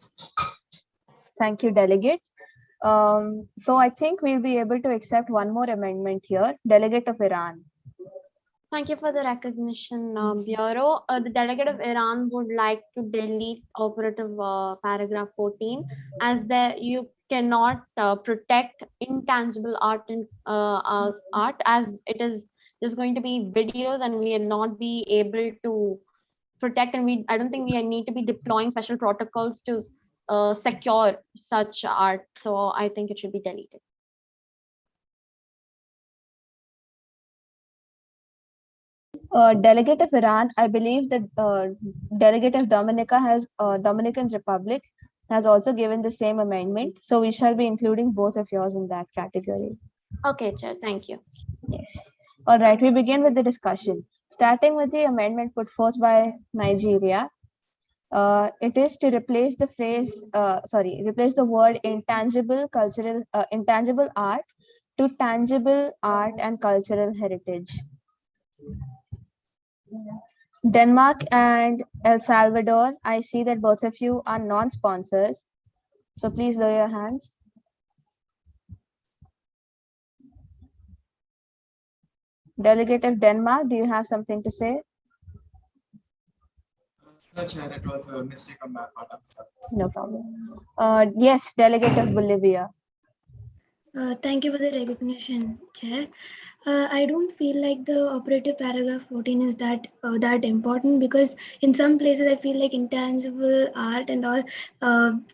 Thank you, delegate. So I think we'll be able to accept one more amendment here. Delegate of Iran.
Thank you for the recognition, Bureau. The delegate of Iran would like to delete operative paragraph 14 as you cannot protect intangible art and art, as it is just going to be videos and we will not be able to protect, and I don't think we need to be deploying special protocols to secure such art. So I think it should be deleted.
Delegate of Iran, I believe that delegate of Dominican Republic has also given the same amendment. So we shall be including both of yours in that category.
Okay, Chair, thank you.
Yes. All right, we begin with the discussion. Starting with the amendment put forth by Nigeria. It is to replace the phrase, replace the word intangible art to tangible art and cultural heritage. Denmark and El Salvador, I see that both of you are non-sponsors. So please lower your hands. Delegate of Denmark, do you have something to say?
No, Chair, it was a mistake on my part. I'm sorry.
No problem. Yes, delegate of Bolivia.
Thank you for the recognition, Chair. I don't feel like the operative paragraph 14 is that important, because in some places I feel like intangible art and all,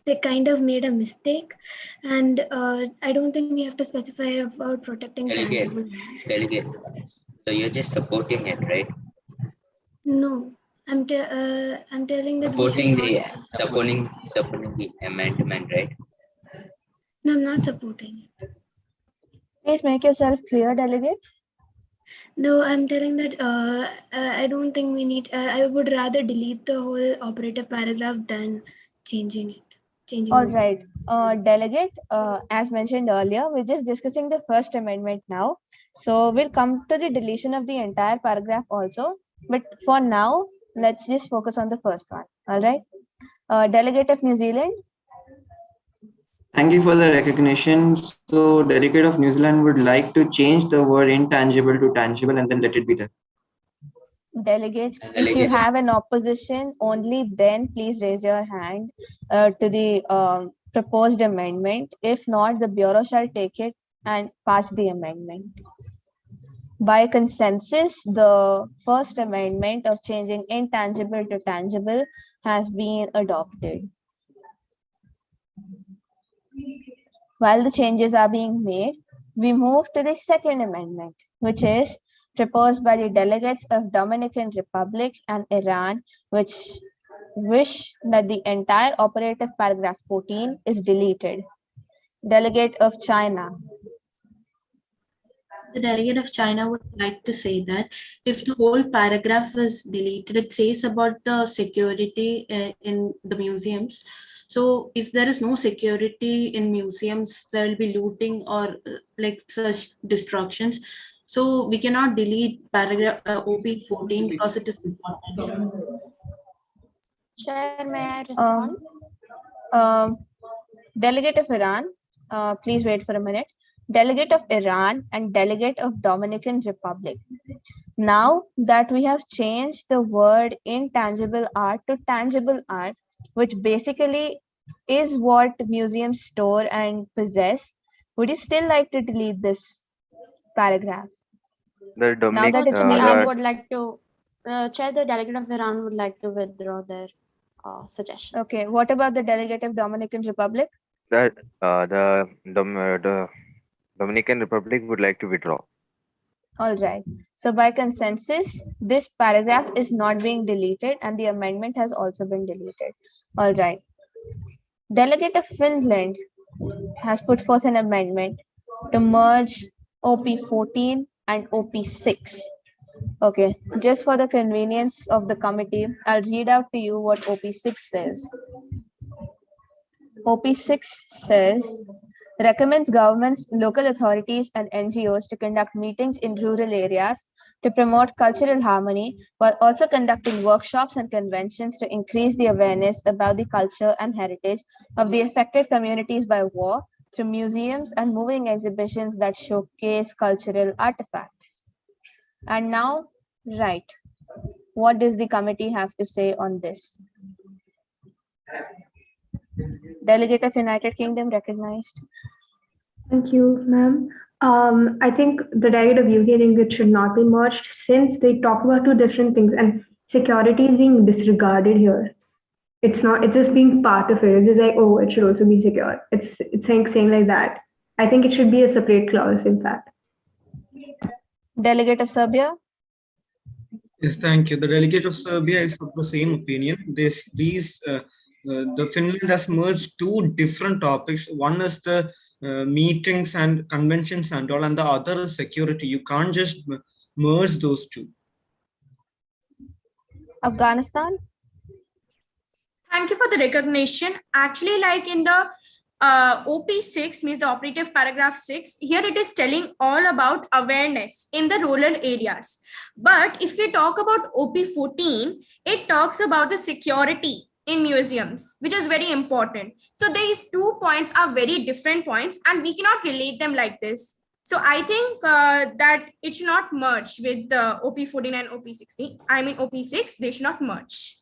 they kind of made a mistake, and I don't think we have to specify about protecting tangible.
Delegate. So you're just supporting it, right?
No, I'm telling that
Supporting the amendment, right?
No, I'm not supporting it.
Please make yourself clear, delegate.
No, I'm telling that I don't think we need. I would rather delete the whole operative paragraph than changing it.
All right, delegate, as mentioned earlier, we're just discussing the first amendment now. So we'll come to the deletion of the entire paragraph also. But for now, let's just focus on the first one. All right. Delegate of New Zealand.
Thank you for the recognition. So delegate of New Zealand would like to change the word intangible to tangible and then let it be there.
Delegate, if you have an opposition, only then please raise your hand to the proposed amendment. If not, the Bureau shall take it and pass the amendment. By consensus, the first amendment of changing intangible to tangible has been adopted. While the changes are being made, we move to the second amendment, which is proposed by the delegates of Dominican Republic and Iran, which wish that the entire operative paragraph 14 is deleted. Delegate of China.
The delegate of China would like to say that if the whole paragraph is deleted, it says about the security in the museums. So if there is no security in museums, there will be looting or like such destructions. So we cannot delete paragraph OP 14 because it is important.
Chair, may I respond?
Delegate of Iran, please wait for a minute. Delegate of Iran and delegate of Dominican Republic. Now that we have changed the word intangible art to tangible art, which basically is what museums store and possess, would you still like to delete this paragraph?
The
Now that it's
I would like to, Chair, the delegate of Iran would like to withdraw their suggestion.
Okay, what about the delegate of Dominican Republic?
The Dominican Republic would like to withdraw.
All right. So by consensus, this paragraph is not being deleted and the amendment has also been deleted. All right. Delegate of Finland has put forth an amendment to merge OP14 and OP6. Okay, just for the convenience of the committee, I'll read out to you what OP6 says. OP6 says, recommends governments, local authorities, and NGOs to conduct meetings in rural areas to promote cultural harmony, while also conducting workshops and conventions to increase the awareness about the culture and heritage of the affected communities by war through museums and moving exhibitions that showcase cultural artifacts. And now, right, what does the committee have to say on this? Delegate of United Kingdom recognized.
Thank you, ma'am. I think the delegate of UK thinks it should not be merged since they talk about two different things and security is being disregarded here. It's not, it's just being part of it. It's just like, oh, it should also be secure. It's saying like that. I think it should be a separate clause, in fact.
Delegate of Serbia?
Yes, thank you. The delegate of Serbia is of the same opinion. The Finland has merged two different topics. One is the meetings and conventions and all, and the other is security. You can't just merge those two.
Afghanistan?
Thank you for the recognition. Actually, like in the OP6, means the operative paragraph 6, here it is telling all about awareness in the rural areas. But if we talk about OP14, it talks about the security in museums, which is very important. So these 2 points are very different points and we cannot relate them like this. So I think that it should not merge with the OP14 and OP16. I mean OP6, they should not merge.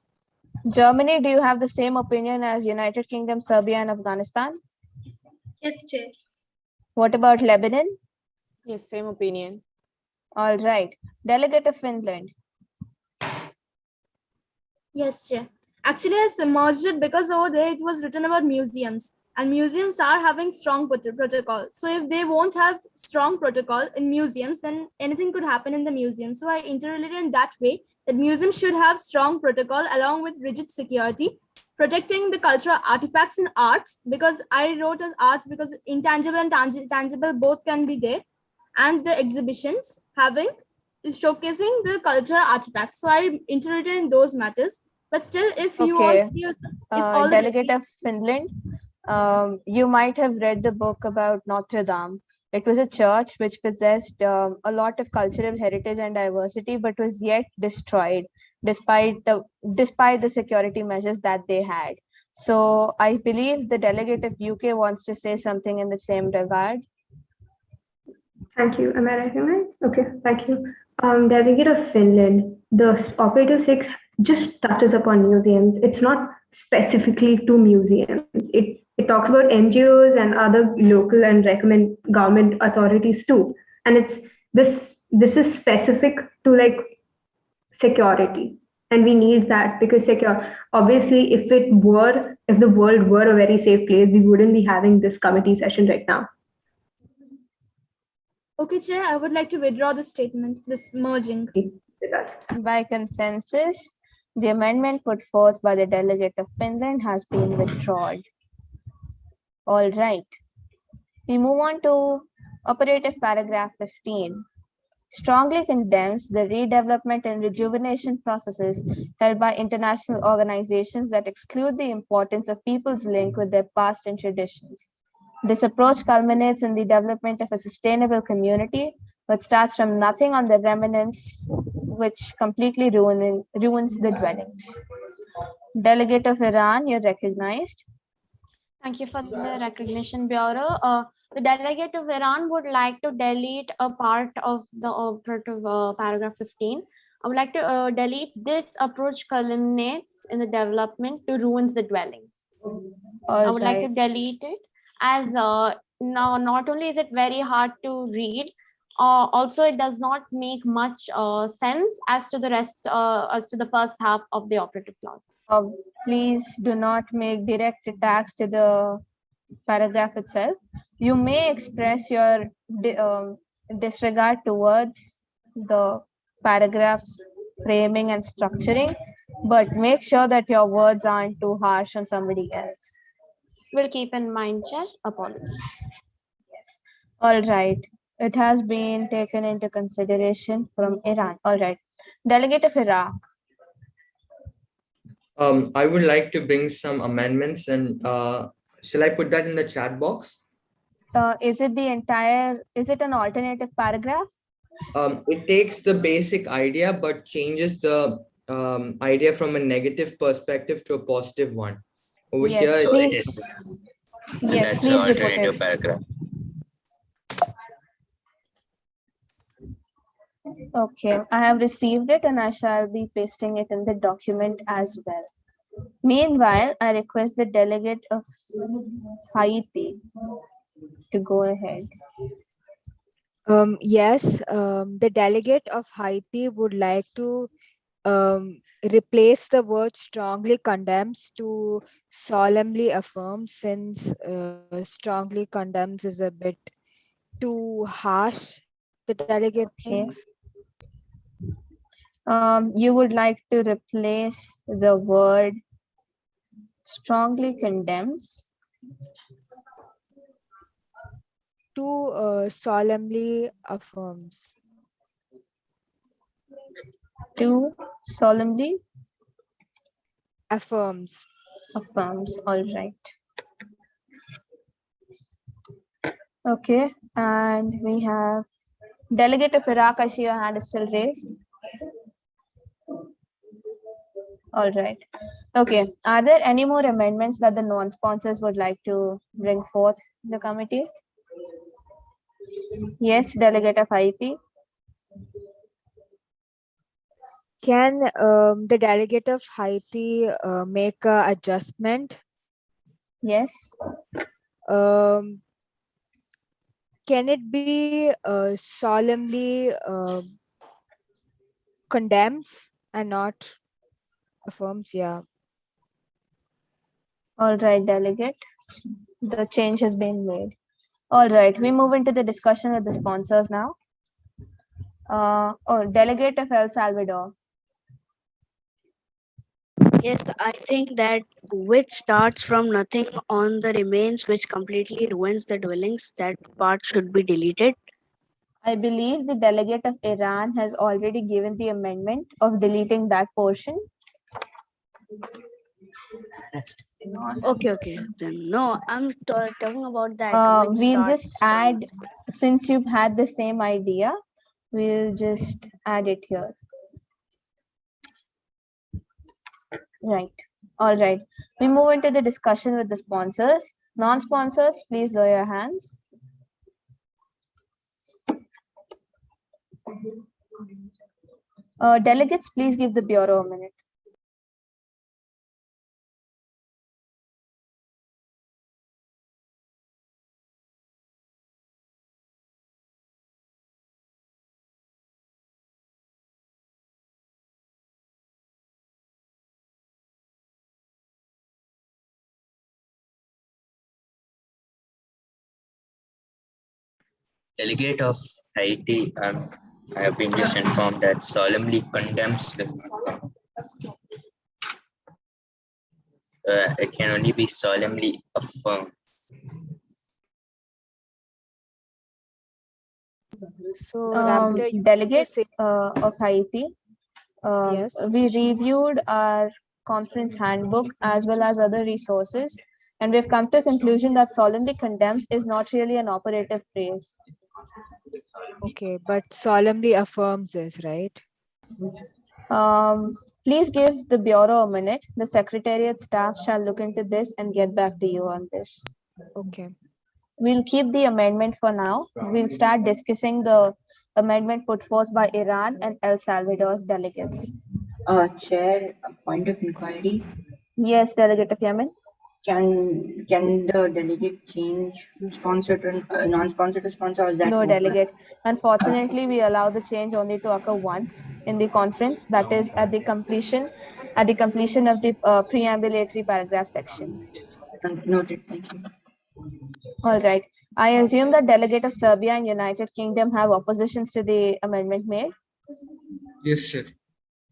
Germany, do you have the same opinion as United Kingdom, Serbia, and Afghanistan?
Yes, Chair.
What about Lebanon?
Yes, same opinion.
All right. Delegate of Finland.
Yes, Chair. Actually, I merged it because over there it was written about museums. And museums are having strong protocol. So if they won't have strong protocol in museums, then anything could happen in the museum. So I interrelated in that way that museums should have strong protocol along with rigid security, protecting the cultural artifacts and arts, because I wrote as arts because intangible and tangible both can be there, and the exhibitions having showcasing the cultural artifacts. So I interrelated in those matters. But still, if you all
Delegate of Finland, you might have read the book about Notre Dame. It was a church which possessed a lot of cultural heritage and diversity, but was yet destroyed despite the security measures that they had. So I believe the delegate of UK wants to say something in the same regard.
Thank you. Am I recognized? Okay, thank you. Delegate of Finland, the operator 6 just touches upon museums. It's not specifically to museums. It talks about NGOs and other local and recommend government authorities too. And it's this this is specific to like security, and we need that because obviously if the world were a very safe place, we wouldn't be having this committee session right now.
Okay, Chair, I would like to withdraw the statement, this merging.
By consensus, the amendment put forth by the delegate of Finland has been withdrawn. All right. We move on to operative paragraph 15. Strongly condemns the redevelopment and rejuvenation processes held by international organizations that exclude the importance of people's link with their past and traditions. This approach culminates in the development of a sustainable community, but starts from nothing on the remnants, which completely ruins the dwellings. Delegate of Iran, you're recognized.
Thank you for the recognition, Bureau. The delegate of Iran would like to delete a part of the operative paragraph 15. I would like to delete this approach culminates in the development to ruins the dwelling. I would like to delete it as now not only is it very hard to read, also it does not make much sense as to the rest, as to the first half of the operative clause.
Please do not make direct attacks to the paragraph itself. You may express your disregard towards the paragraph's framing and structuring, but make sure that your words aren't too harsh on somebody else.
We'll keep in mind, Chair. Apologies.
Yes. All right. It has been taken into consideration from Iran. All right. Delegate of Iraq.
I would like to bring some amendments, and shall I put that in the chat box?
Is it an alternative paragraph?
It takes the basic idea, but changes the idea from a negative perspective to a positive one. Over
Yes,
here,
please. Yes,
That's
please
the
report
alternative
it.
paragraph.
Okay, I have received it and I shall be pasting it in the document as well. Meanwhile, I request the delegate of Haiti to go ahead.
Yes, the delegate of Haiti would like to replace the word strongly condemns to solemnly affirms, since strongly condemns is a bit too harsh, the delegate thinks.
You would like to replace the word strongly condemns
to solemnly affirms.
To solemnly
affirms.
Affirms, all right. Okay, and we have delegate of Iraq. I see your hand is still raised. All right. Okay. Are there any more amendments that the non-sponsors would like to bring forth in the committee? Yes, delegate of Haiti.
Can the delegate of Haiti make a adjustment?
Yes.
Can it be solemnly condemns and not affirms? Yeah.
All right, delegate. The change has been made. All right, we move into the discussion with the sponsors now. Delegate of El Salvador.
Yes, I think that which starts from nothing on the remains, which completely ruins the dwellings, that part should be deleted.
I believe the delegate of Iran has already given the amendment of deleting that portion.
Okay. Then no, I'm talking about that.
We'll just add, since you've had the same idea, we'll just add it here. Right. All right. We move into the discussion with the sponsors. Non-sponsors, please lower your hands. Delegates, please give the Bureau a minute.
delegate of Haiti, I have been just informed that solemnly condemns the. It can only be solemnly affirmed.
So, Raptor, you
Delegate
say
of Haiti,
yes.
we reviewed our conference handbook as well as other resources, and we've come to a conclusion that solemnly condemns is not really an operative phrase.
Okay, but solemnly affirms is right.
Please give the Bureau a minute. The Secretariat staff shall look into this and get back to you on this.
Okay.
We'll keep the amendment for now. We'll start discussing the amendment put forth by Iran and El Salvador's delegates.
Chair, a point of inquiry.
Yes, Delegate of Yemen.
Can the delegate change sponsor to non-sponsor to sponsor, or is that
No,
open?
Delegate. Unfortunately, we allow the change only to occur once in the conference, that is at the completion of the preambulatory paragraph section.
Noted. Thank you.
All right. I assume that Delegate of Serbia and United Kingdom have oppositions to the amendment made.
Yes, sir.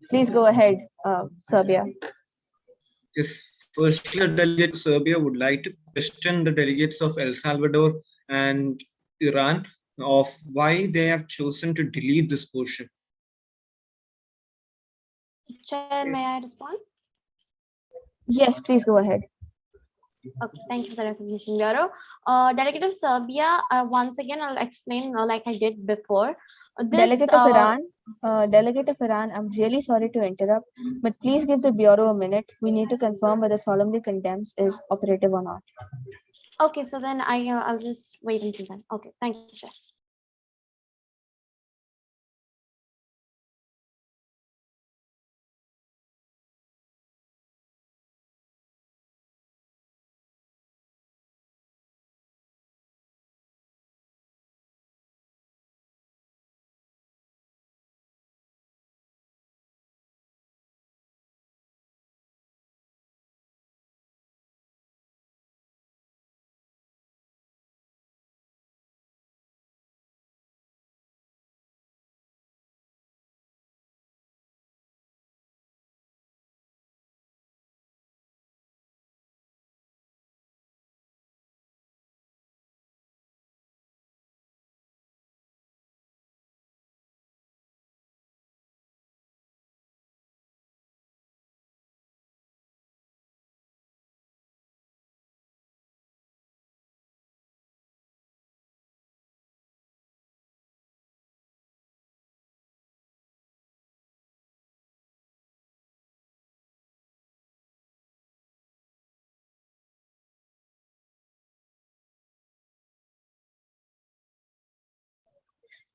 Please go ahead, Serbia.
Yes. Firstly, a delegate of Serbia would like to question the delegates of El Salvador and Iran of why they have chosen to delete this portion.
Chair, may I respond?
Yes, please go ahead.
Okay, thank you for the recognition, Bureau. Delegate of Serbia, once again, I'll explain like I did before.
Delegate of Iran, I'm really sorry to interrupt, but please give the Bureau a minute. We need to confirm whether solemnly condemns is operative or not.
Okay, so then I'll just wait until then. Okay, thank you, Chair.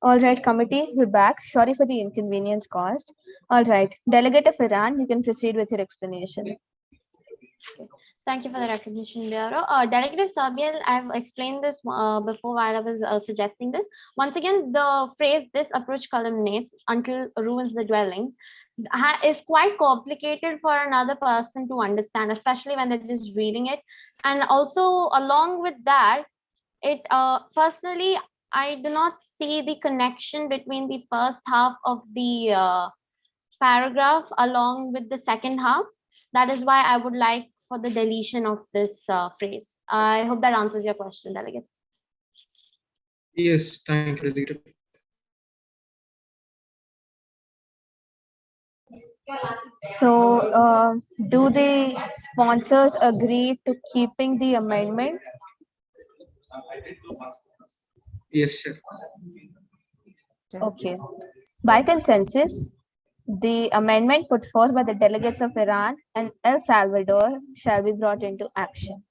All right, committee, we're back. Sorry for the inconvenience caused. All right, Delegate of Iran, you can proceed with your explanation.
Thank you for the recognition, Bureau. Delegate of Serbia, I've explained this before while I was suggesting this. Once again, the phrase "this approach culminates until ruins the dwelling" is quite complicated for another person to understand, especially when they're just reading it. And also, along with that, it personally, I do not see the connection between the first half of the paragraph along with the second half. That is why I would like for the deletion of this phrase. I hope that answers your question, Delegate.
Yes, thank you, Delegate.
So, do the sponsors agree to keeping the amendment?
Yes, sir.
Okay. By consensus, the amendment put forth by the delegates of Iran and El Salvador shall be brought into action.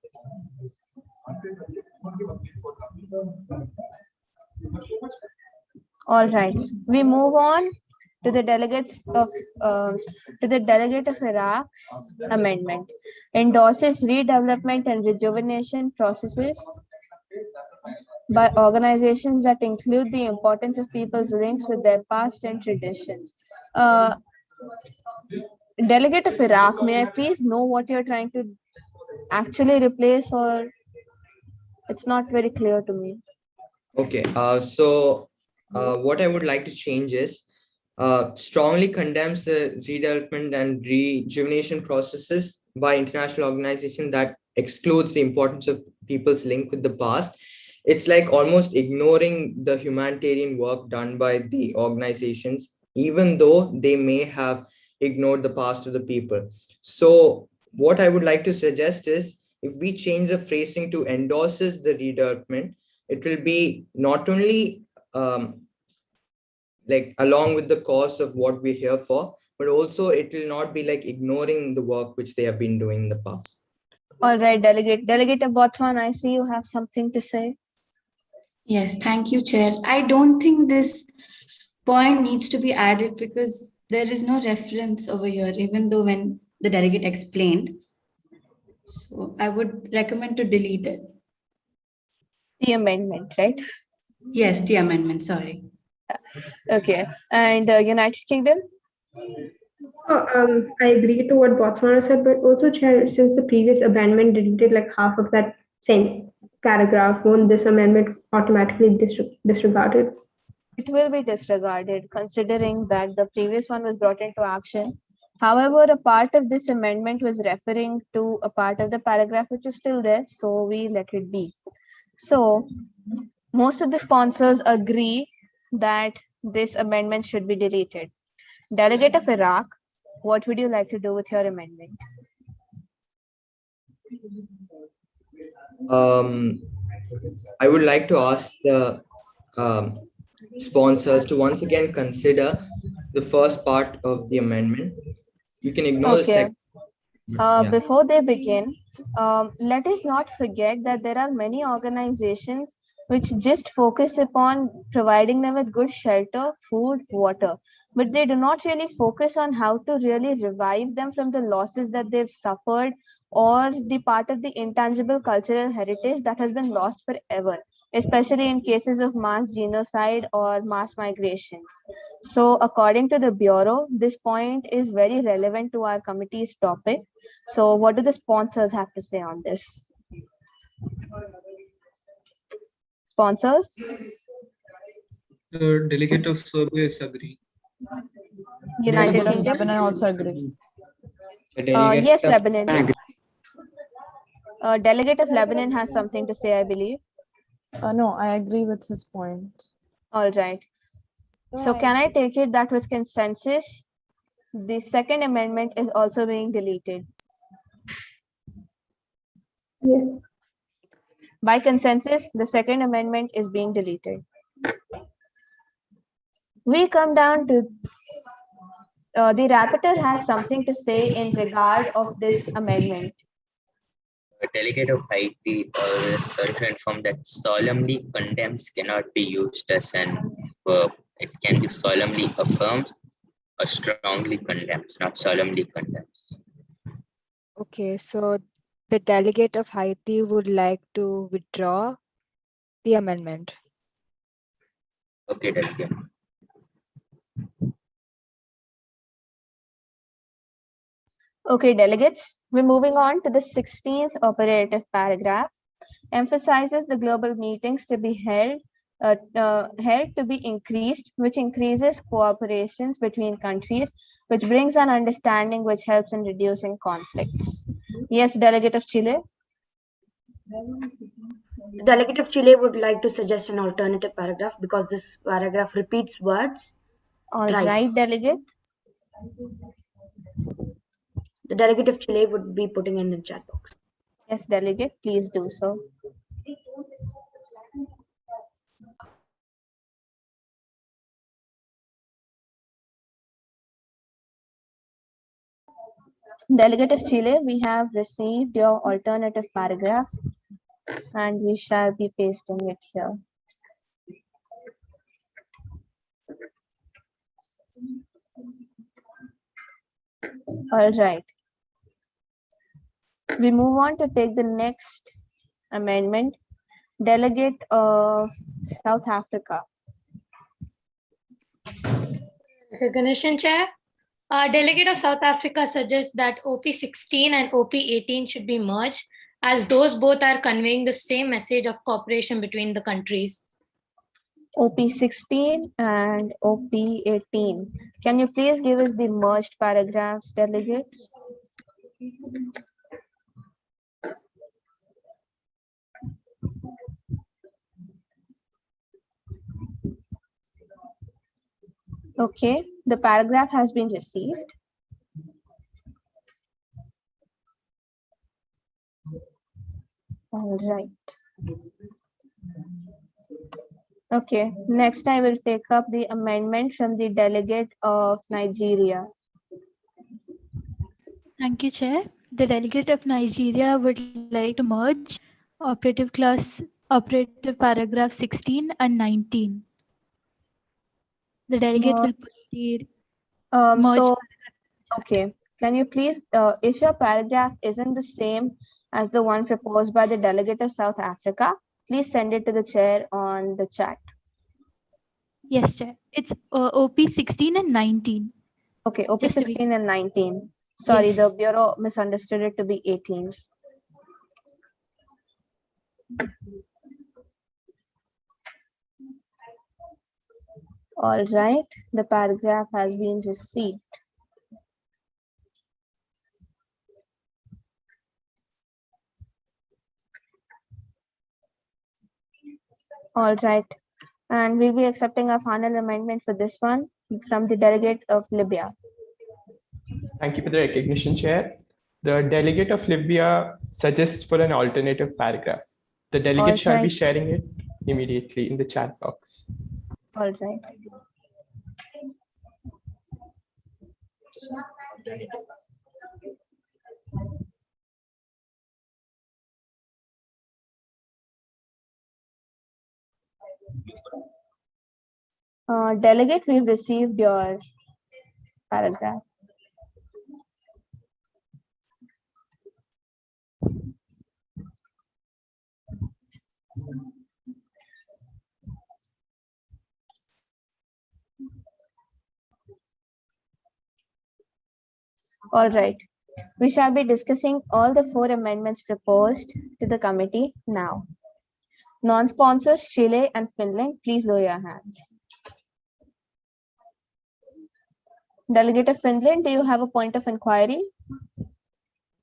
All right, we move on to the delegate of Iraq's amendment. Endorses redevelopment and rejuvenation processes by organizations that include the importance of people's links with their past and traditions. Delegate of Iraq, may I please know what you're trying to actually replace, or it's not very clear to me?
Okay, what I would like to change is strongly condemns the redevelopment and rejuvenation processes by international organization that excludes the importance of people's link with the past. It's like almost ignoring the humanitarian work done by the organizations, even though they may have ignored the past of the people. So what I would like to suggest is if we change the phrasing to endorses the redevelopment, it will be not only like along with the cause of what we're here for, but also it will not be like ignoring the work which they have been doing in the past.
All right, Delegate of Botswana, I see you have something to say.
Yes, thank you, Chair. I don't think this point needs to be added because there is no reference over here, even though when the delegate explained. So I would recommend to delete it.
The amendment, right?
Yes, the amendment, sorry.
Okay, and United Kingdom?
I agree to what Botswana said, but also, Chair, since the previous amendment deleted like half of that same paragraph, won't this amendment automatically disregarded?
It will be disregarded considering that the previous one was brought into action. However, a part of this amendment was referring to a part of the paragraph which is still there, so we let it be. So, most of the sponsors agree that this amendment should be deleted. Delegate of Iraq, what would you like to do with your amendment?
I would like to ask the sponsors to once again consider the first part of the amendment. You can ignore the second.
Before they begin, let us not forget that there are many organizations which just focus upon providing them with good shelter, food, water, but they do not really focus on how to really revive them from the losses that they've suffered or the part of the intangible cultural heritage that has been lost forever, especially in cases of mass genocide or mass migrations. So according to the Bureau, this point is very relevant to our committee's topic. So what do the sponsors have to say on this? Sponsors?
The delegate of surveys agree.
United Kingdom?
Lebanon also agree.
Yes, Lebanon. Delegate of Lebanon has something to say, I believe.
No, I agree with his point.
All right. So can I take it that with consensus, the second amendment is also being deleted?
Yes.
By consensus, the second amendment is being deleted. We come down to the rapporteur has something to say in regard of this amendment.
A delegate of Haiti is sorry to inform that solemnly condemns cannot be used as an verb. It can be solemnly affirms or strongly condemns, not solemnly condemns.
Okay, so the delegate of Haiti would like to withdraw the amendment.
Okay, delegate.
Okay, delegates, we're moving on to the 16th operative paragraph. Emphasizes the global meetings to be held to be increased, which increases cooperations between countries, which brings an understanding which helps in reducing conflicts. Yes, Delegate of Chile.
The delegate of Chile would like to suggest an alternative paragraph because this paragraph repeats words
All
thrice.
right, Delegate.
The delegate of Chile would be putting in the chat box.
Yes, Delegate, please do so. Delegate of Chile, we have received your alternative paragraph and we shall be pasting it here. All right. We move on to take the next amendment. Delegate of South Africa.
Recognition, Chair. Delegate of South Africa suggests that OP16 and OP18 should be merged, as those both are conveying the same message of cooperation between the countries.
OP16 and OP18. Can you please give us the merged paragraphs, delegate? Okay, the paragraph has been received. All right. Okay, next I will take up the amendment from the delegate of Nigeria.
Thank you, Chair. The delegate of Nigeria would like to merge operative paragraph 16 and 19. The delegate will put the merge.
Okay, can you please, if your paragraph isn't the same as the one proposed by the delegate of South Africa, please send it to the chair on the chat.
Yes, Chair. It's OP 16 and 19.
Okay, OP 16 and 19. Sorry,
Yes.
the Bureau misunderstood it to be 18. All right, the paragraph has been received. All right, and we'll be accepting a final amendment for this one from the delegate of Libya.
Thank you for the recognition, Chair. The delegate of Libya suggests for an alternative paragraph. The delegate shall be
Alright.
sharing it immediately in the chat box.
All right. Delegate, we've received your paragraph. All right. We shall be discussing all the 4 amendments proposed to the committee now. Non-sponsors Chile and Finland, please lower your hands. Delegate of Finland, do you have a point of inquiry?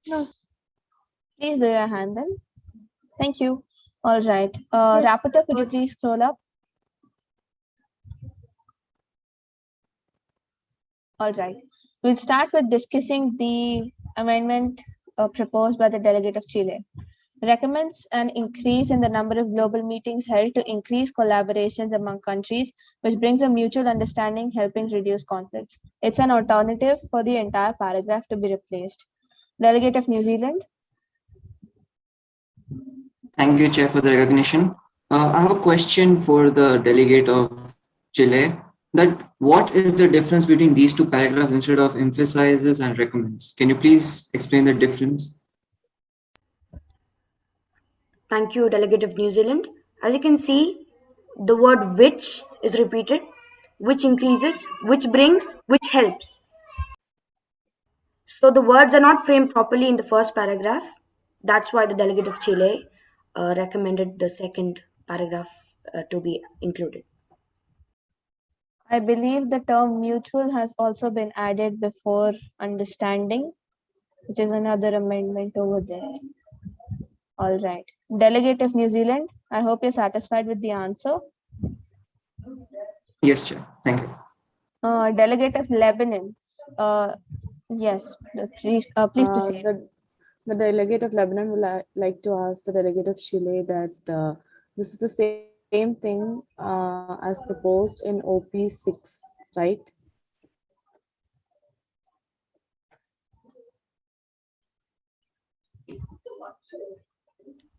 No. Please lower your hand then. Thank you. All right. Rapporteur, could you please scroll up? All right. We'll start with discussing the amendment proposed by the delegate of Chile. Recommends an increase in the number of global meetings held to increase collaborations among countries, which brings a mutual understanding, helping reduce conflicts. It's an alternative for the entire paragraph to be replaced. Delegate of New Zealand.
Thank you, Chair, for the recognition. I have a question for the delegate of Chile. That what is the difference between these 2 paragraphs instead of emphasizes and recommends? Can you please explain the difference?
Thank you, Delegate of New Zealand. As you can see, the word which is repeated, which increases, which brings, which helps. So the words are not framed properly in the first paragraph. That's why the delegate of Chile recommended the second paragraph to be included.
I believe the term mutual has also been added before understanding, which is another amendment over there. All right. Delegate of New Zealand, I hope you're satisfied with the answer.
Yes, Chair. Thank you.
Delegate of Lebanon, yes, please proceed.
The delegate of Lebanon would like to ask the delegate of Chile that this is the same thing as proposed in OP6, right?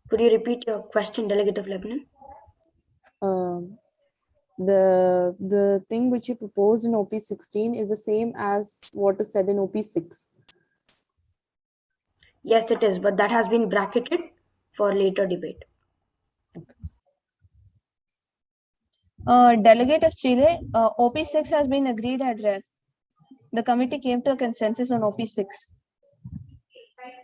Could you repeat your question, Delegate of Lebanon?
The thing which you proposed in OP16 is the same as what is said in OP6.
Yes, it is, but that has been bracketed for later debate.
Delegate of Chile, OP6 has been agreed at ref. The committee came to a consensus on OP6.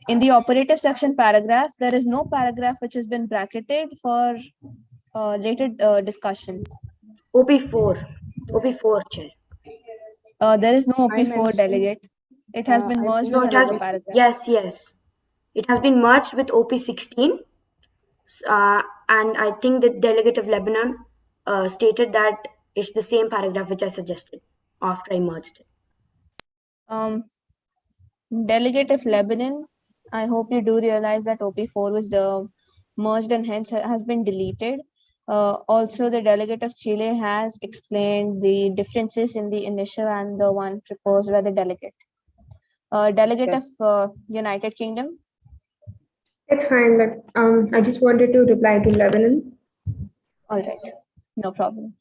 In the operative section paragraph, there is no paragraph which has been bracketed for later discussion.
OP4. OP4, Chair.
There is no
I
OP4
mentioned-
delegate. It has been
I
merged
No,
with
it has,
another paragraph.
yes. It has been merged with OP16. And I think the delegate of Lebanon stated that it's the same paragraph which I suggested after I merged it.
Delegate of Lebanon, I hope you do realize that OP4 was merged and hence has been deleted. Also, the delegate of Chile has explained the differences in the initial and the one proposed by the delegate. Delegate
Yes.
of United Kingdom.
It's fine, but I just wanted to reply to Lebanon.
All right, no problem.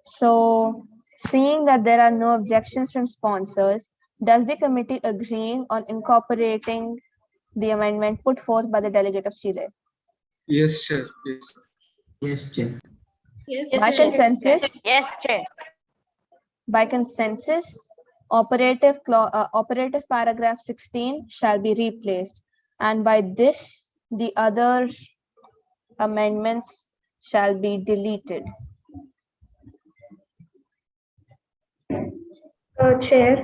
So, seeing that there are no objections from sponsors, does the committee agree on incorporating the amendment put forth by the delegate of Chile?
Yes, Chair. Yes.
Yes, Chair.
By consensus,
Yes, Chair.
by consensus, operative paragraph 16 shall be replaced, and by this, the other amendments shall be deleted.
Chair.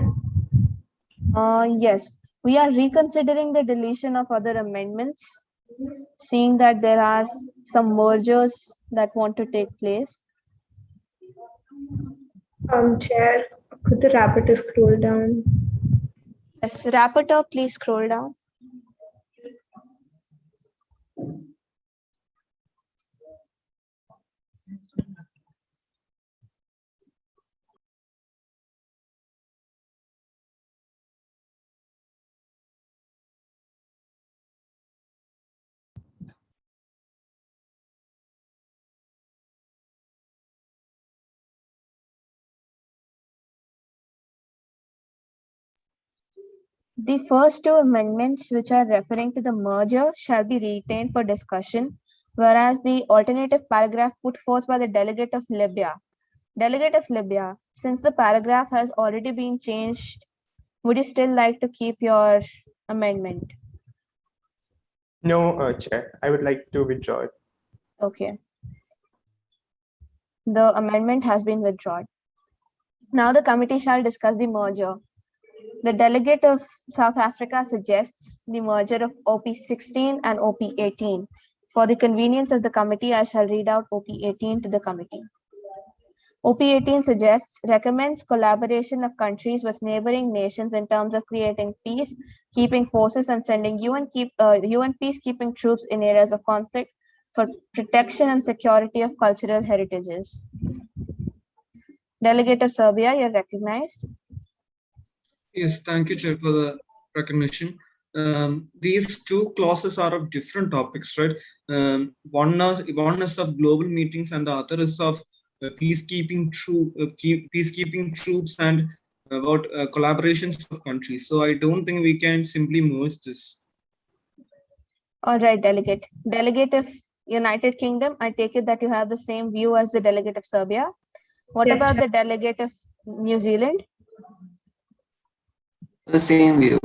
Yes, we are reconsidering the deletion of other amendments, seeing that there are some mergers that want to take place.
Chair, could the rapporteur scroll down?
Yes, rapporteur, please scroll down. The first two amendments, which are referring to the merger, shall be retained for discussion, whereas the alternative paragraph put forth by the delegate of Libya. Delegate of Libya, since the paragraph has already been changed, would you still like to keep your amendment?
No, Chair. I would like to withdraw it.
Okay. The amendment has been withdrawn. Now the committee shall discuss the merger. The delegate of South Africa suggests the merger of OP16 and OP18. For the convenience of the committee, I shall read out OP18 to the committee. OP18 recommends collaboration of countries with neighboring nations in terms of creating peace, keeping forces, and sending UN peacekeeping troops in areas of conflict for protection and security of cultural heritages. Delegate of Serbia, you're recognized.
Yes, thank you, Chair, for the recognition. These two clauses are of different topics, right? One is of global meetings, and the other is of peacekeeping troops and about collaborations of countries. So I don't think we can simply merge this.
All right, delegate. Delegate of United Kingdom, I take it that you have the same view as the delegate of Serbia. What
Yes,
about the delegate of New Zealand?
The same view.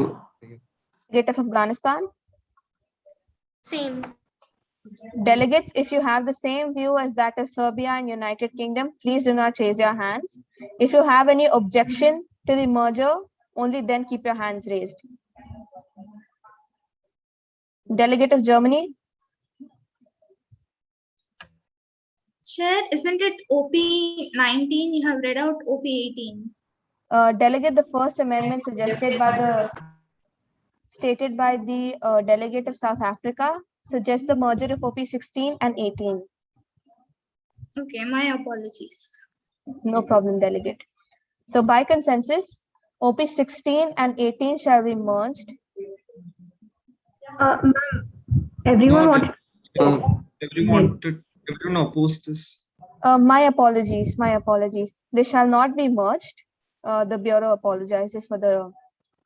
Delegate of Afghanistan?
Same.
Delegates, if you have the same view as that of Serbia and United Kingdom, please do not raise your hands. If you have any objection to the merger, only then keep your hands raised. Delegate of Germany?
Chair, isn't it OP19? You have read out OP18.
Delegate, the first amendment stated by the delegate of South Africa suggests the merger of OP16 and 18.
Okay, my apologies.
No problem, delegate. So by consensus, OP16 and 18 shall be merged.
Everyone
No,
wants.
Everyone opposed this.
My apologies. They shall not be merged. The Bureau apologizes for the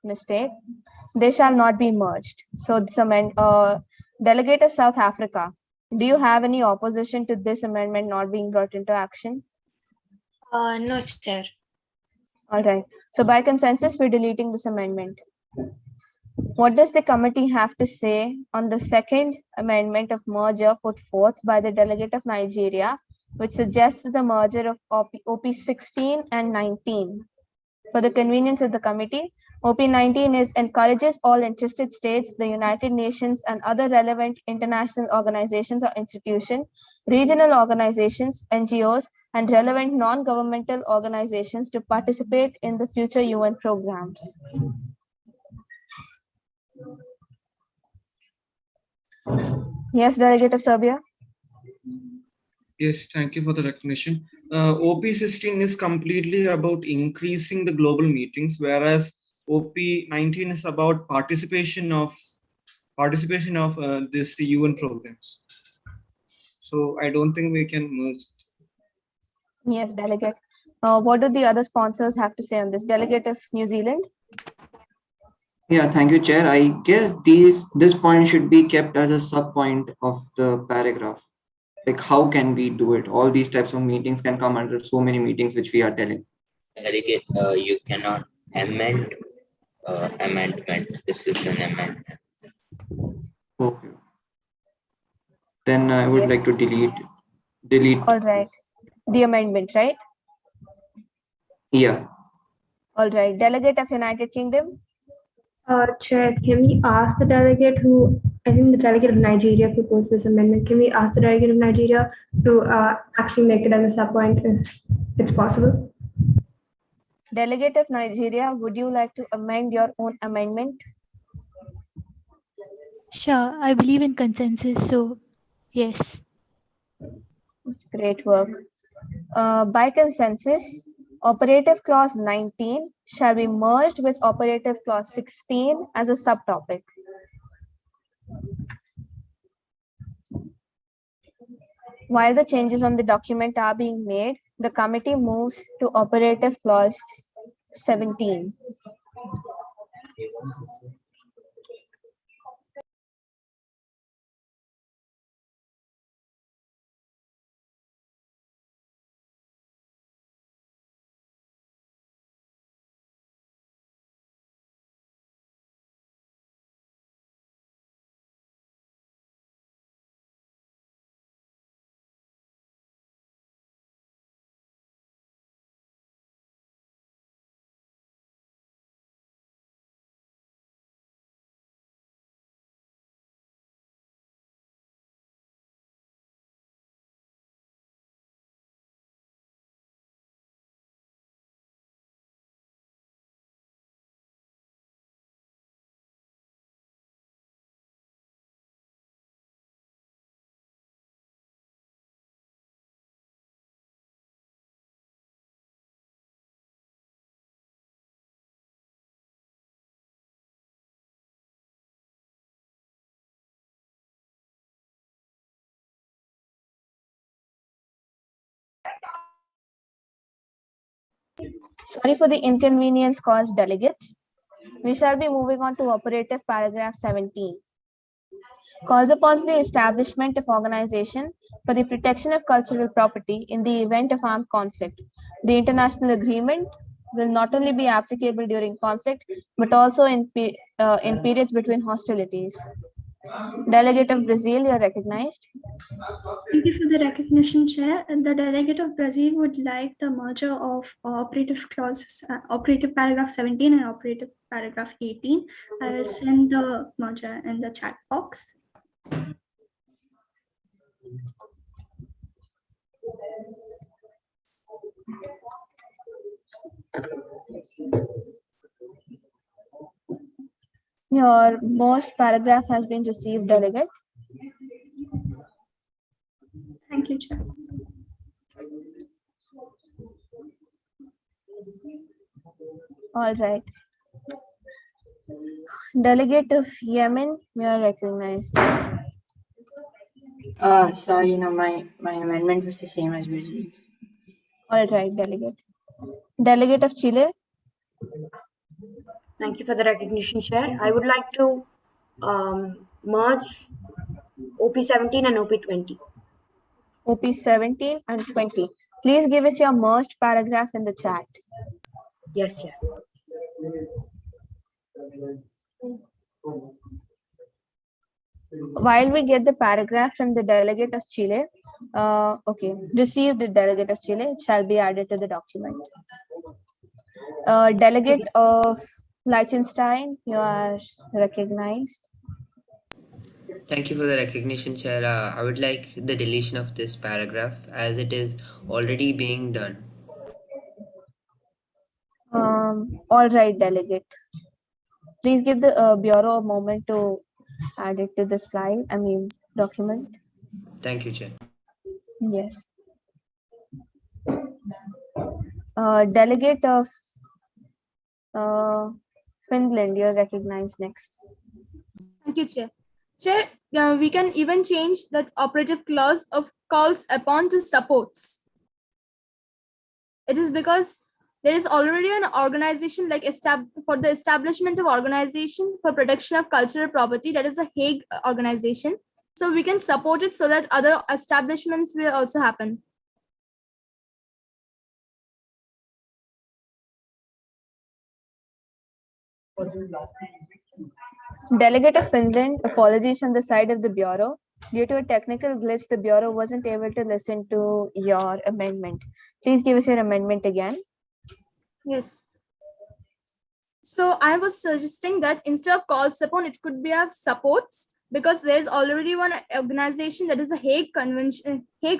mistake. They shall not be merged. So this delegate of South Africa, do you have any opposition to this amendment not being brought into action?
No, Chair.
All right. So by consensus, we're deleting this amendment. What does the committee have to say on the second amendment of merger put forth by the delegate of Nigeria, which suggests the merger of OP 16 and 19. For the convenience of the committee, OP 19 encourages all interested states, the United Nations, and other relevant international organizations or institutions, regional organizations, NGOs, and relevant non-governmental organizations to participate in the future UN programs. Yes, Delegate of Serbia.
Yes, thank you for the recognition. OP 16 is completely about increasing the global meetings, whereas OP 19 is about participation of this UN programs. So I don't think we can merge.
Yes, Delegate. What do the other sponsors have to say on this? Delegate of New Zealand.
Yeah, thank you, Chair. I guess this point should be kept as a sub point of the paragraph. Like, how can we do it? All these types of meetings can come under so many meetings which we are telling.
Delegate, you cannot amend amendment. This is an amendment.
Okay. Then I would like to delete.
All right. The amendment, right?
Yeah.
All right. Delegate of United Kingdom.
Chair, can we ask the delegate I think the delegate of Nigeria proposed this amendment. Can we ask the delegate of Nigeria to actually make it as a sub point if it's possible?
Delegate of Nigeria, would you like to amend your own amendment?
Sure, I believe in consensus, so yes.
It's great work. By consensus, Operative Clause 19 shall be merged with Operative Clause 16 as a subtopic. While the changes on the document are being made, the committee moves to Operative Clause 17. Sorry for the inconvenience caused, delegates. We shall be moving on to Operative Paragraph 17. Calls upon the establishment of organization for the protection of cultural property in the event of armed conflict. The international agreement will not only be applicable during conflict, but also in periods between hostilities. Delegate of Brazil, you're recognized.
Thank you for the recognition, Chair. The delegate of Brazil would like the merger of operative clauses, operative paragraph 17 and operative paragraph 18. I will send the merger in the chat box.
Your most paragraph has been received, delegate.
Thank you, Chair.
All right. Delegate of Yemen, you are recognized.
Sorry, no, my amendment was the same as Brazil.
All right, delegate. Delegate of Chile.
Thank you for the recognition, Chair. I would like to merge OP 17 and OP 20.
OP 17 and 20. Please give us your merged paragraph in the chat.
Yes, Chair.
While we get the paragraph from the delegate of Chile, Okay, received the delegate of Chile. It shall be added to the document. Delegate of Liechtenstein, you are recognized.
Thank you for the recognition, Chair. I would like the deletion of this paragraph as it is already being done.
All right, delegate. Please give the Bureau a moment to add it to the slide, document.
Thank you, Chair.
Yes. Delegate of Finland, you're recognized next.
Thank you, Chair. Chair, we can even change that operative clause of calls upon to supports. It is because there is already an organization like for the establishment of organization for protection of cultural property, that is a Hague organization. So we can support it so that other establishments will also happen.
Delegate of Finland, apologies on the side of the Bureau. Due to a technical glitch, the Bureau wasn't able to listen to your amendment. Please give us your amendment again.
Yes. So I was suggesting that instead of calls upon, it could be of supports, because there's already one organization that is a Hague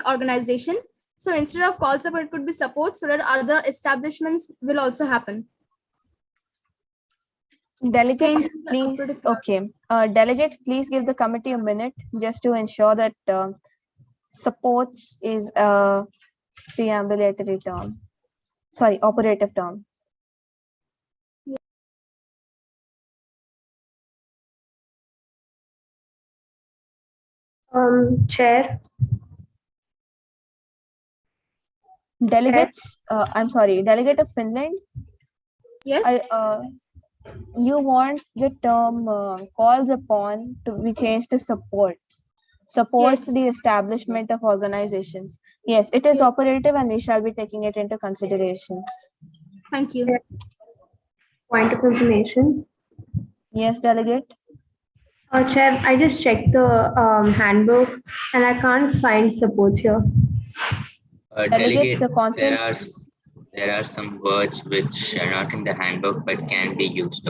organization. So instead of calls upon, it could be supports so that other establishments will also happen.
Delegate, please. Okay. Delegate, please give the committee a minute just to ensure that supports is a preambulatory term. Sorry, operative term.
Chair.
Delegates, I'm sorry, delegate of Finland.
Yes.
You want the term calls upon to be changed to supports. Supports the establishment of organizations. Yes, it is operative and we shall be taking it into consideration.
Thank you.
Point of information.
Yes, delegate.
Chair, I just checked the handbook and I can't find support here.
Delegate,
the conference.
there are some words which are not in the handbook but can be used.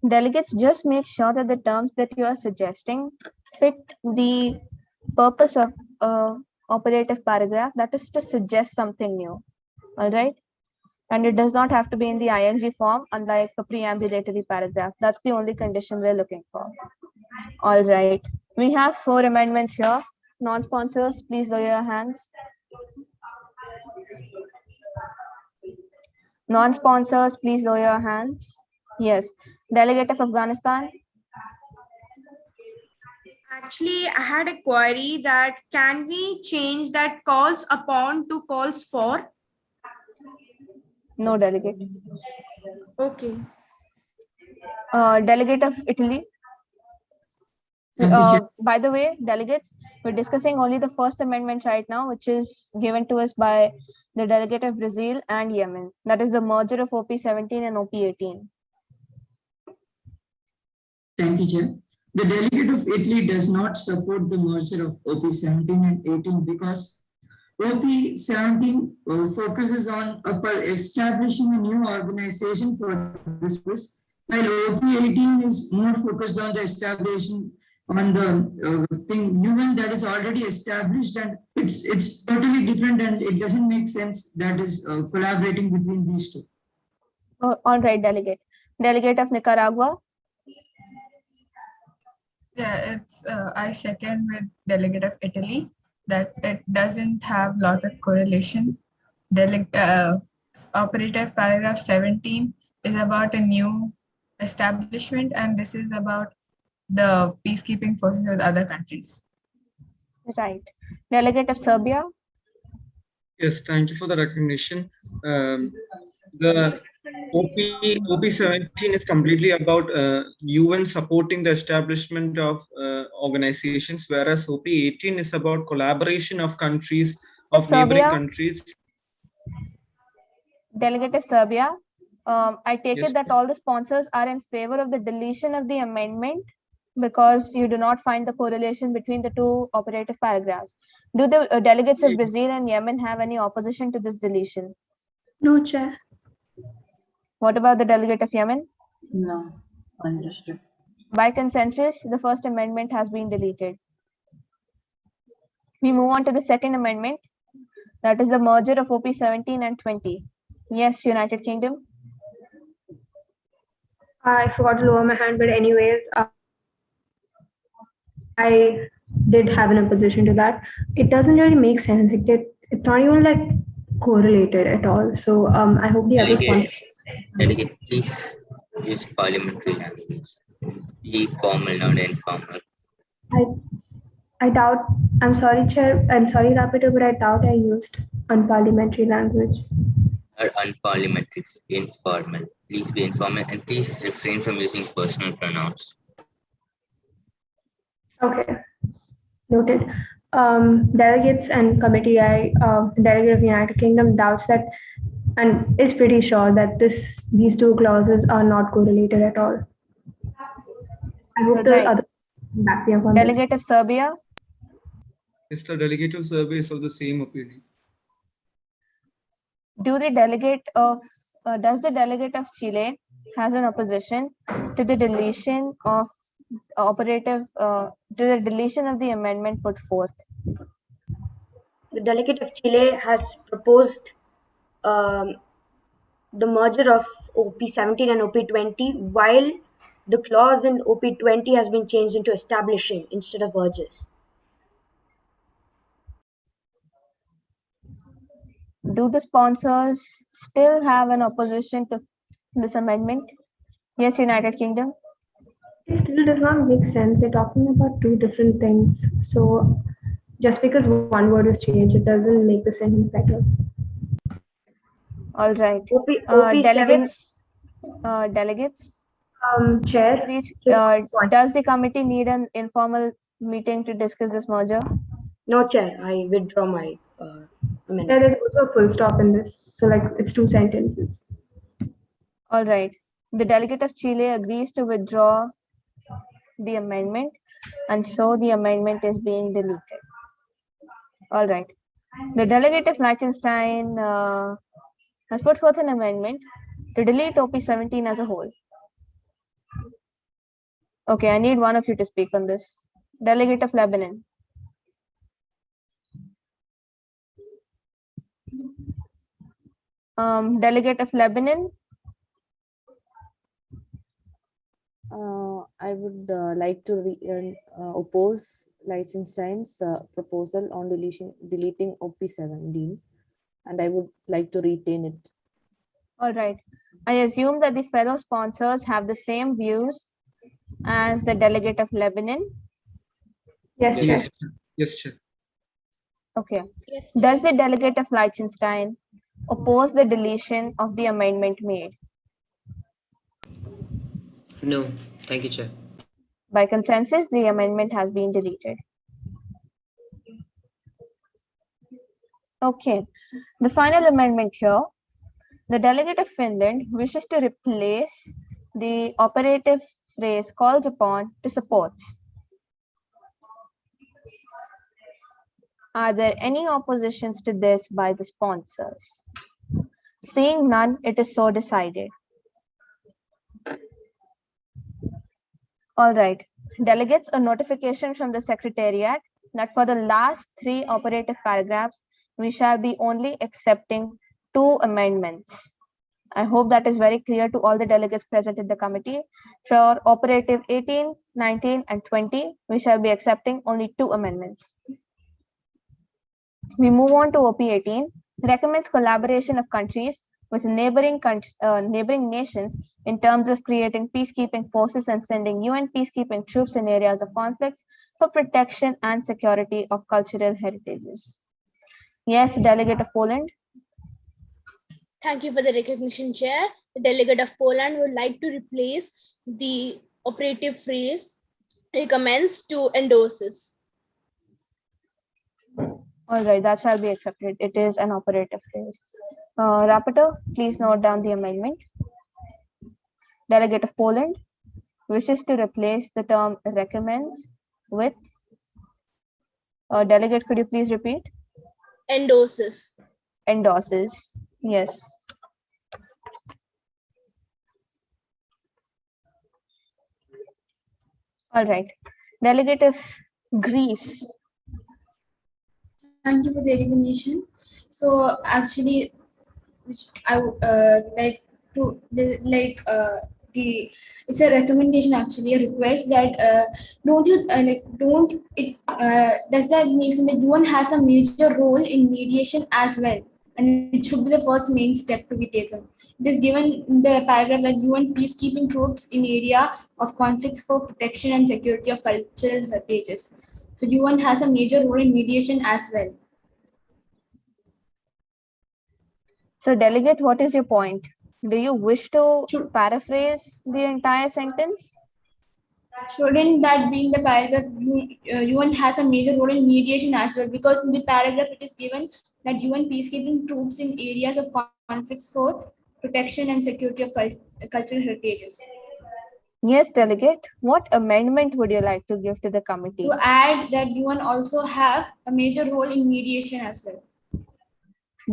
Delegates, just make sure that the terms that you are suggesting fit the purpose of operative paragraph, that is to suggest something new. All right. And it does not have to be in the ing form, unlike a preambulatory paragraph. That's the only condition we're looking for. All right. We have 4 amendments here. Non-sponsors, please lower your hands. Non-sponsors, please lower your hands. Yes. Delegate of Afghanistan.
Actually, I had a query that can we change that calls upon to calls for?
No, delegate.
Okay.
Delegate of Italy. By the way, delegates, we're discussing only the first amendment right now, which is given to us by the delegate of Brazil and Yemen. That is the merger of OP17 and OP18.
Thank you, Chair. The delegate of Italy does not support the merger of OP17 and 18 because OP17 focuses on establishing a new organization for this purpose, while OP18 is more focused on the establishing on the UN that is already established, and it's totally different and it doesn't make sense that is collaborating between these two.
All right, delegate. Delegate of Nicaragua.
Yeah, it's I second with delegate of Italy that it doesn't have lot of correlation. Operative paragraph 17 is about a new establishment, and this is about the peacekeeping forces with other countries.
Right. Delegate of Serbia.
Yes, thank you for the recognition. The OP17 is completely about UN supporting the establishment of organizations, whereas OP18 is about collaboration of countries, of neighboring countries.
Delegate of Serbia. I take
Yes,
it that all the sponsors are in favor of the deletion of the amendment because you do not find the correlation between the two operative paragraphs. Do the delegates of Brazil and Yemen have any opposition to this deletion?
No, Chair.
What about the delegate of Yemen?
No, understood.
By consensus, the first amendment has been deleted. We move on to the second amendment, that is the merger of OP 17 and 20. Yes, United Kingdom.
I forgot to lower my hand, but anyways, I did have an opposition to that. It doesn't really make sense. It's not even like correlated at all. So I hope the other
Delegate, please use parliamentary language. Be formal, not informal.
I doubt. I'm sorry, Chair. I'm sorry, Rapporteur, but I doubt I used unparliamentary language.
Or unparliamentary, informal. Please be informal and please refrain from using personal pronouns.
Okay, noted. Delegates and committee, delegate of United Kingdom doubts that and is pretty sure that these two clauses are not correlated at all. I hope the other back me up on
Delegate of Serbia.
Yes, the delegate of Serbia is of the same opinion.
Does the delegate of Chile has an opposition to the deletion of to the deletion of the amendment put forth?
The delegate of Chile has proposed the merger of OP 17 and OP 20, while the clause in OP 20 has been changed into establishing instead of urges.
Do the sponsors still have an opposition to this amendment? Yes, United Kingdom.
It still does not make sense. They're talking about two different things. So just because one word is changed, it doesn't make the sentence better.
All right.
OP
Delegates.
Chair.
Please, does the committee need an informal meeting to discuss this merger?
No, Chair. I withdraw my amendment.
There is also a full stop in this. So like it's two sentences.
All right. The delegate of Chile agrees to withdraw the amendment, and so the amendment is being deleted. All right. The delegate of Liechtenstein has put forth an amendment to delete OP 17 as a whole. Okay, I need one of you to speak on this. Delegate of Lebanon. Delegate of Lebanon.
I would like to oppose Liechtenstein's proposal on deleting OP 17, and I would like to retain it.
All right. I assume that the fellow sponsors have the same views as the delegate of Lebanon.
Yes.
Yes, Chair.
Okay. Yes. Does the delegate of Liechtenstein oppose the deletion of the amendment made?
No, thank you, Chair.
By consensus, the amendment has been deleted. Okay. The final amendment here. The delegate of Finland wishes to replace the operative phrase calls upon to supports. Are there any oppositions to this by the sponsors? Seeing none, it is so decided. All right. Delegates, a notification from the Secretariat that for the last 3 operative paragraphs, we shall be only accepting 2 amendments. I hope that is very clear to all the delegates present in the committee. For operative 18, 19, and 20, we shall be accepting only 2 amendments. We move on to OP 18, recommends collaboration of countries with neighboring nations in terms of creating peacekeeping forces and sending UN peacekeeping troops in areas of conflicts for protection and security of cultural heritages. Yes, Delegate of Poland.
Thank you for the recognition, Chair. The delegate of Poland would like to replace the operative phrase recommends to endorses.
All right, that shall be accepted. It is an operative phrase. Rapporteur, please note down the amendment. Delegate of Poland. wishes to replace the term recommends with, delegate, could you please repeat?
Endorses.
Endorses. Yes. All right. Delegate of Greece.
Thank you for the recognition. So actually, which I would like to the it's a recommendation, actually a request that does that make sense that UN has a major role in mediation as well, and it should be the first main step to be taken. It is given in the paragraph that UN peacekeeping troops in area of conflicts for protection and security of cultural heritages. So UN has a major role in mediation as well.
So, delegate, what is your point? Do you wish to paraphrase the entire sentence?
Shouldn't that be in the paragraph? UN has a major role in mediation as well, because in the paragraph it is given that UN peacekeeping troops in areas of conflicts for protection and security of cultural heritages.
Yes, delegate. What amendment would you like to give to the committee?
To add that UN also have a major role in mediation as well.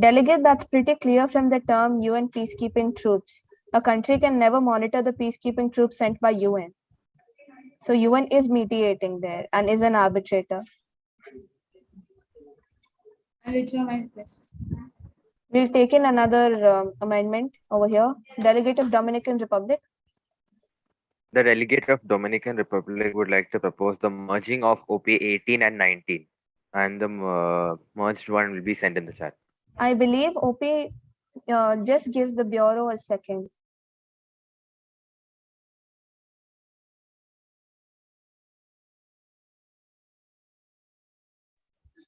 Delegate, that's pretty clear from the term UN peacekeeping troops. A country can never monitor the peacekeeping troops sent by UN. So UN is mediating there and is an arbitrator.
I withdraw my request.
We'll take in another amendment over here. Delegate of Dominican Republic.
The delegate of Dominican Republic would like to propose the merging of OP 18 and 19, and the merged one will be sent in the chat.
I believe OP just gives the Bureau a second.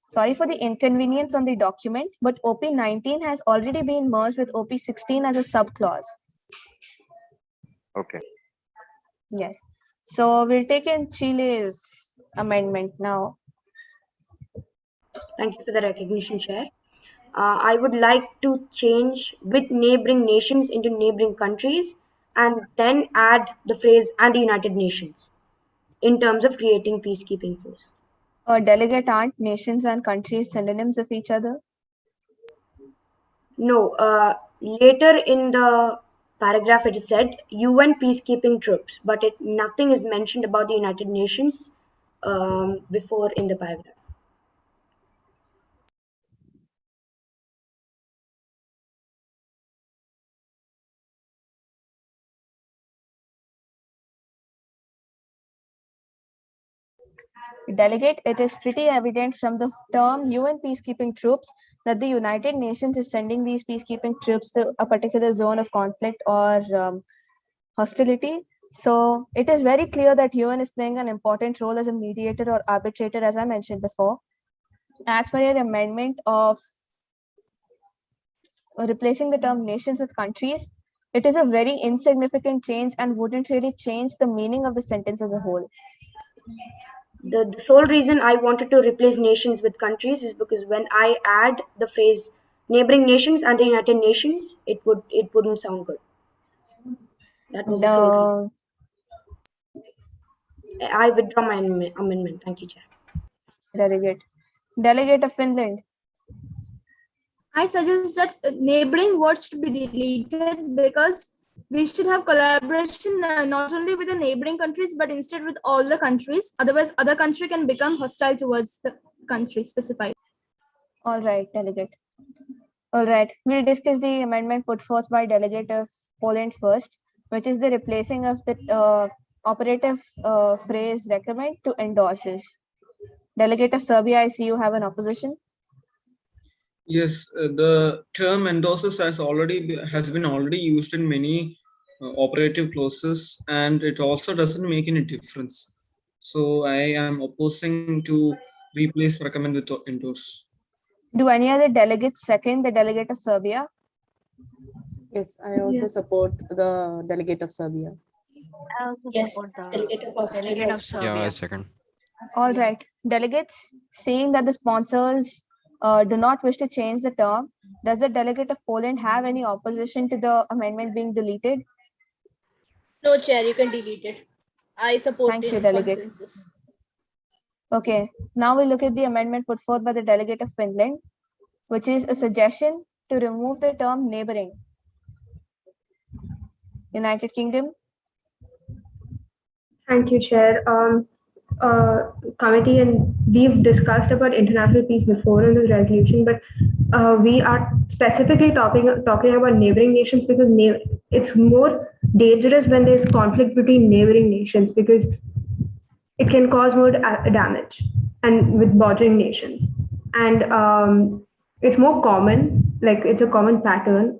Sorry for the inconvenience on the document, but OP 19 has already been merged with OP 16 as a subclause.
Okay.
Yes. So we'll take in Chile's amendment now.
Thank you for the recognition, Chair. I would like to change with neighboring nations into neighboring countries and then add the phrase and the United Nations in terms of creating peacekeeping force.
Delegate, aren't nations and countries synonyms of each other?
No, later in the paragraph it is said UN peacekeeping troops, but nothing is mentioned about the United Nations before in the paragraph.
Delegate, it is pretty evident from the term UN peacekeeping troops that the United Nations is sending these peacekeeping troops to a particular zone of conflict or hostility. So it is very clear that UN is playing an important role as a mediator or arbitrator, as I mentioned before. As for your amendment of replacing the term nations with countries, it is a very insignificant change and wouldn't really change the meaning of the sentence as a whole.
The sole reason I wanted to replace nations with countries is because when I add the phrase neighboring nations and the United Nations, it wouldn't sound good. That was the sole reason. I withdraw my amendment. Thank you, Chair.
Delegate of Finland.
I suggest that neighboring words should be deleted, because we should have collaboration not only with the neighboring countries, but instead with all the countries. Otherwise, other country can become hostile towards the country specified.
All right, delegate. All right, we'll discuss the amendment put forth by delegate of Poland first, which is the replacing of the operative phrase recommend to endorses. Delegate of Serbia, I see you have an opposition.
Yes, the term endorses has been already used in many operative clauses, and it also doesn't make any difference. So I am opposing to replace recommend with endorse.
Do any other delegates second the delegate of Serbia?
Yes, I also support the delegate of Serbia.
I also support the
Delegate of Serbia.
Yeah, I second.
All right, delegates, seeing that the sponsors do not wish to change the term, does the delegate of Poland have any opposition to the amendment being deleted?
No, Chair, you can delete it. I support
Thank
it
you,
in
Delegate.
consensus.
Okay, now we look at the amendment put forth by the delegate of Finland, which is a suggestion to remove the term neighboring. United Kingdom.
Thank you, Chair. Committee, and we've discussed about international peace before in this resolution, but we are specifically talking about neighboring nations because it's more dangerous when there's conflict between neighboring nations because it can cause more damage and with bordering nations. And it's more common, like it's a common pattern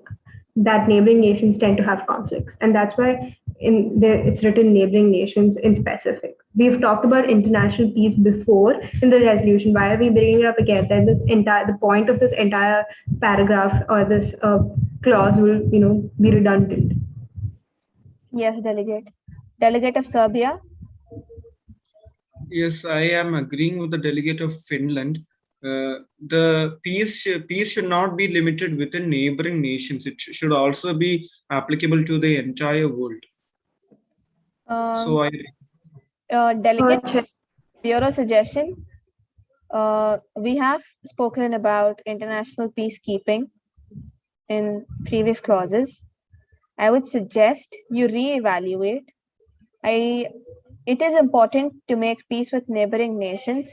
that neighboring nations tend to have conflicts. And that's why it's written neighboring nations in specific. We've talked about international peace before in the resolution. Why are we bringing it up again? Then the point of this entire paragraph or this clause will, be redundant.
Yes, Delegate. Delegate of Serbia.
Yes, I am agreeing with the delegate of Finland. The peace should not be limited within neighboring nations. It should also be applicable to the entire world. So
Delegate, your suggestion. We have spoken about international peacekeeping in previous clauses. I would suggest you reevaluate. It is important to make peace with neighboring nations,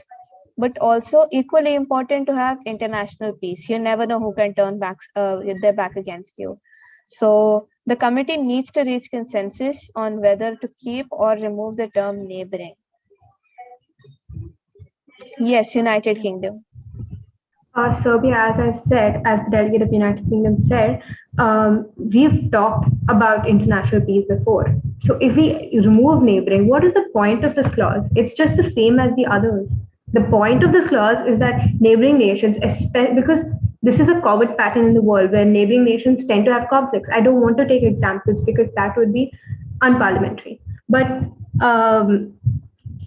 but also equally important to have international peace. You never know who can turn their back against you. So the committee needs to reach consensus on whether to keep or remove the term neighboring. Yes, United Kingdom.
Serbia, as I said, as the delegate of the United Kingdom said, we've talked about international peace before. So if we remove neighboring, what is the point of this clause? It's just the same as the others. The point of this clause is that neighboring nations, because this is a common pattern in the world where neighboring nations tend to have conflicts. I don't want to take examples because that would be unparliamentary. But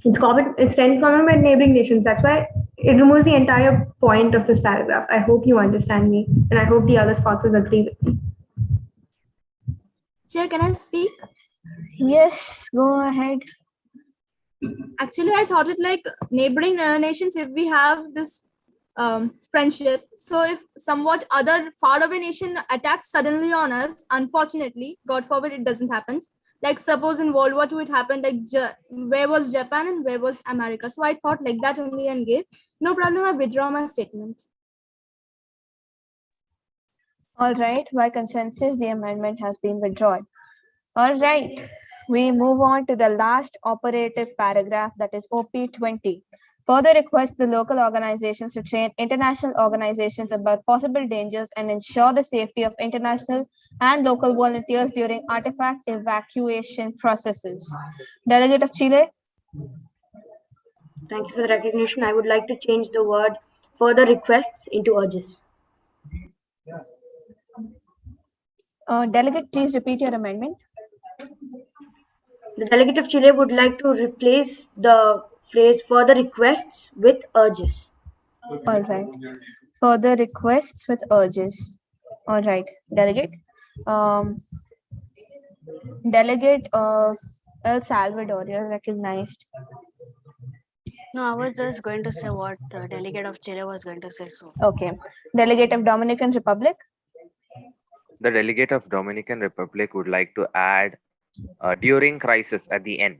it's tend common with neighboring nations. That's why it removes the entire point of this paragraph. I hope you understand me, and I hope the other sponsors agree with me.
Chair, can I speak?
Yes, go ahead.
Actually, I thought it like neighboring nations, if we have this friendship. So if somewhat other faraway nation attacks suddenly on us, unfortunately, God forbid it doesn't happen. Like suppose in World War II it happened, like where was Japan and where was America? So I thought like that only and gave. No problem, I withdraw my statement.
All right, by consensus, the amendment has been withdrawn. All right, we move on to the last operative paragraph, that is OP20. Further requests the local organizations to train international organizations about possible dangers and ensure the safety of international and local volunteers during artifact evacuation processes. Delegate of Chile.
Thank you for the recognition. I would like to change the word further requests into urges.
Delegate, please repeat your amendment.
The delegate of Chile would like to replace the phrase further requests with urges.
All right. Further requests with urges. All right. Delegate. Delegate El Salvador, you're recognized.
No, I was just going to say what the delegate of Chile was going to say. So.
Okay. Delegate of Dominican Republic.
The delegate of Dominican Republic would like to add during crisis at the end.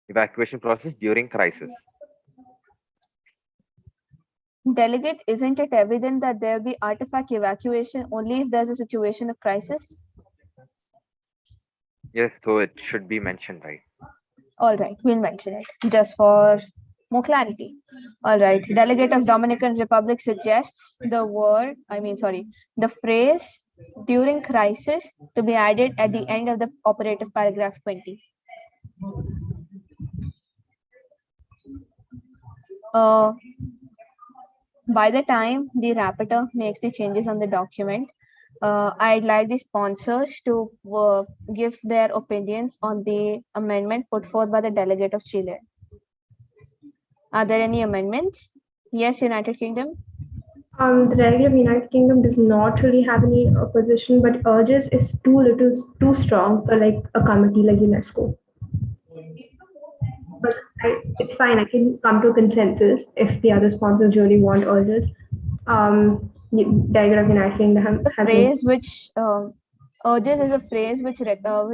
Evacuation process during crisis.
Delegate, isn't it evident that there'll be artifact evacuation only if there's a situation of crisis?
Yes, so it should be mentioned, right?
All right, we'll mention it just for more clarity. All right, delegate of Dominican Republic suggests the phrase during crisis to be added at the end of the operative paragraph 20. By the time the rapporteur makes the changes on the document, I'd like the sponsors to give their opinions on the amendment put forth by the delegate of Chile. Are there any amendments? Yes, United Kingdom.
The delegate of the United Kingdom does not really have any opposition, but urges is too strong for like a committee like UNESCO. it's fine. I can come to a consensus if the other sponsors really want all this. Delegate of United Kingdom
The
has
phrase which urges is a phrase which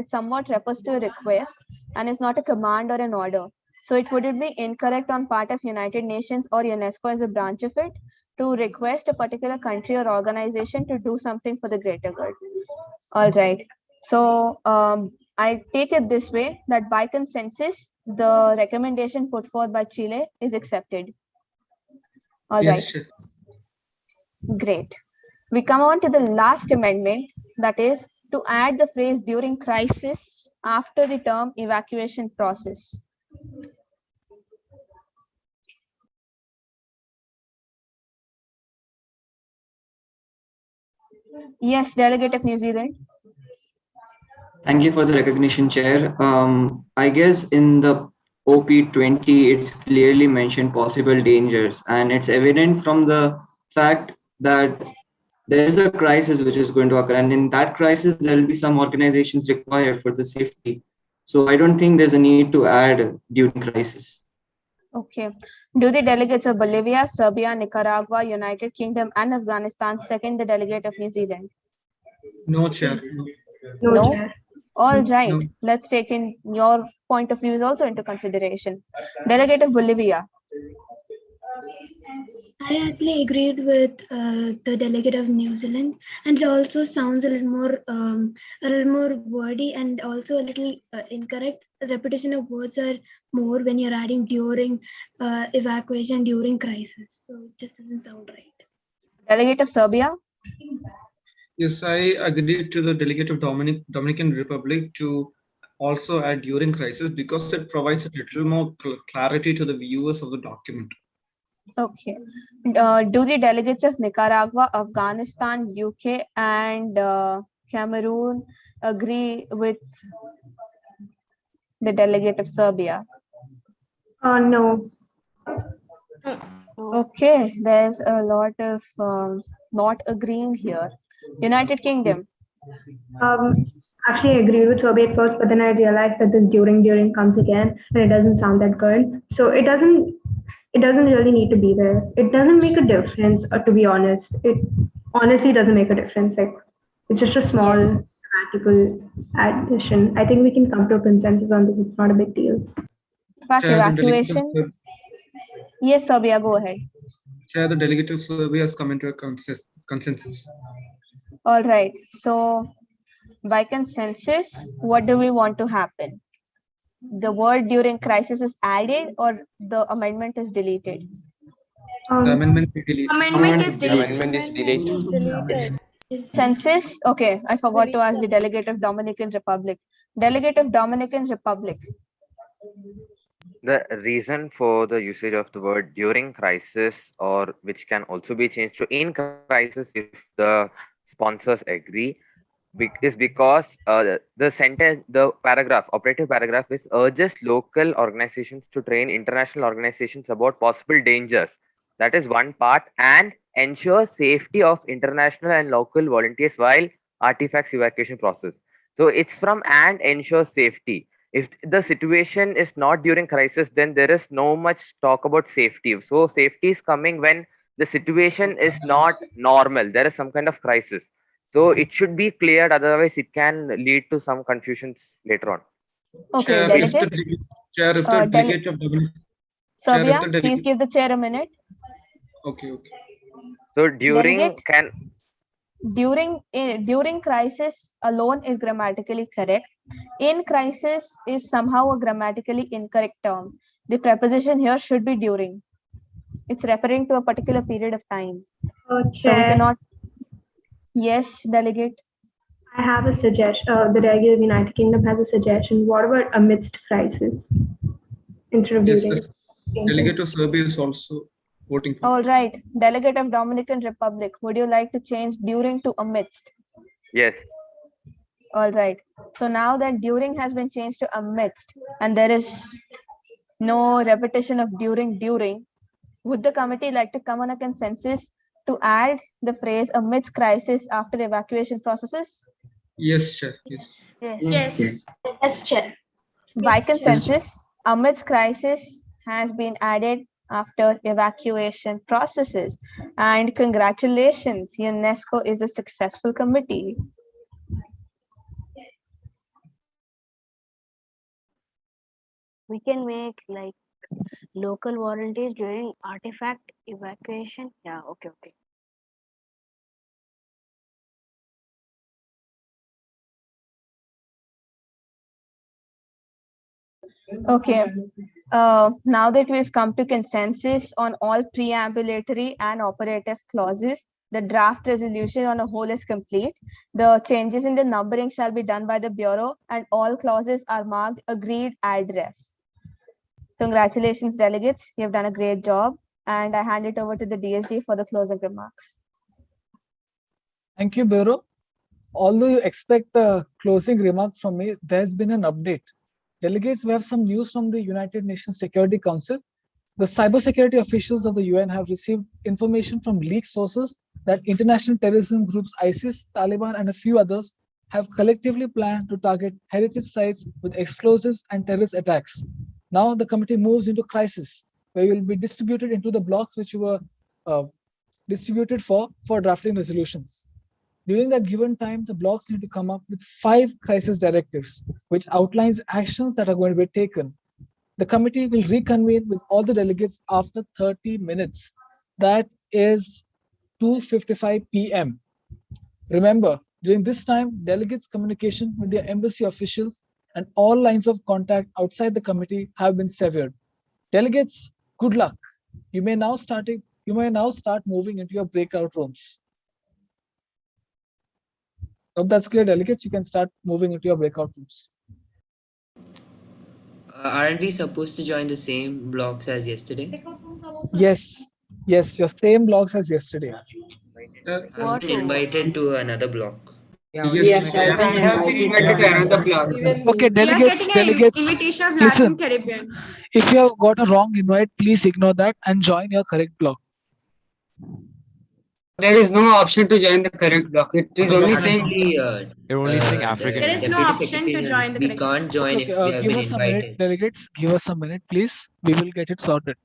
somewhat refers to a request and is not a command or an order. So it would be incorrect on part of United Nations or UNESCO as a branch of it to request a particular country or organization to do something for the greater good. All right. So I take it this way that by consensus, the recommendation put forth by Chile is accepted. All right.
Yes, Chair.
Great. We come on to the last amendment, that is to add the phrase during crisis after the term evacuation process. Yes, Delegate of New Zealand.
Thank you for the recognition, Chair. I guess in the OP20, it's clearly mentioned possible dangers, and it's evident from the fact that there is a crisis which is going to occur, and in that crisis, there will be some organizations required for the safety. So I don't think there's a need to add during crisis.
Okay. Do the delegates of Bolivia, Serbia, Nicaragua, United Kingdom, and Afghanistan second the delegate of New Zealand?
No, Chair.
No. All right.
No.
Let's take in your point of views also into consideration. Delegate of Bolivia.
I actually agreed with the delegate of New Zealand, and it also sounds a little more wordy and also a little incorrect. Repetition of words are more when you're adding during evacuation, during crisis. So it just doesn't sound right.
Delegate of Serbia.
Yes, I agreed to the delegate of Dominican Republic to also add during crisis because it provides a little more clarity to the viewers of the document.
Okay. Do the delegates of Nicaragua, Afghanistan, UK, and Cameroon agree with the delegate of Serbia?
No.
Okay, there's a lot of not agreeing here. United Kingdom.
Actually, I agreed with Sobi at first, but then I realized that this during comes again, and it doesn't sound that good. So it doesn't really need to be there. It doesn't make a difference, to be honest. It honestly doesn't make a difference. Like, it's just a small grammatical addition. I think we can come to a consensus on this. It's not a big deal.
In fact,
Chair,
evacuation. Yes, Serbia, go ahead.
Chair, the delegate of Serbia has come into a consensus.
All right. So, by consensus, what do we want to happen? The word during crisis is added or the amendment is deleted?
The amendment is deleted.
Amendment is deleted.
Amendment is deleted.
Census. Okay, I forgot to ask the delegate of Dominican Republic. Delegate of Dominican Republic.
The reason for the usage of the word during crisis, or which can also be changed to in crisis if the sponsors agree, is because the operative paragraph is urges local organizations to train international organizations about possible dangers. That is one part, and ensure safety of international and local volunteers while artifacts evacuation process. So it's from and ensure safety. If the situation is not during crisis, then there is no much talk about safety. So safety is coming when the situation is not normal. There is some kind of crisis. So it should be cleared, otherwise it can lead to some confusions later on.
Okay,
Chair,
delegate.
If the delegate of
Serbia, please give the chair a minute.
Okay.
So during
Delegate, during crisis alone is grammatically correct. In crisis is somehow a grammatically incorrect term. The preposition here should be during. It's referring to a particular period of time. So we cannot. Yes, delegate.
I have a suggestion. The delegate of the United Kingdom has a suggestion. What about amidst crisis? Instead of
Yes,
during.
the delegate of Serbia is also voting for.
All right. Delegate of Dominican Republic, would you like to change during to amidst?
Yes.
All right. So now that during has been changed to amidst, and there is no repetition of during, would the committee like to come on a consensus to add the phrase amidst crisis after evacuation processes?
Yes, Chair. Yes.
Yes, Chair.
By consensus, amidst crisis has been added after evacuation processes. And congratulations, UNESCO is a successful committee.
We can make like local volunteers during artifact evacuation. Yeah, okay, okay.
Okay, now that we've come to consensus on all preambulatory and operative clauses, the draft resolution on a whole is complete. The changes in the numbering shall be done by the Bureau, and all clauses are marked agreed ad ref. Congratulations, delegates. You have done a great job. And I hand it over to the DSG for the closing remarks.
Thank you, Bureau. Although you expect a closing remark from me, there's been an update. Delegates, we have some news from the United Nations Security Council. The cybersecurity officials of the UN have received information from leaked sources that international terrorism groups ISIS, Taliban, and a few others have collectively planned to target heritage sites with explosives and terrorist attacks. Now the committee moves into crisis, where you will be distributed into the blocks which you were distributed for drafting resolutions. During that given time, the blocks need to come up with 5 crisis directives, which outlines actions that are going to be taken. The committee will reconvene with all the delegates after 30 minutes. That is 2:55 p.m. Remember, during this time, delegates' communication with their embassy officials and all lines of contact outside the committee have been severed. Delegates, good luck. You may now start moving into your breakout rooms. Hope that's clear, delegates. You can start moving into your breakout rooms.
Aren't we supposed to join the same blocks as yesterday?
Yes, your same blocks as yesterday.
I've been invited to another block.
Yes, I've been invited to another block.
Okay, delegates,
Invitation of Latin
listen.
Caribbean.
If you have got a wrong invite, please ignore that and join your correct block.
There is no option to join the correct block. It is only saying
You're only saying African.
There is no
Deputy
option to
Secretary,
join the
we
correct.
can't join
Okay,
if we have
give
been
us a minute,
invited.
delegates. Give us a minute, please. We will get it sorted.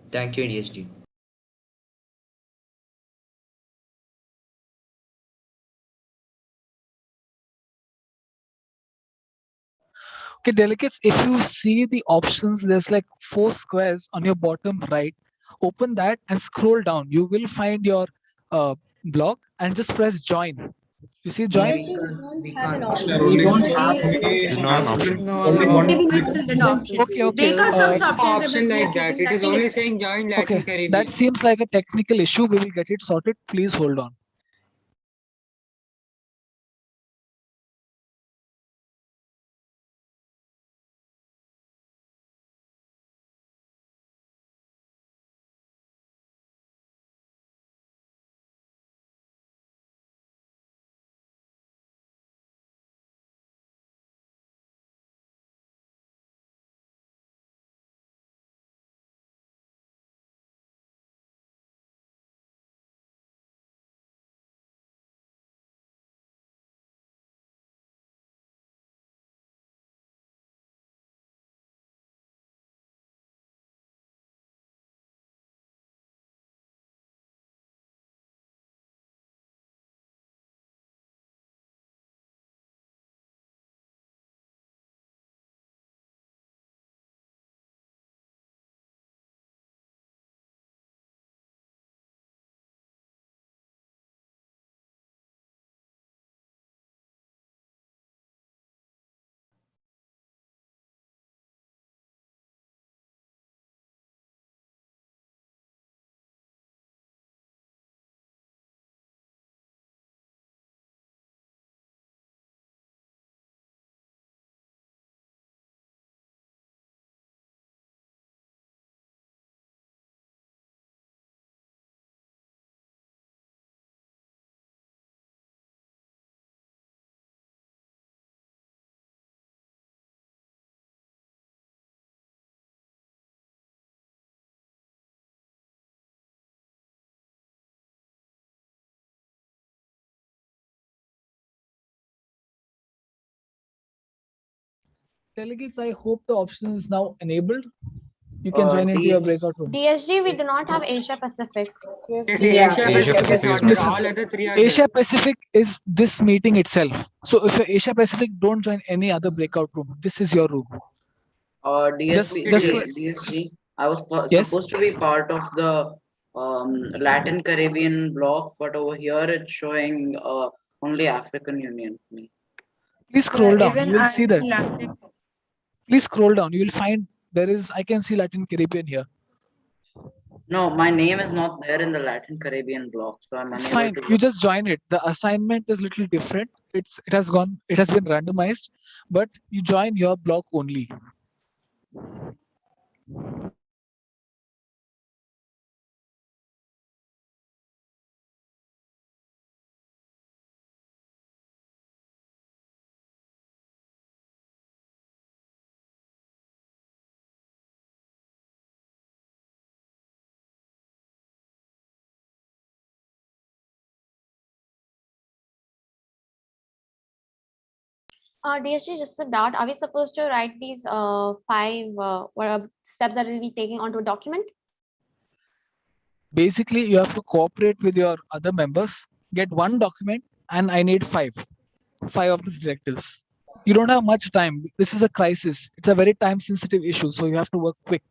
Thank you, DSG.
Okay, delegates, if you see the options, there's like 4 squares on your bottom right. Open that and scroll down. You will find your block and just press join. You see join?
We don't have
It's not an option.
only one
Maybe not still an option.
Okay.
Breakout rooms
option like that. It is only saying join Latin
Okay,
Caribbean.
that seems like a technical issue. We will get it sorted. Please hold on. Delegates, I hope the option is now enabled. You can join into your breakout rooms.
DSG, we do not have Asia Pacific.
Yes,
Yeah,
Asia
Asia
Pacific is not there.
Listen,
All other three are
Asia
there.
Pacific is this meeting itself. So if you're Asia Pacific, don't join any other breakout room. This is your room.
DSG, I was
Yes.
supposed to be part of the Latin Caribbean bloc, but over here it's showing only African Union for me.
Please scroll down.
Even
You will
I
see that.
Latin.
Please scroll down. You will find there is. I can see Latin Caribbean here.
No, my name is not there in the Latin Caribbean bloc, so I'm
It's
unable
fine.
to.
You just join it. The assignment is little different. It has been randomized, but you join your block only.
DSG, just a doubt. Are we supposed to write these five steps that we'll be taking onto a document?
Basically, you have to cooperate with your other members, get one document, and I need five of these directives. You don't have much time. This is a crisis. It's a very time sensitive issue, so you have to work quick.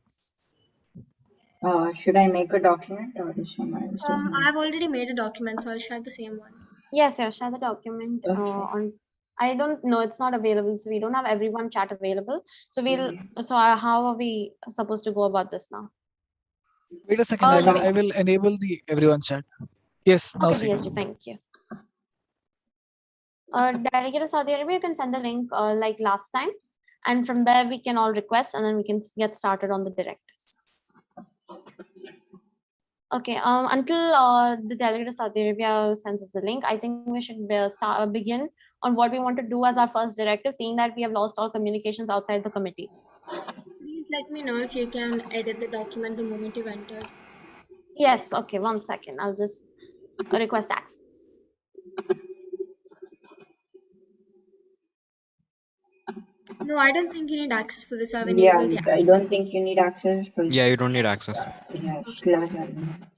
Should I make a document or is someone else taking it?
I've already made a document, so I'll share the same one.
Yes, share the document
Okay.
on. I don't know, it's not available, so we don't have everyone chat available. So how are we supposed to go about this now?
Wait a second. I will enable the everyone chat. Yes, now
Okay,
see.
DSG, thank you. Delegate of Saudi Arabia, you can send the link like last time, and from there we can all request, and then we can get started on the directives. Okay. Until the delegate of Saudi Arabia sends us the link, I think we should begin on what we want to do as our first directive, seeing that we have lost all communications outside the committee.
Please let me know if you can edit the document the moment you've entered.
Yes. Okay. 1 second. I'll just request access.
No, I don't think you need access for this. I've
Yeah,
enabled the
I don't think you need access.
Yeah, you don't need access.
Yeah, /admin.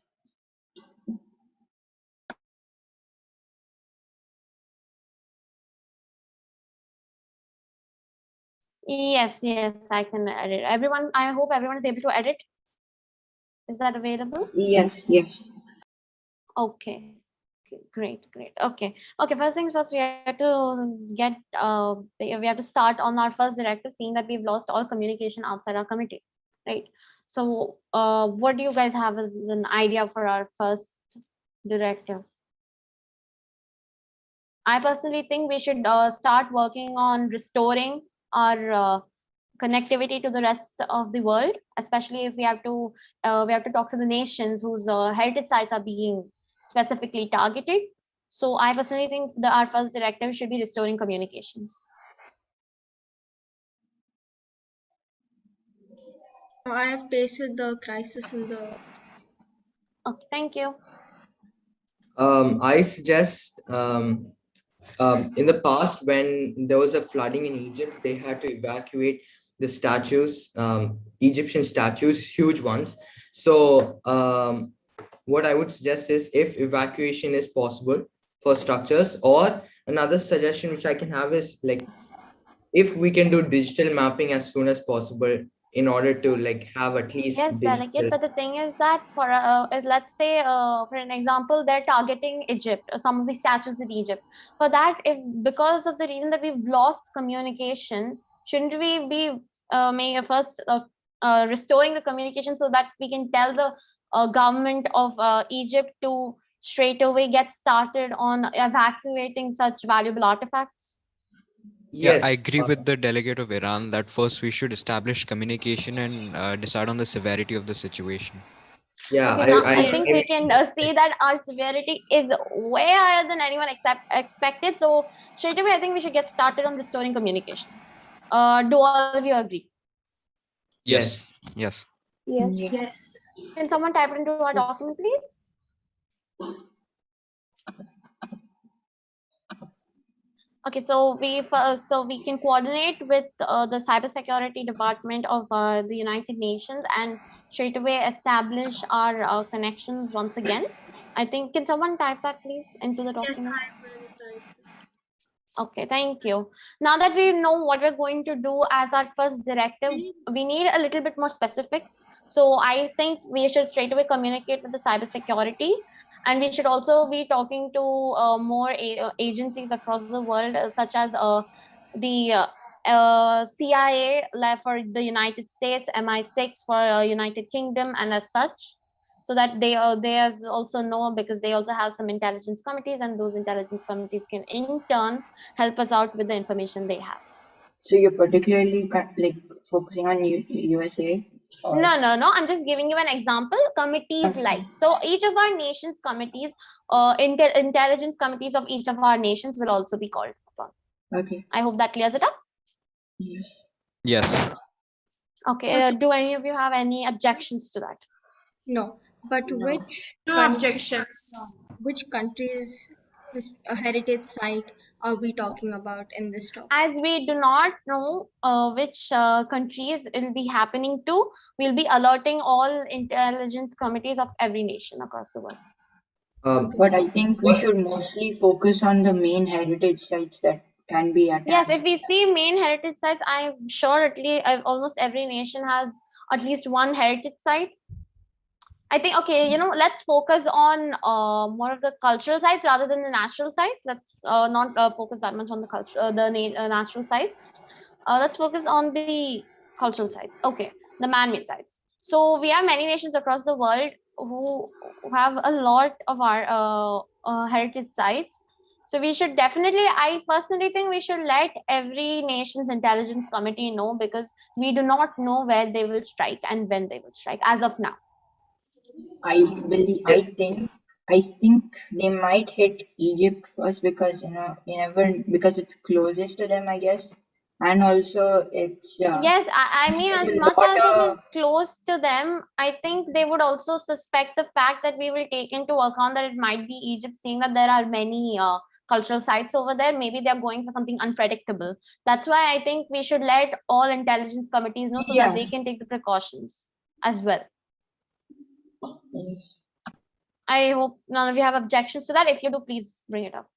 Yes, I can edit. Everyone, I hope everyone is able to edit. Is that available?
Yes.
Okay. Great. Okay. First things first, we have to we have to start on our first directive, seeing that we've lost all communication outside our committee, right? So, what do you guys have as an idea for our first directive? I personally think we should start working on restoring our connectivity to the rest of the world, especially if we have to talk to the nations whose heritage sites are being specifically targeted. So I personally think our first directive should be restoring communications.
I have pasted the crisis in the.
Okay, thank you.
I suggest in the past, when there was a flooding in Egypt, they had to evacuate the statues, Egyptian statues, huge ones. So what I would suggest is, if evacuation is possible for structures, or another suggestion which I can have is, like, if we can do digital mapping as soon as possible, in order to have at least
Yes, delegate. But the thing is that for let's say for an example, they're targeting Egypt, some of the statues in Egypt. For that, if because of the reason that we've lost communication, shouldn't we be first restoring the communication so that we can tell the government of Egypt to straight away get started on evacuating such valuable artifacts?
Yeah, I agree with the delegate of Iran that first we should establish communication and decide on the severity of the situation.
Yeah,
okay, now I think we can see that our severity is way higher than anyone expected. So straight away, I think we should get started on restoring communications. Do all of you agree?
Yes.
Yes. Can someone type it into our document, please? Okay, so we can coordinate with the cybersecurity department of the United Nations and straight away establish our connections once again. I think, can someone type that please into the document? Okay, thank you. Now that we know what we're going to do as our first directive, we need a little bit more specifics. So I think we should straight away communicate with the cybersecurity, and we should also be talking to more agencies across the world, such as the CIA for the United States, MI6 for United Kingdom, and as such, so that they also know, because they also have some intelligence committees, and those intelligence committees can in turn help us out with the information they have.
So you're particularly like focusing on USA? Or?
No. I'm just giving you an example. Committees like, so each of our nations committees, intelligence committees of each of our nations will also be called upon.
Okay.
I hope that clears it up.
Yes.
Yes.
Okay. Do any of you have any objections to that?
No. But which
objections?
Which country's heritage site are we talking about in this topic?
As we do not know which countries it will be happening to, we'll be alerting all intelligence committees of every nation across the world.
But I think we should mostly focus on the main heritage sites that can be attacked.
Yes, if we see main heritage sites, I'm sure at least almost every nation has at least one heritage site. I think, okay, let's focus on more of the cultural sites rather than the natural sites. Let's not focus that much on the culture, natural sites. Let's focus on the cultural sites. Okay, the man-made sites. So we have many nations across the world who have a lot of our heritage sites. So we should definitely, I personally think we should let every nation's intelligence committee know, because we do not know where they will strike and when they will strike as of now.
I think they might hit Egypt first, because because it's closest to them, I guess, and also it's
yes, I mean, as much as it is close to them, I think they would also suspect the fact that we will take into account that it might be Egypt, seeing that there are many cultural sites over there. Maybe they are going for something unpredictable. That's why I think we should let all intelligence committees know, so that they can take the precautions as well.
Yes.
I hope none of you have objections to that. If you do, please bring it up.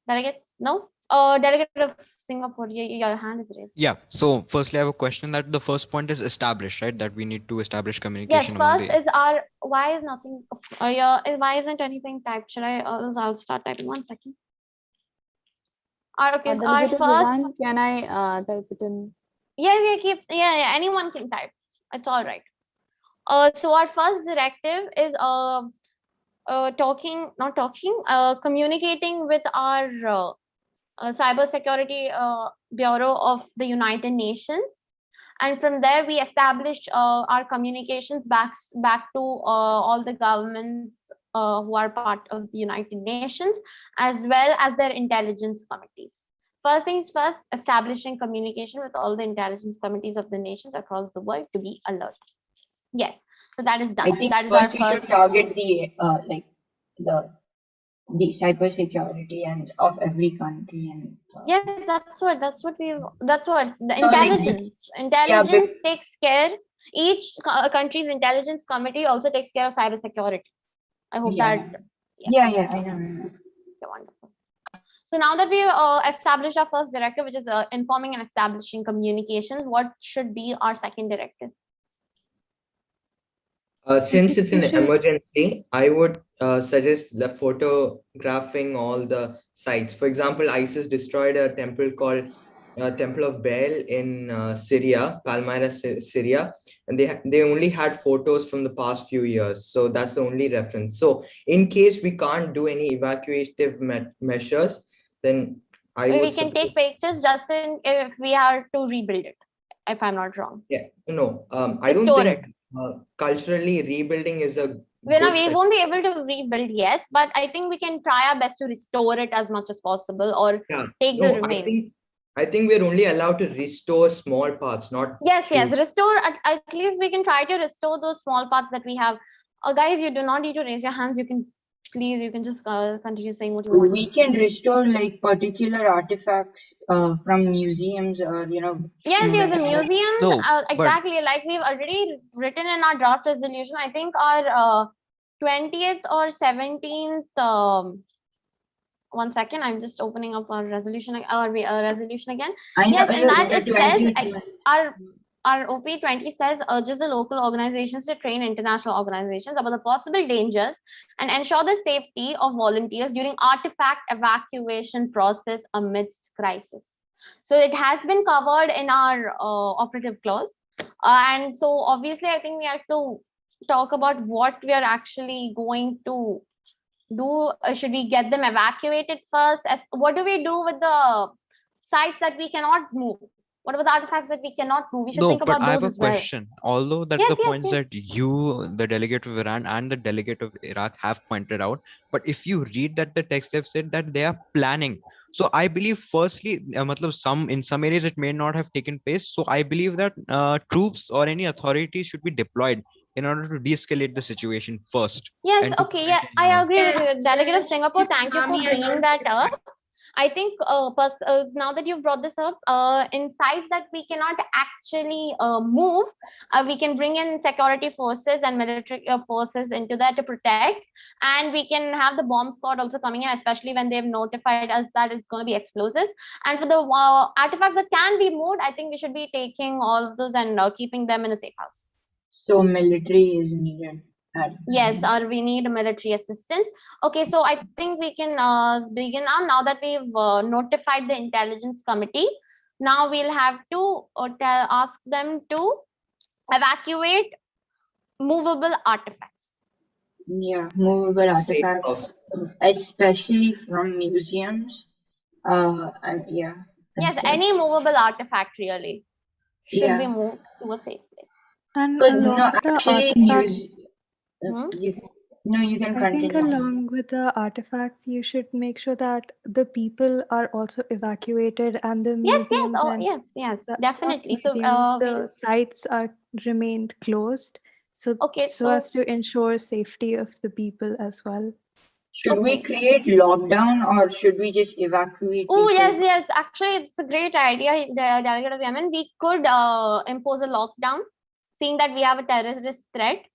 Delegates? No? Delegate of Singapore, your hand is raised.
Yeah. So firstly, I have a question that the first point is established, right? That we need to establish
Yes,
communication.
first is our, why is nothing, why isn't anything typed? Should I'll start typing 1 second. Okay, so our first.
Can I type it in?
Yeah, anyone can type. It's all right. So our first directive is communicating with our Cybersecurity Bureau of the United Nations, and from there we established our communications back to all the governments who are part of the United Nations, as well as their intelligence committees. First things first, establishing communication with all the intelligence committees of the nations across the world to be alert. Yes, so that is done.
I think
that is
first
our
we
first.
should target the cybersecurity and of every country, and
yes, that's what the intelligence takes care. Each country's intelligence committee also takes care of cybersecurity. I hope that.
Yeah, I know.
Okay, wonderful. So now that we established our first directive, which is informing and establishing communications, what should be our second directive?
Since it's an emergency, I would suggest the photographing all the sites. For example, ISIS destroyed a temple called Temple of Baal in Syria, Palmyra, Syria, and they only had photos from the past few years. So that's the only reference. So in case we can't do any evacuative measures, then
we can take pictures just if we are to rebuild it, if I'm not wrong.
Yeah, no, I don't think culturally rebuilding is a
we won't be able to rebuild, yes, but I think we can try our best to restore it as much as possible, or take the remains.
I think we're only allowed to restore small parts, not
yes, restore at least we can try to restore those small parts that we have. Guys, you do not need to raise your hands, you can Please, you can just continue saying what you want.
We can restore like particular artifacts from museums or
Yes, the museums,
No, but
exactly. Like we've already written in our draft resolution. I think our 20th or 17th. 1 second, I'm just opening up our resolution resolution again. Yes, in that it says our OP20 says urges the local organizations to train international organizations about the possible dangers and ensure the safety of volunteers during artifact evacuation process amidst crisis. So it has been covered in our operative clause. And so obviously, I think we have to talk about what we are actually going to do. Should we get them evacuated first? What do we do with the sites that we cannot move? What about the artifacts that we cannot move? We should
no,
think
but
about
I have
those
a
as well.
question. Although that the points that you, the delegate of Iran and the delegate of Iraq have pointed out, but if you read that the text, they've said that they are planning. So I believe, firstly, in some areas it may not have taken place. So I believe that troops or any authorities should be deployed in order to de-escalate the situation first.
Yes, okay, yeah, I agree with you. Delegate of Singapore, thank you for bringing that up. I think now that you've brought this up, in sites that we cannot actually move, we can bring in security forces and military forces into that to protect. And we can have the bomb squad also coming in, especially when they've notified us that it's going to be explosives. And for the artifacts that can be moved, I think we should be taking all of those and keeping them in a safe house.
So military is needed.
Yes, or we need military assistance. Okay, so I think we can begin now. Now that we've notified the intelligence committee, now we'll have to ask them to evacuate movable artifacts.
Yeah, movable artifacts, especially from museums. Yeah.
Yes, any movable artifact really should be moved to a safe place.
And along with the artifacts,
you can
I think
continue.
along with the artifacts, you should make sure that the people are also evacuated and the museums
yes, definitely.
The sites are remained closed. So as to ensure safety of the people as well.
Should we create lockdown or should we just evacuate?
Oh, yes. Actually, it's a great idea, the delegate of Yemen. We could impose a lockdown, seeing that we have a terrorist threat.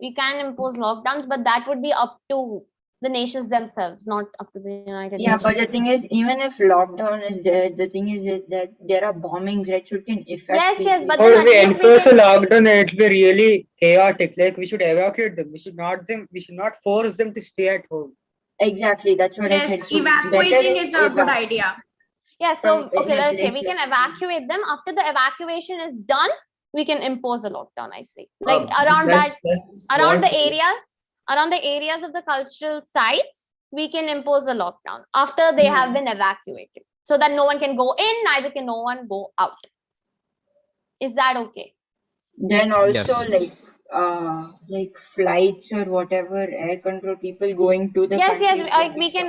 We can impose lockdowns, but that would be up to the nations themselves, not up to the United Nations.
Yeah, but the thing is, even if lockdown is there, the thing is that there are bombings, right? So it can affect people.
Yes, but
or if we enforce a lockdown, it will be really chaotic. Like we should evacuate them. We should not force them to stay at home.
Exactly, that's what I said.
Yes, evacuating is a good idea.
Yeah, so okay, we can evacuate them. After the evacuation is done, we can impose a lockdown. I see, like around the areas of the cultural sites, we can impose a lockdown after they have been evacuated, so that no one can go in, neither can no one go out. Is that okay?
Then also like flights or whatever, air control people going to the
yes, we can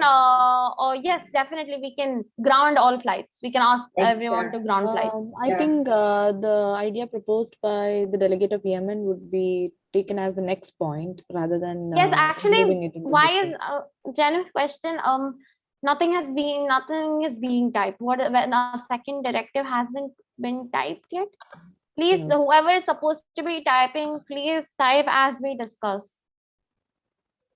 yes, definitely we can ground all flights. We can ask everyone to ground flights.
I think the idea proposed by the delegate of Yemen would be taken as the next point rather than
yes, actually,
moving it into
why
this
is genuine question? Nothing is being typed. When our second directive hasn't been typed yet? Please, whoever is supposed to be typing, please type as we discuss.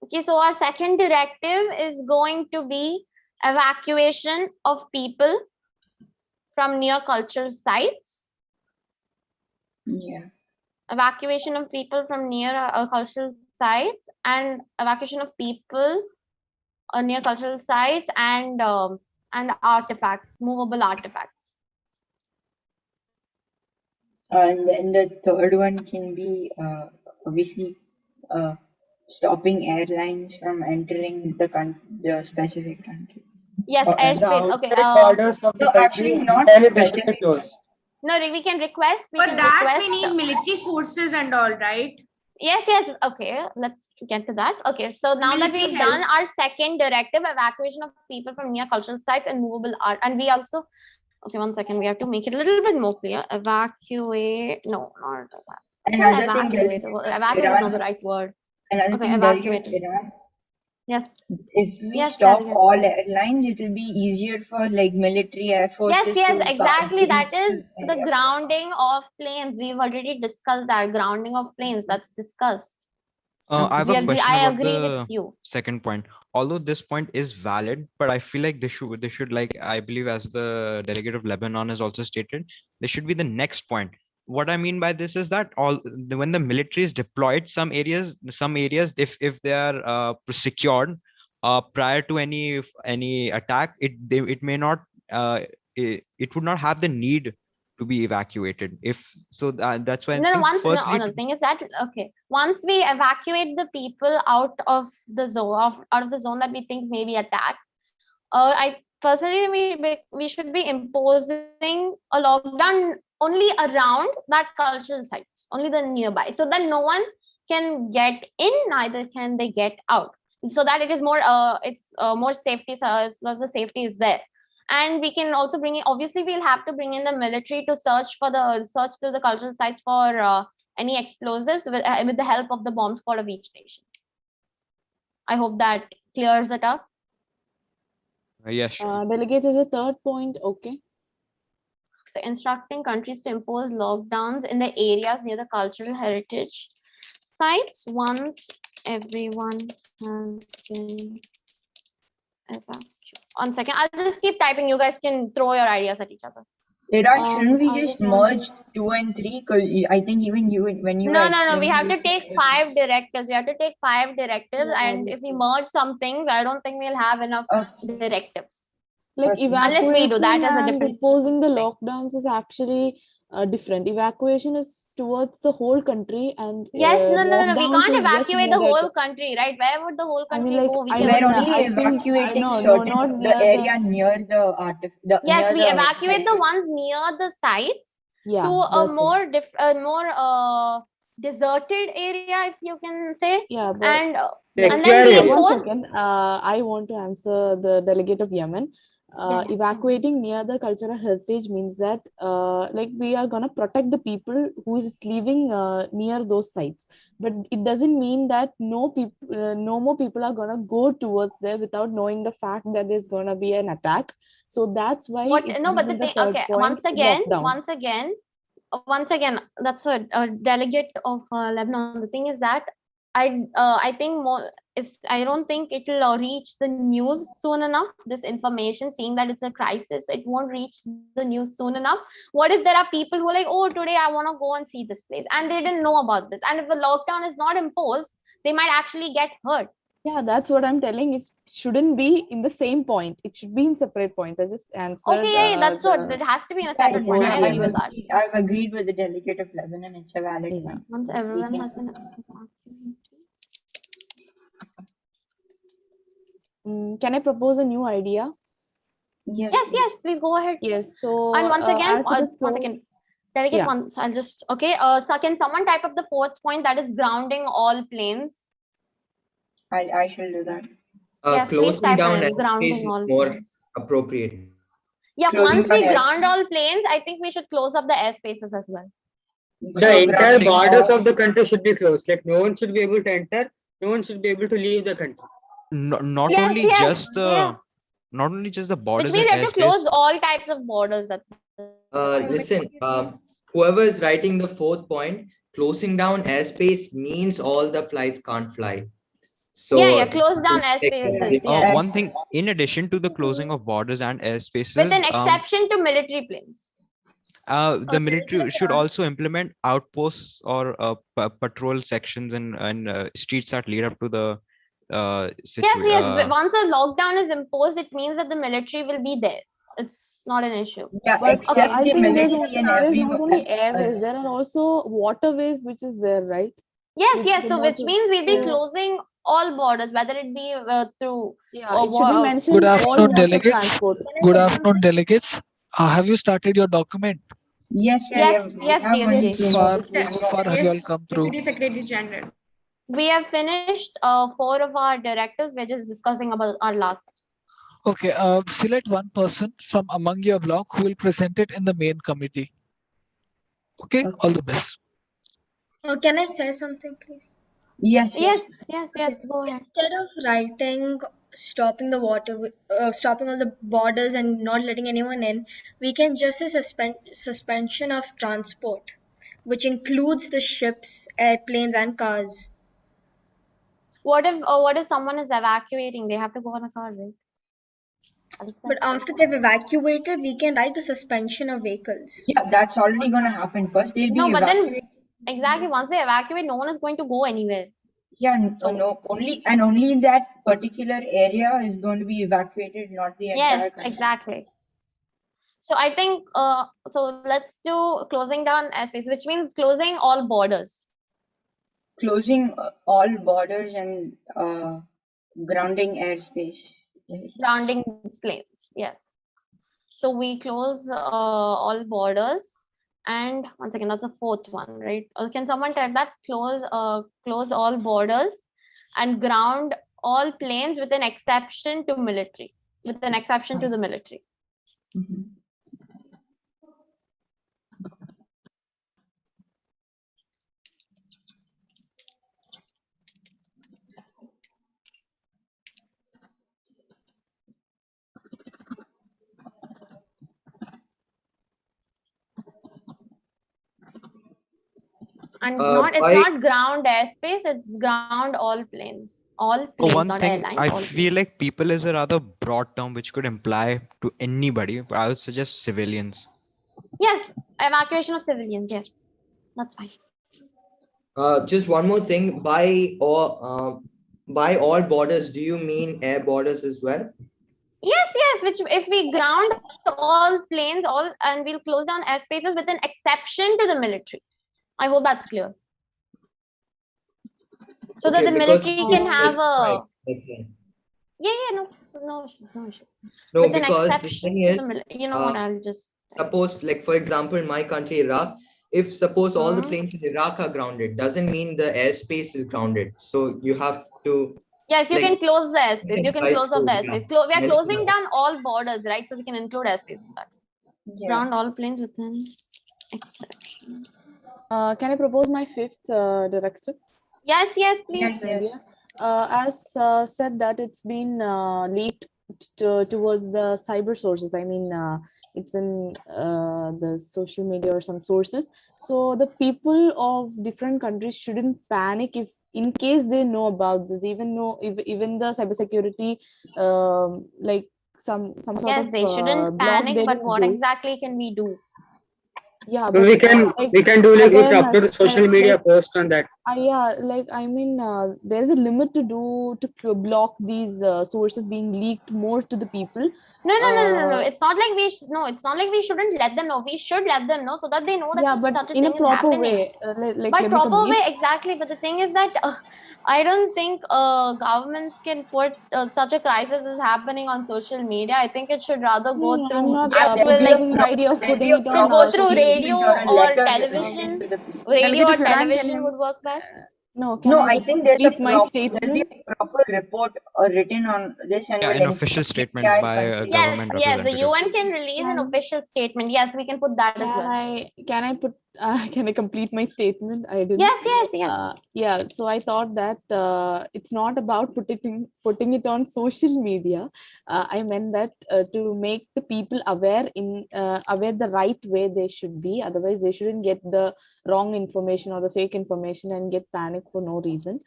Okay, so our second directive is going to be evacuation of people from near cultural sites.
Yeah.
Evacuation of people from near cultural sites and evacuation of people near cultural sites and artifacts, movable artifacts.
And then the third one can be obviously stopping airlines from entering the specific country.
Yes, airspace. Okay.
Borders of the
actually not specific.
No, we can request.
We need military forces and all, right?
Yes. Okay, let's get to that. Okay, so now that we've done our second directive, evacuation of people from near cultural sites and movable art, and we also. Okay, 1 second. We have to make it a little bit more clear. Evacuate. No, not that.
Another
evacuate.
thing,
Evacuate is not the right word.
Another
okay,
thing,
evacuate. Yes.
If we
Yes,
stop
Delegate.
all airlines, it will be easier for like military air forces
Yes,
to
exactly. That
breach
is
the
the
area.
grounding of planes. We've already discussed that grounding of planes. That's discussed.
I have
We
a
agree.
question
I
about
agree with
the
you.
second point. Although this point is valid, but I feel like they should like, I believe, as the delegate of Lebanon has also stated, there should be the next point. What I mean by this is that when the military is deployed, some areas, if they are secured prior to any attack, it may not it would not have the need to be evacuated. If so, that's why I
No,
think
no,
firstly.
the thing is that okay, once we evacuate the people out of the zone that we think may be attacked, I personally we should be imposing a lockdown only around that cultural sites, only the nearby, so that no one can get in, neither can they get out, so that it is more more safety, so the safety is there. And we can also bring in, obviously we'll have to bring in the military to search through the cultural sites for any explosives with the help of the bomb squad of each nation. I hope that clears it up.
Yes, sure.
Delegates is a third point. Okay.
So instructing countries to impose lockdowns in the areas near the cultural heritage sites once everyone has been evacuated. 1 second, I'll just keep typing. You guys can throw your ideas at each other.
Shouldn't we
I
just
just want
merge 2 and 3? Because I think even you, when you were
No. We
explaining
have to
this,
take 5 directives. We have to take 5 directives, and if we merge some things, I don't think we'll have enough directives.
Like
Unless we do, that
evacuation
is a
and
different
imposing the lockdowns is actually different. Evacuation is towards the whole country, and
Yes, no. We
lockdowns
can't
is just
evacuate
near
the
that.
whole country, right? Where would the whole
I mean,
country
like,
go? We
I
can
mean,
we're only
I think
evacuating
no,
certain
not
the
near
area near the
Yes,
near
we
the
evacuate the ones near the sites
Yeah,
to a
that's it.
more deserted area, if you can say.
Yeah, but
And
yeah,
and then we
one
impose.
second. I want to answer the delegate of Yemen. Evacuating near the cultural heritage means that like we are gonna protect the people who is living near those sites, but it doesn't mean that no more people are gonna go towards there without knowing the fact that there's gonna be an attack. So that's why it's
No, but the
given the
thing,
third
okay,
point, lockdown.
once again, that's a delegate of Lebanon. The thing is that I think more is, I don't think it'll reach the news soon enough. This information, seeing that it's a crisis, it won't reach the news soon enough. What if there are people who are like, oh, today I want to go and see this place, and they didn't know about this, and if the lockdown is not imposed, they might actually get hurt.
Yeah, that's what I'm telling. It shouldn't be in the same point. It should be in separate points. I just answered.
Okay, yeah, that's what it has to be in a separate point. I agree with that.
I've agreed with the delegate of Lebanon. It's a valid point.
Once everyone has been
Can I propose a new idea?
Yes, please go ahead.
Yes. So
And once again,
as it is
one
told,
second. Delegate
yeah.
once, I'll just okay. So can someone type up the 4th point, that is grounding all planes?
I shall do that.
Yes, please
Closing
type
down
it in,
airspace
grounding
is
all
more
planes.
appropriate.
Yeah,
Closing
once we
down
ground all planes, I think we should close up the airspaces as well.
The entire borders of the country should be closed. Like no one should be able to enter, no one should be able to leave the country.
Not
Yes,
only
yes,
just the
yeah.
not only just the
Which
borders
means
and
we have to
airspace.
close all types of borders.
Listen, whoever is writing the 4th point, closing down airspace means all the flights can't fly. So
yeah, close down airspaces. Yes.
One thing, in addition to the closing of borders and airspaces,
With an exception to military planes.
the military should also implement outposts or patrol sections and streets that lead up to the situation.
Yes. Once a lockdown is imposed, it means that the military will be there. It's not an issue.
Yeah,
But
except
I
the
think
military and
there is
everyone.
not only airways, there are also waterways which is there, right?
Yes. So which means we'll be
Yeah.
closing all borders, whether it be through.
Yeah, it should be mentioned.
Good
all
afternoon,
modes of
delegates.
transport.
Good afternoon, delegates. Have you started your document?
Yes,
Yes,
How far have you all come through?
Deputy Secretary General.
We have finished 4 of our directives. We're just discussing about our last.
Okay, select one person from among your block who will present it in the main committee. Okay, all the best.
Can I say something, please?
Yes,
Yes, yes, yes. Go ahead.
Instead of writing stopping the water, stopping all the borders and not letting anyone in, we can just say suspension of transport, which includes the ships, airplanes, and cars.
What if someone is evacuating? They have to go on a car, right?
But after they've evacuated, we can write the suspension of vehicles.
Yeah, that's already gonna happen. First, they'll be
No, but then
evacuated.
exactly once they evacuate, no one is going to go anywhere.
Yeah,
So
no, only that particular area is going to be evacuated, not the entire
yes,
country.
exactly. So I think so let's do closing down airspace, which means closing all borders.
Closing all borders and grounding airspace.
Grounding planes, yes. So we close all borders, and one second, that's the fourth one, right? Can someone type that? Close all borders and ground all planes with an exception to military. With an exception to the military. And it's not ground airspace, it's ground all planes. All planes,
One
not
thing,
airlines.
I
All
feel like people is a rather broad term which could imply to anybody, but I would suggest civilians.
Yes, evacuation of civilians, yes. That's fine.
Just one more thing. By all borders, do you mean air borders as well?
Yes, yes, which if we ground all planes, all and we'll close down airspaces with an exception to the military. I hope that's clear. So that the military can have a no issues.
No,
with
because
an
the
exception
thing
to
is,
you know what, I'll just
suppose, like for example, in my country, Iraq, if suppose all the planes in Iraq are grounded, doesn't mean the airspace is grounded. So you have to.
Yes, you
like,
can close the airspace. You can
right,
close off the airspace. We are
Yes,
closing down all borders, right? So we can include airspace in that.
Yeah.
Ground all planes within exception.
Can I propose my fifth directive?
Yes, yes, please.
As said that it's been leaked towards the cyber sources. I mean, it's in the social media or some sources. So the people of different countries shouldn't panic if, in case they know about this, even the cybersecurity, like some sort
Yes,
of
they shouldn't
blog
panic,
they
but
will
what
do.
exactly can we do?
Yeah,
So
but
we can do like we can upload a social media post on that.
yeah, like I mean, there's a limit to block these sources being leaked more to the people.
No. It's not like it's not like we shouldn't let them know. We should let them know so that they know that
Yeah, but
such a
in a
thing is
proper
happening.
way. Like
By
let me
proper
complete.
way, exactly. But the thing is that I don't think governments can put such a crisis is happening on social media. I think it should rather go
I'm
through
not
actual
proposing the idea of putting it on
go through
social
radio
media.
or television. Radio or television would work best.
No, can
No,
I
I
just
think there's
complete my
there'll
statement?
be a proper report written on this and
Yeah,
will
an
inform
official
the
statement
entire
by a
country.
government
Yes, the
representative.
UN can release an official statement. Yes, we can put that as well.
Can I put can I complete my statement? I didn't.
Yes.
Yeah, so I thought that it's not about putting it on social media. I meant that to make the people aware the right way they should be. Otherwise, they shouldn't get the wrong information or the fake information and get panic for no reason.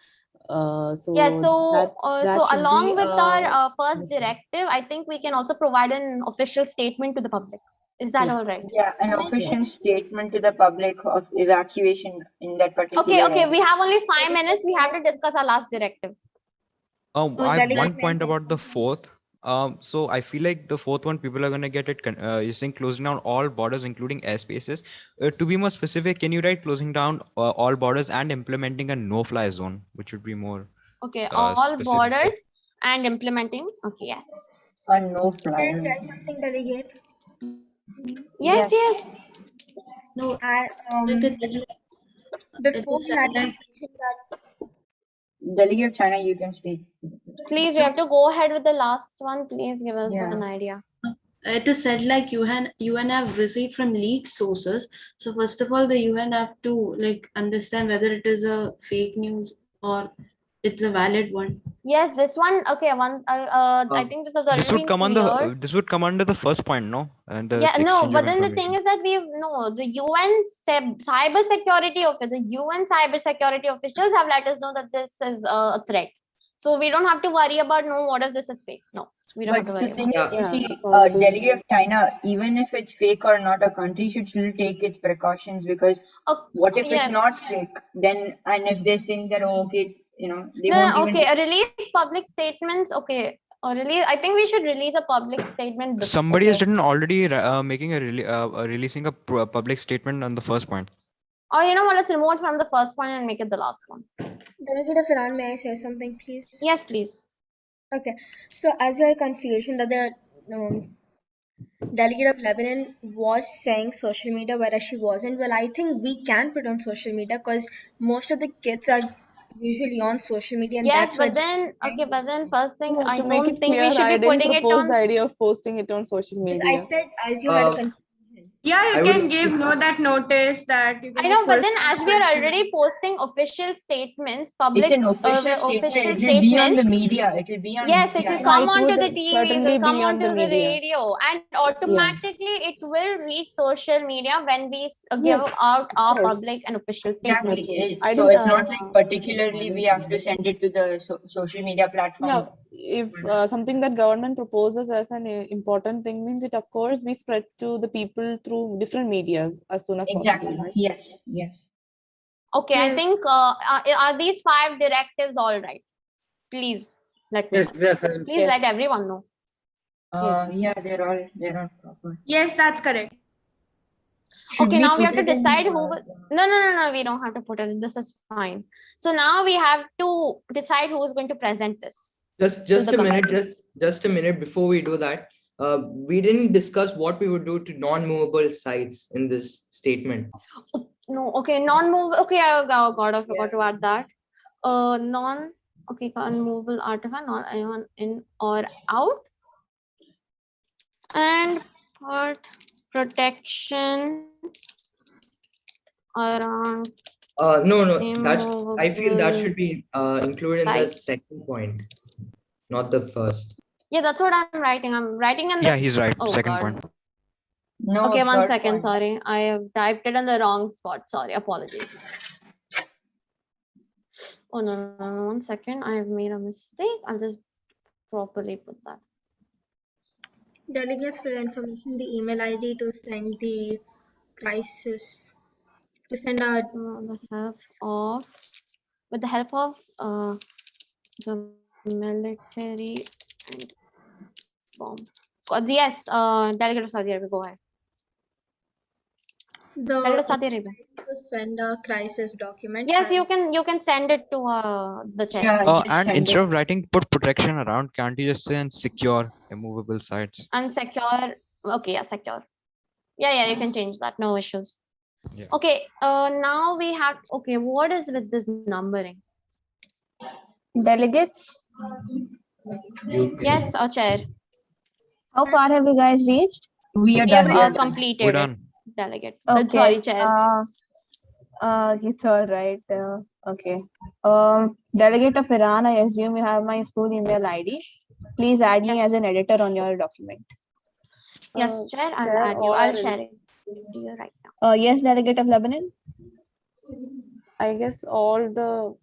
So that should
along
be
with our first directive, I think we can also provide an official statement to the public. Is that all right?
Yeah, an official statement to the public of evacuation in that particular
Okay.
area.
We have only 5 minutes. We have to discuss our last directive.
I have one point about the fourth. So I feel like the fourth one, people are gonna get it. You're saying closing down all borders, including airspaces. To be more specific, can you write closing down all borders and implementing a no-fly zone, which would be more
Okay, all
specific.
borders and implementing. Okay, yes.
A no-fly.
Can I say something, delegate?
Yes.
No, before we had mentioned that.
Delegate China, you can speak.
Please, we have to go ahead with the last one. Please give us an idea.
It is said like UN have received from leaked sources. So first of all, the UN have to like understand whether it is a fake news or it's a valid one?
Yes, this one. Okay, I think this has already
This would
been
come on
cleared.
the this would come under the first point, no? And the
Yeah, no,
exchange
but
of
then the thing
information.
is that the UN cyber security office, the UN cyber security officials have let us know that this is a threat. So we don't have to worry about what if this is fake. No, we don't have
But
to
the
worry
thing
about
is, you
it.
see, a delegate of China, even if it's fake or not, a country should still take its precautions because what if it's
yes.
not fake? Then, and if they think that, oh, okay, it's, they
No,
won't
no,
even.
okay. Release public statements. Okay. Release. I think we should release a public statement.
Somebody
Okay.
is written already making releasing a public statement on the first point.
Or you know what? Let's remove it from the first one and make it the last one.
Delegate of Iran, may I say something, please?
Yes, please.
Okay. So, as you are confused that the delegate of Lebanon was saying social media, whereas she wasn't. Well, I think we can put on social media because most of the kids are usually on social media, and
Yes,
that's where
but then first thing,
No,
I
to make
don't
it
think we
clear,
should
I
be
didn't
putting it
propose
on.
the idea of posting it on social
I
media.
said as you had confusion.
Yeah, you
I
can
would-
give that notice that you can
I
just
know,
put
but
it
then
on
as we are
social
already posting official statements, public
It's an official statement.
official
It will be on the
statements.
media. It will be on
Yes, it
media.
will
Yeah,
come
it
onto
would
the TV, it
certainly
will come
be on
onto
the
the
media.
radio, and automatically it will reach social media when we give
Yes,
out
of
our
course.
public and official
Exactly.
statements.
I
So
didn't.
it's not like particularly we have to send it to the social media platform.
Yeah, if something that government proposes as an important thing means it, of course, we spread to the people through different medias as soon as
Exactly.
possible. Right?
Yes. Yes.
Okay, I think are these 5 directives all right? Please let me
Yes,
know.
they are fine.
Please let everyone know.
Yeah, they're all proper.
Yes, that's correct.
Should
Okay,
we
now we
put
have to
it in?
decide who will. No, we don't have to put it. This is fine. So now we have to decide who is going to present this.
Just
the
a minute,
committee.
just a minute before we do that. We didn't discuss what we would do to non-movable sites in this statement.
No, okay, non-move. Okay, I forgot to add that. Non-movable artifact, not anyone in or out, and part protection around.
No, I feel that should be included in the
sites.
second point, not the first.
Yeah, that's what I'm writing. I'm writing in the.
Yeah, he's right.
Oh,
Second
God.
point.
No.
Okay, 1
third
second.
point.
Sorry, I have typed it in the wrong spot. Sorry, apologies. Oh no, 1 second. I have made a mistake. I'll just properly put that.
Delegates for your information, the email ID to send the crisis, to send out
with the help of the military and bomb. Yes, Delegate of Saudi Arabia, go ahead. Delegate of Saudi Arabia.
to send a crisis document.
Yes, you can send it to the chair.
And instead of writing put protection around, can't you just say and secure immovable sites?
And secure. Okay, yeah, secure. Yeah, you can change that. No issues.
Yeah.
Okay, now we have. Okay, what is with this numbering?
Delegates?
Yes, chair.
How far have you guys reached?
We
We have completed.
We're done.
Delegate.
Okay.
Sorry, chair.
It's all right. Okay. Delegate of Iran, I assume you have my school email ID. Please add me as an editor on your document.
Yes, chair. I'll add you. I'll share it to you right now.
Yes, Delegate of Lebanon.
I guess all the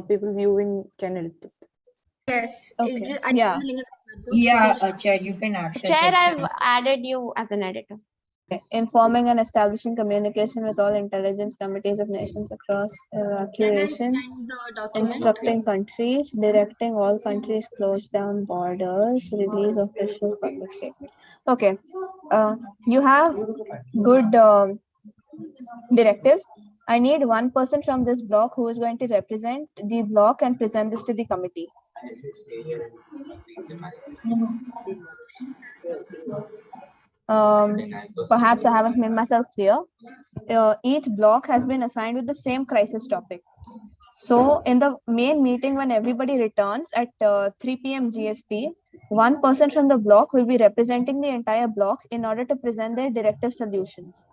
people viewing can edit it.
Yes.
Okay.
Yeah, Chair, you can access
Chair,
it.
I've added you as an editor.
Okay. Informing and establishing communication with all intelligence committees of nations across evacuation, instructing countries, directing all countries close down borders, release official public statement. Okay, you have good directives. I need one person from this block who is going to represent the block and present this to the committee. Perhaps I haven't made myself clear. Each block has been assigned with the same crisis topic. So in the main meeting, when everybody returns at 3 p.m. GST, one person from the block will be representing the entire block in order to present their directive solutions.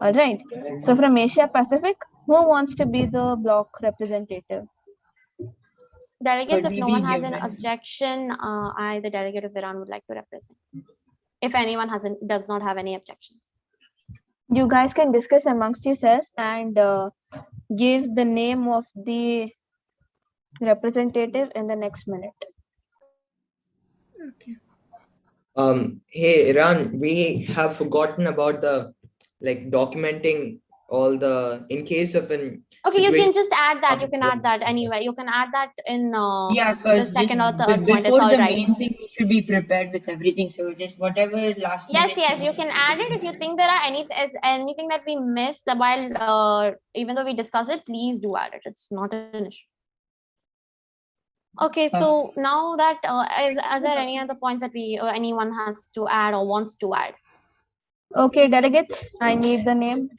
All right. So from Asia Pacific, who wants to be the block representative?
Delegates,
Could
if
we
no
be
one has an
given?
objection, I, the delegate of Iran, would like to represent. If anyone does not have any objections.
You guys can discuss amongst yourself and give the name of the representative in the next minute.
Okay.
Hey, Iran, we have forgotten about the documenting all the in case of an
Okay, you
situation.
can just add that. You can add that anyway. You can add that in
Yeah,
the
because
second or third point. It's
before
all
the
right.
main thing, we should be prepared with everything. So just whatever last
Yes,
minute
yes, you can add it if you think there are anything that we missed while even though we discuss it. Please do add it. It's not an issue. Okay, so now that are there any other points that anyone has to add or wants to add?
Okay, delegates, I need the name.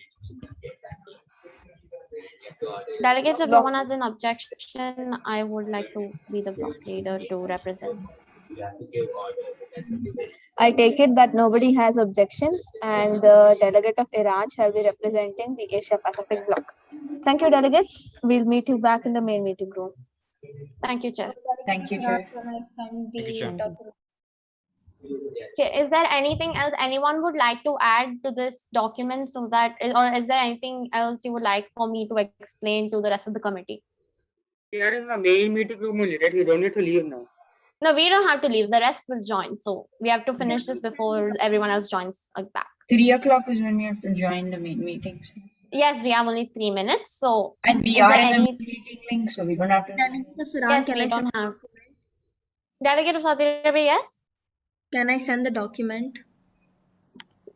Delegates, if no one has an objection, I would like to be the block leader to represent.
I take it that nobody has objections and the delegate of Iran shall be representing the Asia Pacific bloc. Thank you, delegates. We'll meet you back in the main meeting room.
Thank you, Chair.
Thank you, Chair.
Can I send
Thank you,
the
Chair.
document?
Okay, is there anything else anyone would like to add to this document so that, or is there anything else you would like for me to explain to the rest of the committee?
Here is the main meeting room only, right? We don't need to leave now.
No, we don't have to leave. The rest will join. So we have to finish this before everyone else joins back.
3 o'clock is when we have to join the main meeting. So.
Yes, we have only 3 minutes. So
And we
is
are
there
in the
any?
meeting link, so we don't have to.
Delegate of Iran,
Yes,
can I
we
send
don't have. Delegate of Saudi Arabia, yes.
Can I send the document?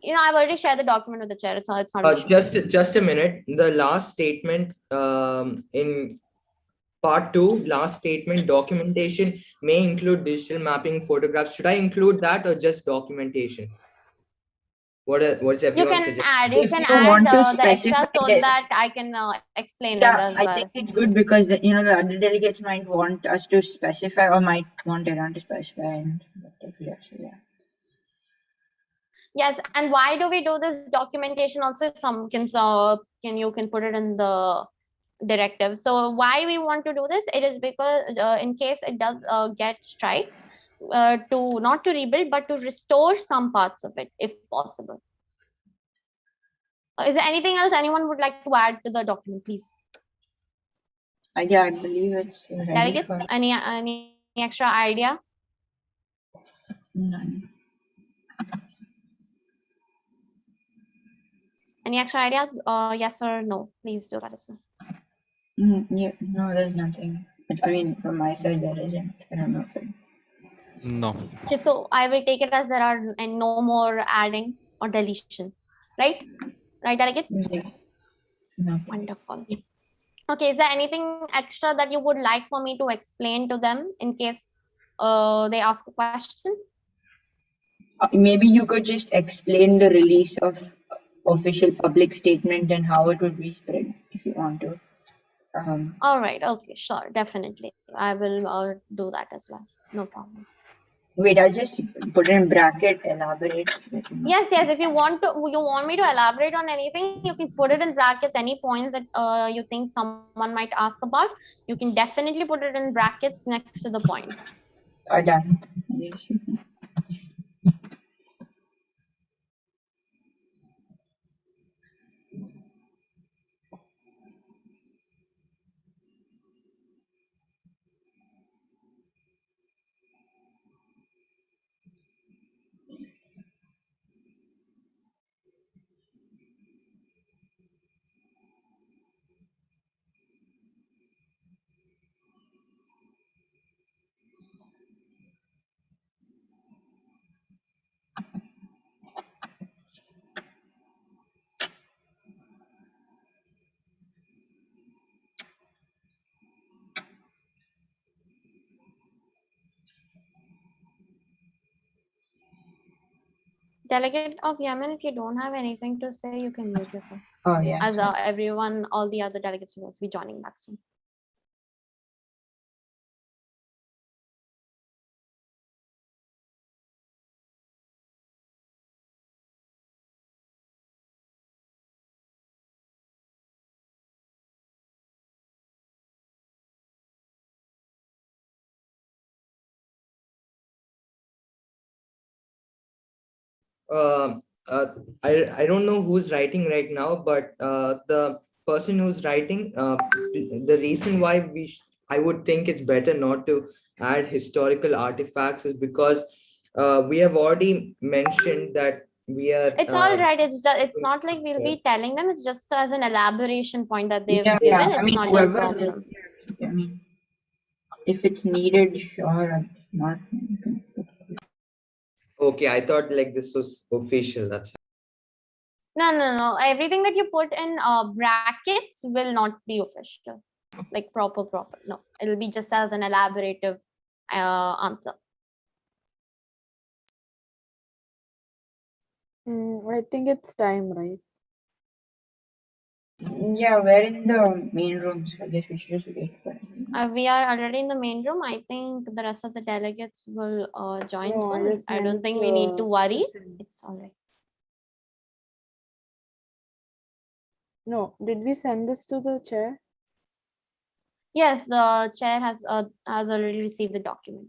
You know, I've already shared the document with the chair. It's not an issue.
Just a minute. The last statement in part 2, last statement, documentation may include digital mapping, photographs. Should I include that or just documentation? What's
You
everyone's
can
suggestion?
add. You
If
can
you
add
want to
the extra
specify
so
the-
that I can explain it
Yeah,
as
I
well.
think it's good because the other delegates might want us to specify or might want Iran to specify. And yeah.
Yes, and why do we do this documentation also? Some can you can put it in the directive. So why we want to do this? It is because in case it does get strike, to not to rebuild but to restore some parts of it if possible. Is there anything else anyone would like to add to the document, please?
Yeah, I believe it's ready
Delegates,
for.
any extra idea?
None.
Any extra ideas? Yes or no? Please do let us know.
Yeah, no, there's nothing. I mean, from my side, there isn't. I don't know if it.
No.
Okay, so I will take it as there are no more adding or deletion, right? Right, delegates?
Yeah. Nothing.
Wonderful. Okay, is there anything extra that you would like for me to explain to them in case they ask a question?
Maybe you could just explain the release of official public statement and how it would be spread if you want to.
All right. Okay. Sure. Definitely. I will do that as well. No problem.
Wait, I'll just put it in bracket, elaborate.
Yes. Yes. If you want me to elaborate on anything, you can put it in brackets. Any points that you think someone might ask about, you can definitely put it in brackets next to the point.
Done. Yes, you can.
Delegate of Yemen, if you don't have anything to say, you can mute yourself.
Oh, yeah.
As everyone, all the other delegates will also be joining back soon.
uh, uh, I don't know who's writing right now, but the person who's writing, the reason why I would think it's better not to add historical artifacts is because we have already mentioned that we are.
It's all right. It's not like we'll be telling them. It's just as an elaboration point that they've
Yeah,
given.
I
It's
mean,
not a
whoever,
problem.
I mean, if it's needed, sure. If not, you can.
Okay, I thought like this was official. That's
No. Everything that you put in brackets will not be official. Like proper. No, it'll be just as an elaborative answer.
I think it's time, right?
Yeah, we're in the main room, so I guess we should just wait for it.
We are already in the main room. I think the rest of the delegates will join
No, I
soon.
just
I don't
meant
think we need to worry.
send.
It's all right.
No, did we send this to the chair?
Yes, the chair has already received the document.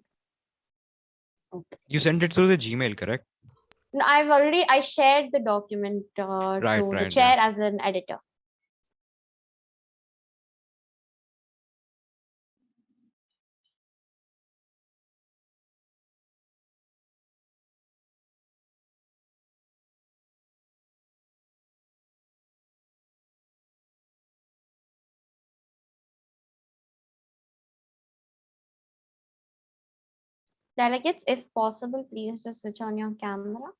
You sent it through the Gmail, correct?
No, I shared the document to the
Right,
chair
yeah.
as an editor. Delegates, if possible, please just switch on your camera.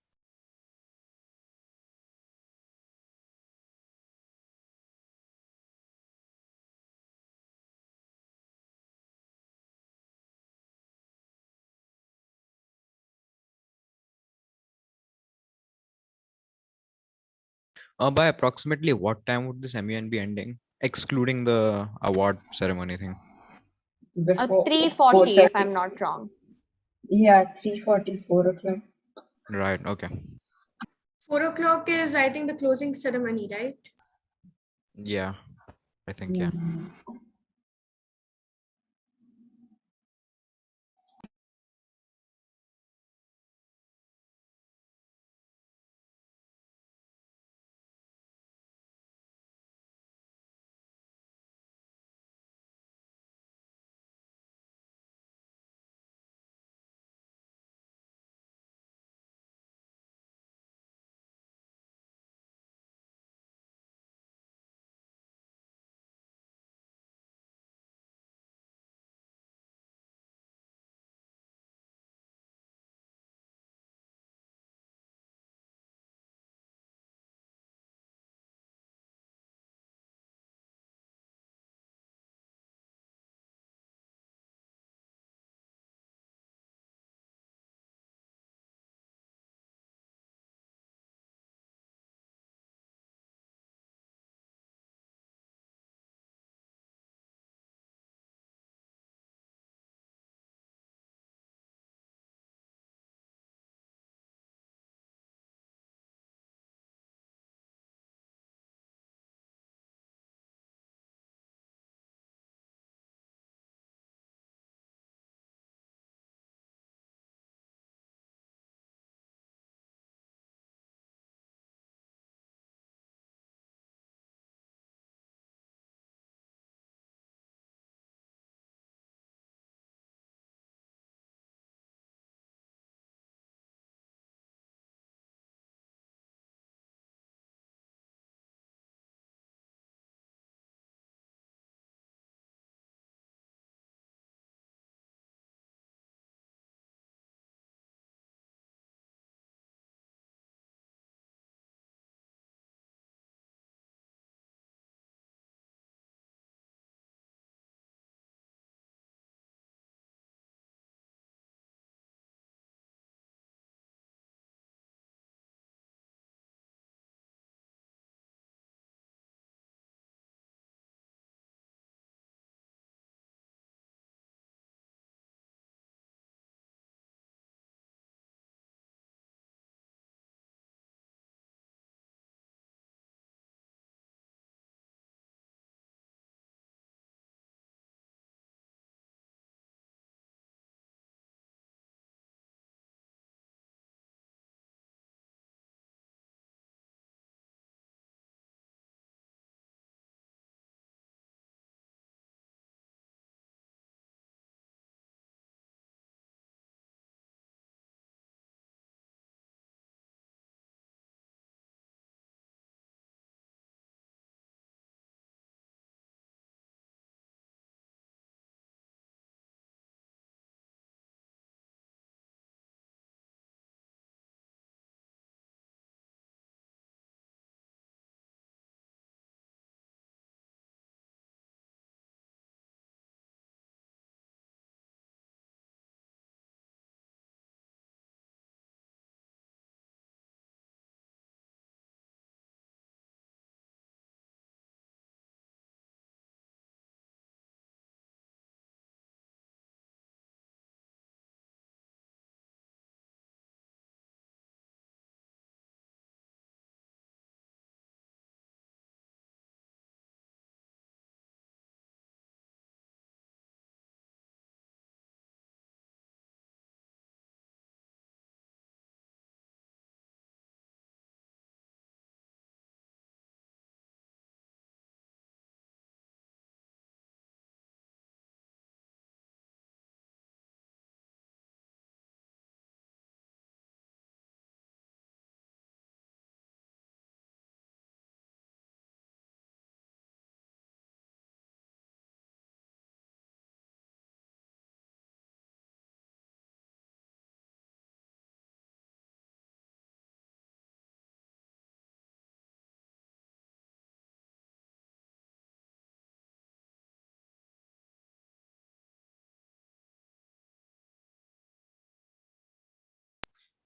By approximately what time would this MUN be ending, excluding the award ceremony thing?
Before
3:40, if I'm not wrong.
Yeah, 3:40, 4 o'clock.
Right, okay.
4 o'clock is, I think, the closing ceremony, right?
Yeah, I think, yeah.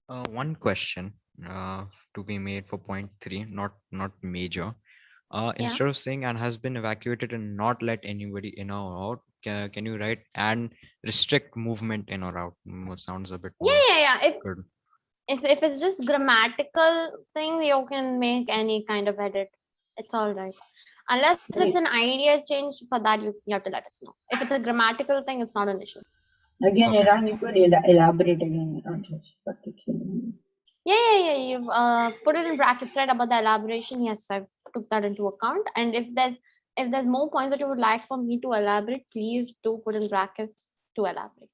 One question to be made for point 3, not major.
Yeah.
Instead of saying and has been evacuated and not let anybody in or out, can you write and restrict movement in or out? Sounds a bit more
Yeah.
good.
If it's just grammatical thing, you can make any kind of edit. It's all right. Unless it's an idea change, for that you have to let us know. If it's a grammatical thing, it's not an issue.
Again,
Okay.
Iran, you could elaborate again, not just particularly.
Yeah. You've put it in brackets, right, about the elaboration. Yes, I've took that into account. And if there's more points that you would like for me to elaborate, please do put in brackets to elaborate.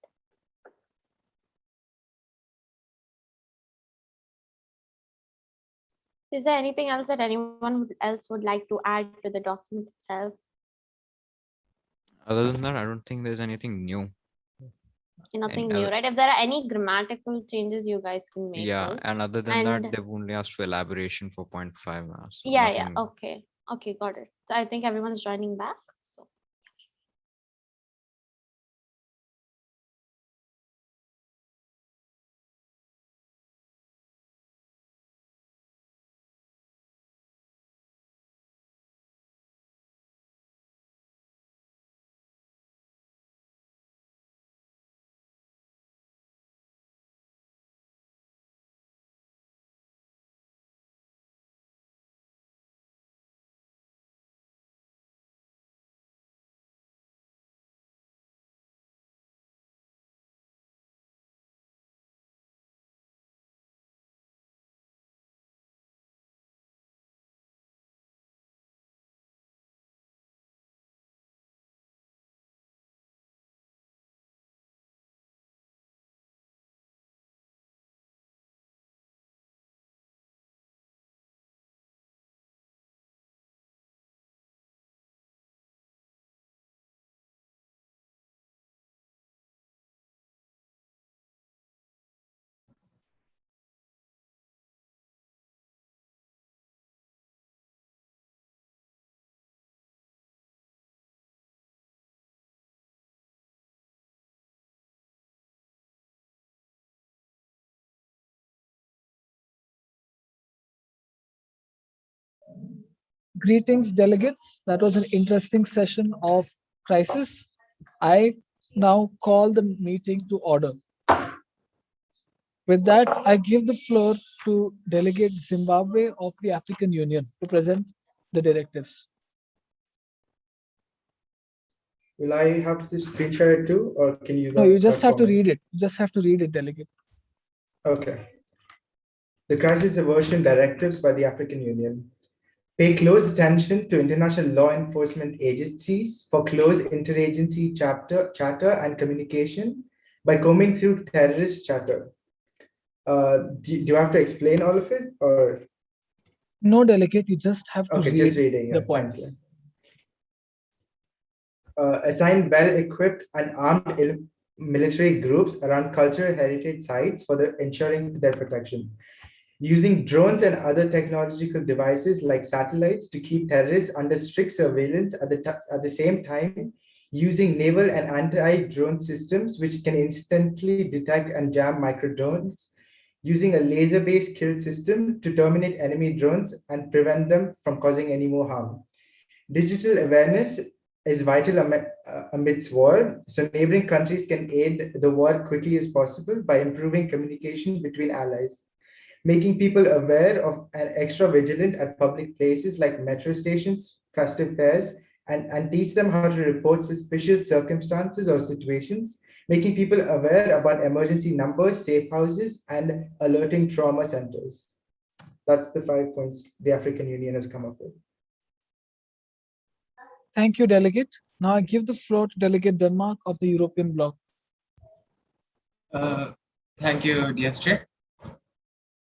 Is there anything else that anyone else would like to add to the document itself?
Other than that, I don't think there's anything new.
Nothing
And
new, right? If there are any grammatical changes, you guys can make
yeah,
those.
and other than
And
that, they've only asked for elaboration for point 5. So
yeah,
nothing.
okay, got it. So I think everyone's joining back. So
Greetings, delegates. That was an interesting session of crisis. I now call the meeting to order. With that, I give the floor to Delegate Zimbabwe of the African Union to present the directives.
Will I have to screen share it too, or can you?
No, you just have to read it. You just have to read it, Delegate.
Okay. The crisis aversion directives by the African Union. Pay close attention to international law enforcement agencies for close interagency chatter and communication by combing through terrorist chatter. Do you have to explain all of it, or?
No, Delegate, you just have to
Okay,
read
just reading
the
it.
points.
Thank you. Assign well-equipped and armed military groups around cultural heritage sites for ensuring their protection. Using drones and other technological devices like satellites to keep terrorists under strict surveillance at the same time, using naval and anti-drone systems which can instantly detect and jam micro-drones, using a laser-based kill system to terminate enemy drones and prevent them from causing any more harm. Digital awareness is vital amidst war, so neighboring countries can aid the war quickly as possible by improving communication between allies. Making people aware of and extra vigilant at public places like metro stations, festive fairs, and teach them how to report suspicious circumstances or situations, making people aware about emergency numbers, safe houses, and alerting trauma centers. That's the 5 points the African Union has come up with.
Thank you, Delegate. Now I give the floor to Delegate Denmark of the European Bloc.
Thank you, DSJ.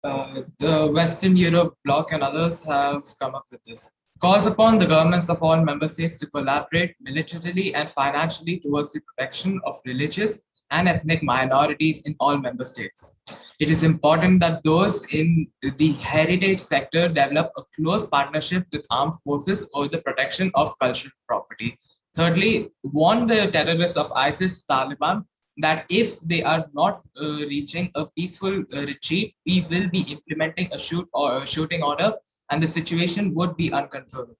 The Western Europe bloc and others have come up with this. Calls upon the governments of all member states to collaborate militarily and financially towards the protection of religious and ethnic minorities in all member states. It is important that those in the heritage sector develop a close partnership with armed forces over the protection of cultural property. Thirdly, warn the terrorists of ISIS, Taliban, that if they are not reaching a peaceful retreat, we will be implementing a shooting order, and the situation would be uncontrollable.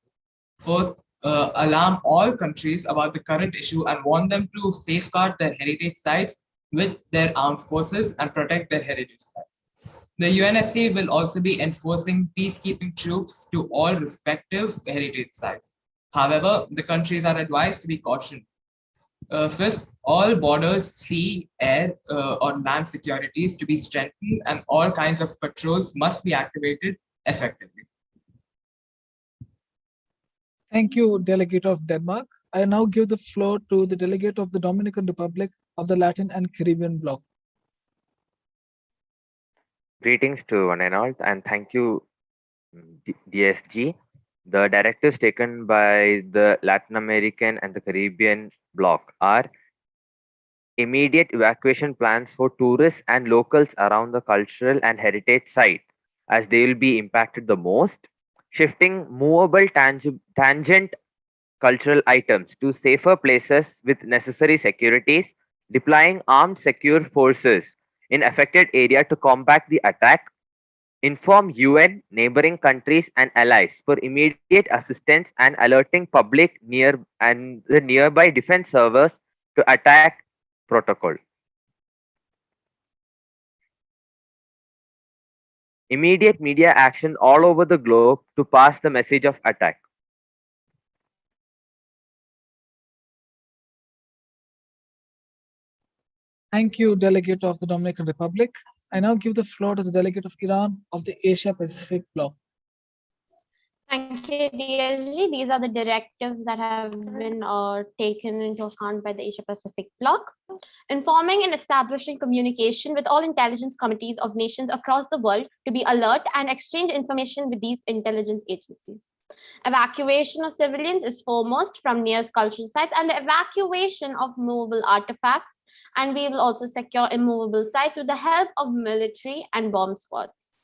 Fourth, alarm all countries about the current issue and warn them to safeguard their heritage sites with their armed forces and protect their heritage sites. The UNSC will also be enforcing peacekeeping troops to all respective heritage sites. However, the countries are advised to be cautious. Fifth, all borders, sea, air, or land securities to be strengthened, and all kinds of patrols must be activated effectively.
Thank you, Delegate of Denmark. I now give the floor to the Delegate of the Dominican Republic of the Latin and Caribbean Bloc.
Greetings to one and all, and thank you, DSG. The directives taken by the Latin American and the Caribbean bloc are immediate evacuation plans for tourists and locals around the cultural and heritage site, as they will be impacted the most, shifting movable tangent cultural items to safer places with necessary securities, deploying armed secure forces in affected area to combat the attack, inform UN, neighboring countries and allies for immediate assistance, and alerting public near and the nearby defense servers to attack protocol. Immediate media action all over the globe to pass the message of attack.
Thank you, Delegate of the Dominican Republic. I now give the floor to the Delegate of Iran of the Asia Pacific Bloc.
Thank you, DSG. These are the directives that have been taken into account by the Asia Pacific Bloc. Informing and establishing communication with all intelligence committees of nations across the world to be alert and exchange information with these intelligence agencies. Evacuation of civilians is foremost from nearest cultural sites, and the evacuation of movable artifacts, and we will also secure immovable sites with the help of military and bomb squads.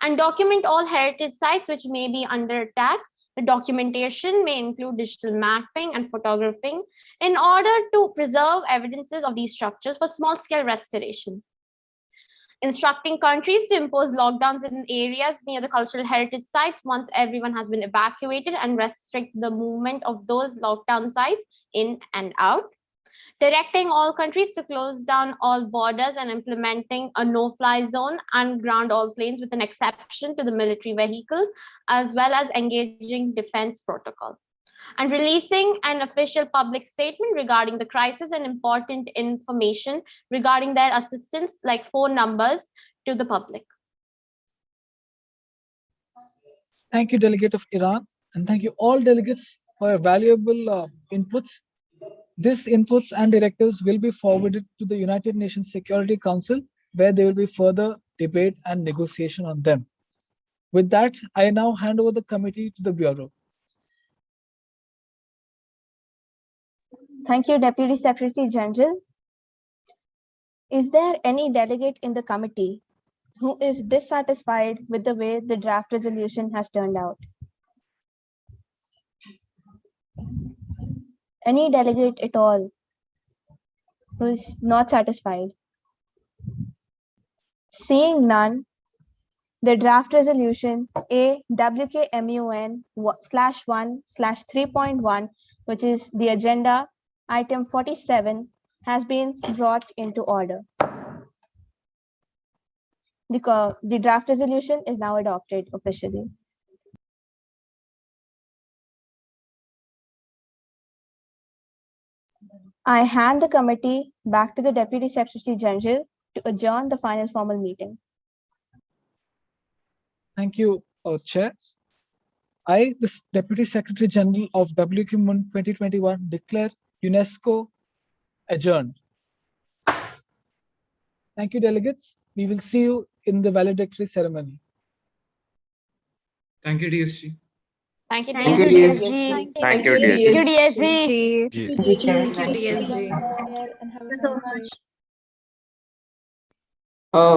And document all heritage sites which may be under attack. The documentation may include digital mapping and photographing in order to preserve evidences of these structures for small-scale restorations. Instructing countries to impose lockdowns in areas near the cultural heritage sites once everyone has been evacuated, and restrict the movement of those lockdown sites in and out. Directing all countries to close down all borders and implementing a no-fly zone and ground all planes with an exception to the military vehicles, as well as engaging defense protocol. And releasing an official public statement regarding the crisis and important information regarding their assistance, like phone numbers, to the public.
Thank you, Delegate of Iran, and thank you all delegates for your valuable inputs. These inputs and directives will be forwarded to the United Nations Security Council, where there will be further debate and negotiation on them. With that, I now hand over the committee to the Bureau.
Thank you, Deputy Secretary General. Is there any delegate in the committee who is dissatisfied with the way the draft resolution has turned out? Any delegate at all who is not satisfied? Seeing none, the draft resolution WKMUN/1/3.1, which is the agenda item 47, has been brought into order. The draft resolution is now adopted officially. I hand the committee back to the Deputy Secretary General to adjourn the final formal meeting.
Thank you, Chair. I, the Deputy Secretary General of WKMUN 2021, declare UNESCO adjourned. Thank you, delegates. We will see you in the valedictory ceremony.
Thank you, DSG.
Thank you,
Thank you,
DSG.
Thank you,
DSG.
Thank you, Chair.
Thank you, DSG.
Thank you so much.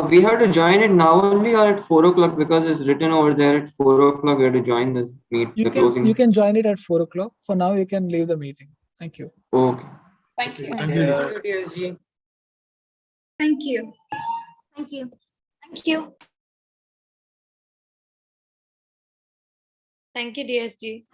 We have to join it now only or at 4 o'clock, because it's written over there at 4 o'clock. We have to join this closing.
You can join it at 4 o'clock. For now, you can leave the meeting. Thank you.
Okay.
Thank you.
Thank you.
DSG.
Thank you.
Thank you.
Thank you. Thank you, DSG.